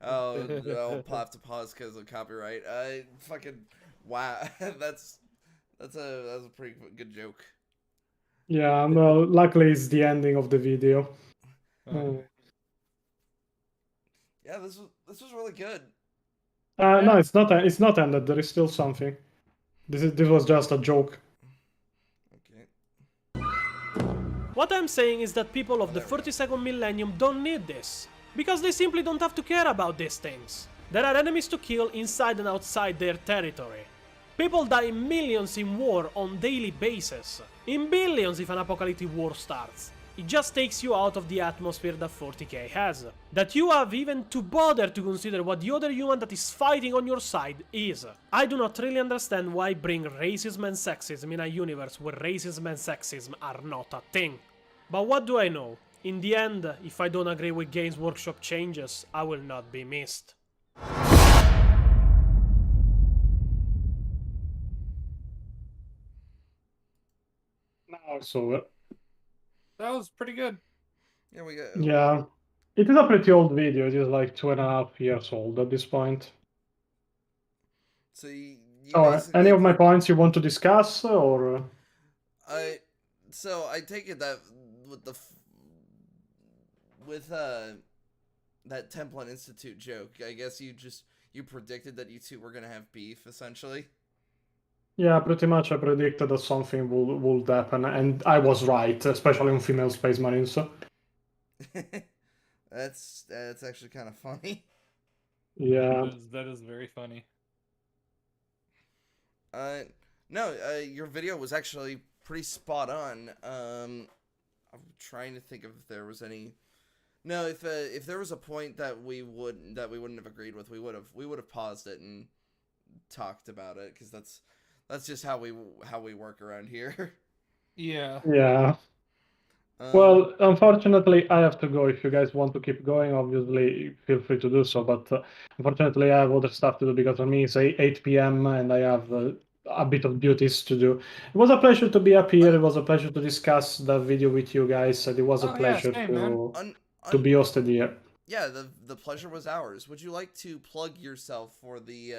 Oh, no, I'll have to pause because of copyright. Fucking wow, that's a pretty good joke. Yeah, well, luckily it's the ending of the video. Yeah, this was really good. No, it's not. It's not ended. There is still something. This was just a joke. Okay. What I'm saying is that people of the 32nd millennium don't need this. Because they simply don't have to care about these things. There are enemies to kill inside and outside their territory. People die in millions in war on daily basis. In billions if an apocalyptic war starts. It just takes you out of the atmosphere that 40k has. That you have even to bother to consider what the other human that is fighting on your side is. I do not really understand why bring racism and sexism in a universe where racism and sexism are not a thing. But what do I know? In the end, if I don't agree with Games Workshop changes, I will not be missed. Now it's over. That was pretty good. Yeah, we got. Yeah, it is a pretty old video. It is like 2.5 years old at this point. So you Oh, basically any of my points you want to discuss, or? So I take it that with that Templin Institute joke, I guess you predicted that you two were gonna have beef, essentially. Yeah, pretty much. I predicted that something would happen, and I was right, especially on female space marines. That's actually kind of funny. Yeah. That is very funny. No, your video was actually pretty spot on. I'm trying to think if there was any. No, if there was a point that we wouldn't have agreed with, we would have paused it and talked about it, because that's just how we work around here. Yeah. Yeah. Well, unfortunately, I have to go. If you guys want to keep going, obviously, feel free to do so. But unfortunately, I have other stuff to do, because for me it's 8 p.m. and I have a bit of duties to do. It was a pleasure to be up here. It was a pleasure to discuss the video with you guys. And it was a pleasure to be hosted here. Yeah, the pleasure was ours. Would you like to plug yourself for the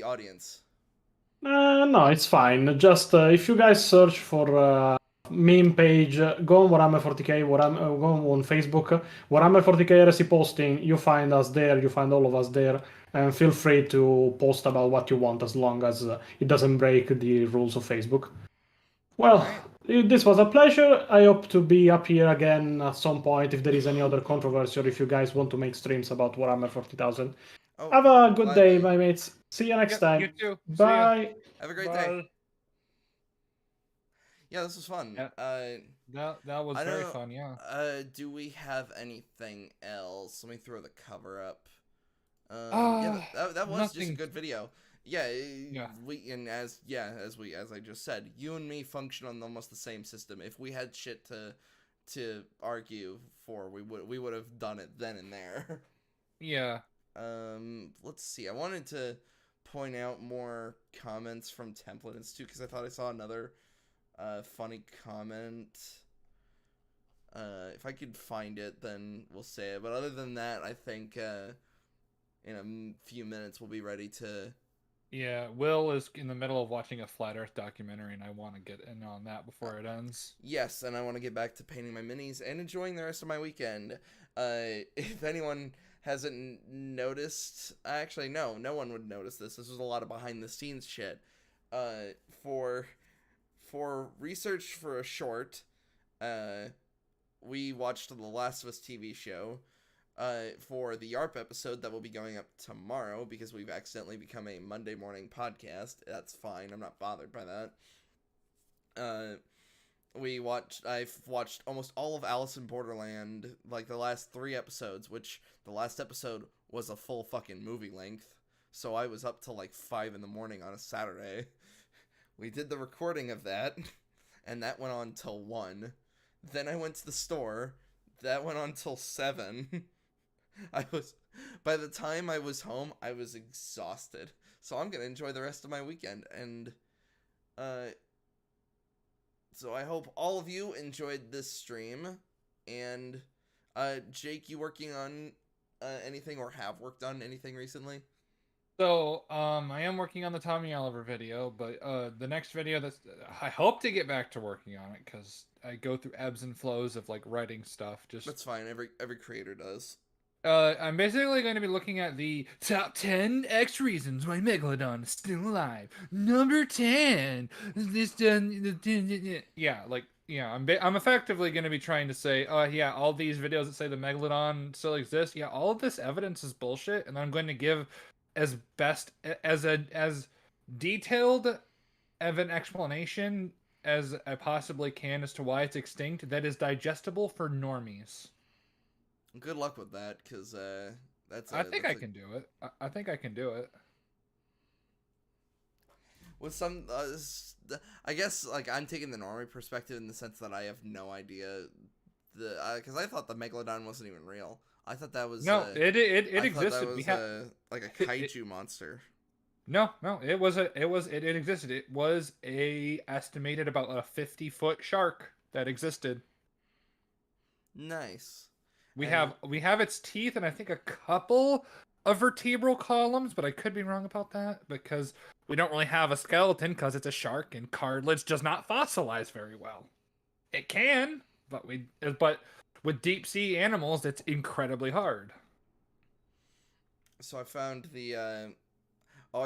audience? No, it's fine. Just if you guys search for meme page, go on Warhammer 40k, go on Facebook, Warhammer 40k heresy posting, you find us there, you find all of us there, and feel free to post about what you want, as long as it doesn't break the rules of Facebook. Well, this was a pleasure. I hope to be up here again at some point if there is any other controversy, or if you guys want to make streams about Warhammer 40,000. Oh, have a good day, my mates. See you next time. You too. Bye. Have a great day. Yeah, this was fun. Yeah. That was very fun, yeah. Do we have anything else? Let me throw the cover up. Yeah, that was just a good video. Yeah, as I just said, you and me function on almost the same system. If we had shit to argue for, we would have done it then and there. Yeah. Let's see. I wanted to point out more comments from Templin Institute, because I thought I saw another funny comment. If I could find it, then we'll say it. But other than that, I think in a few minutes we'll be ready to Yeah, Will is in the middle of watching a flat Earth documentary, and I want to get in on that before it ends. Yes, and I want to get back to painting my minis and enjoying the rest of my weekend. If anyone hasn't noticed, actually, no one would notice this. This was a lot of behind the scenes shit. For research for a short, we watched the Last of Us TV show. For the Y.A.R.P episode that will be going up tomorrow because we've accidentally become a Monday morning podcast. That's fine. I'm not bothered by that. I've watched almost all of Alice in Borderland, like the last 3 episodes, which the last episode was a full fucking movie length. So I was up till like 5 in the morning on a Saturday. We did the recording of that, and that went on till 1. Then I went to the store. That went on till 7. By the time I was home, I was exhausted. So I'm gonna enjoy the rest of my weekend, and so I hope all of you enjoyed this stream. And Jake, you working on anything or have worked on anything recently? So, I am working on the Tommy Oliver video, but the next video I hope to get back to working on it because I go through ebbs and flows of like writing stuff. That's fine. Every creator does. I'm basically going to be looking at the top 10 X reasons why Megalodon is still alive. Number 10. I'm effectively going to be trying to say, yeah, all these videos that say the Megalodon still exists, yeah, all of this evidence is bullshit, and I'm going to give as detailed of an explanation as I possibly can as to why it's extinct that is digestible for normies. Good luck with that, because I think I can do it. I think I can do it. With some, I guess, like, I'm taking the normie perspective in the sense that I have no idea, because I thought the Megalodon wasn't even real. I thought that was it existed. That was like a kaiju monster. No, it existed. It was estimated about a 50-foot shark that existed. Nice. We have its teeth and I think a couple of vertebral columns, but I could be wrong about that because we don't really have a skeleton because it's a shark and cartilage does not fossilize very well. It can, but with deep sea animals, it's incredibly hard. So I found I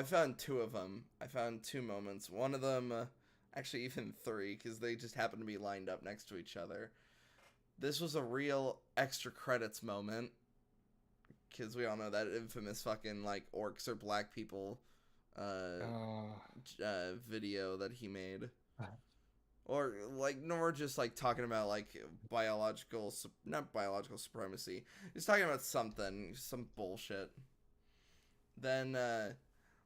found 2 of them. I found 2 moments. One of them, actually even 3, because they just happened to be lined up next to each other. This was a real extra credits moment, because we all know that infamous fucking, like, orcs or black people video that he made. Or, like, nor just, like, talking about, like, not biological supremacy. He's talking about some bullshit. Then,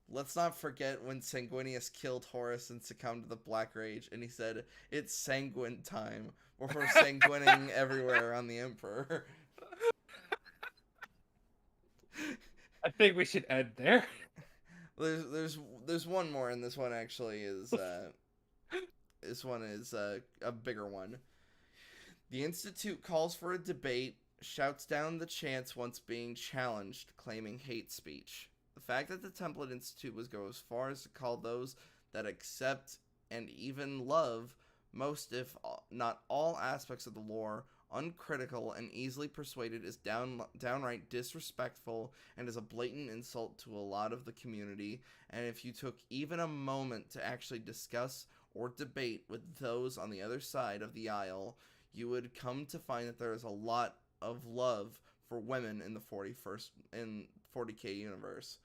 let's not forget when Sanguinius killed Horus and succumbed to the Black Rage, and he said, "It's sanguine time," before sanguining everywhere around the Emperor. I think we should end there. There's one more, and this one actually is this one is a bigger one. The Institute calls for a debate, shouts down the chants once being challenged, claiming hate speech. The fact that the Template Institute would go as far as to call those that accept and even love most, if not all, aspects of the lore uncritical and easily persuaded is downright disrespectful and is a blatant insult to a lot of the community. And if you took even a moment to actually discuss or debate with those on the other side of the aisle, you would come to find that there is a lot of love for women in the 40K universe.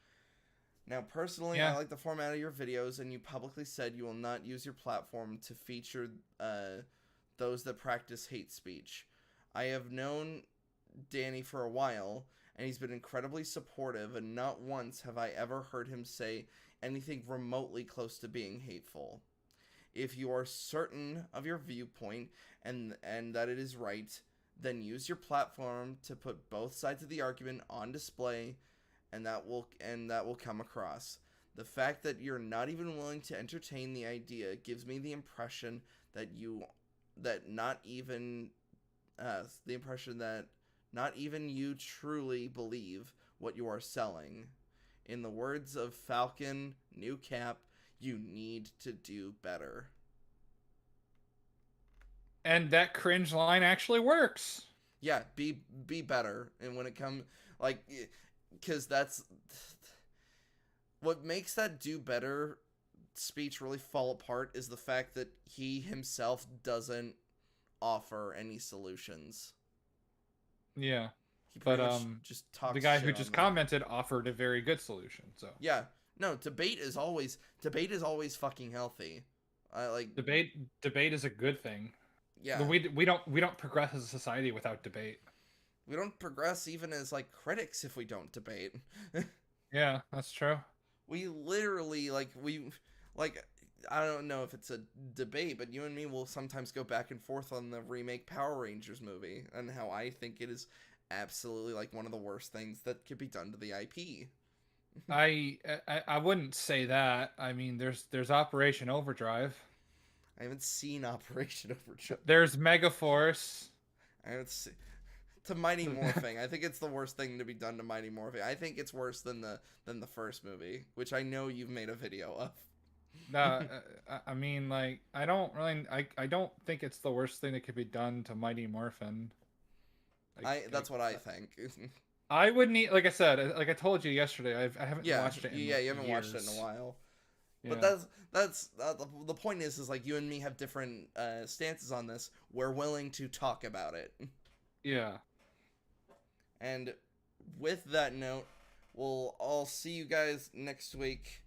Now, personally, I like the format of your videos, and you publicly said you will not use your platform to feature those that practice hate speech. I have known Danny for a while, and he's been incredibly supportive, and not once have I ever heard him say anything remotely close to being hateful. If you are certain of your viewpoint and that it is right, then use your platform to put both sides of the argument on display, and that will come across. The fact that you're not even willing to entertain the idea gives me the impression that not even you truly believe what you are selling. In the words of Falcon, new Cap, you need to do better. And that cringe line actually works. Yeah, be better. And when it comes, like, because that's what makes that do better speech really fall apart is the fact that he himself doesn't offer any solutions. Yeah. He But pretty much just talks the guy shit who on just them. commented offered a very good solution. So Yeah. No, debate is always fucking healthy. I like debate is a good thing. yeah. We don't progress as a society without debate. We don't progress even as like critics if we don't debate. Yeah, that's true. We literally like I don't know if it's a debate, but you and me will sometimes go back and forth on the remake Power Rangers movie and how I think it is absolutely like one of the worst things that could be done to the IP. I wouldn't say that. I mean, there's Operation Overdrive. I haven't seen Operation Overdrive. There's Megaforce. I haven't seen to Mighty Morphing. I think it's the worst thing to be done to Mighty Morphing. I think it's worse than the first movie, which I know you've made a video of. I mean, like, I don't think it's the worst thing that could be done to Mighty Morphin. That's what I think. I would need, like I said, like I told you yesterday, I haven't watched it in you haven't years. watched it in a while. Yeah. But that's the point is like you and me have different stances on this. We're willing to talk about it. Yeah. And with that note, we'll all see you guys next week.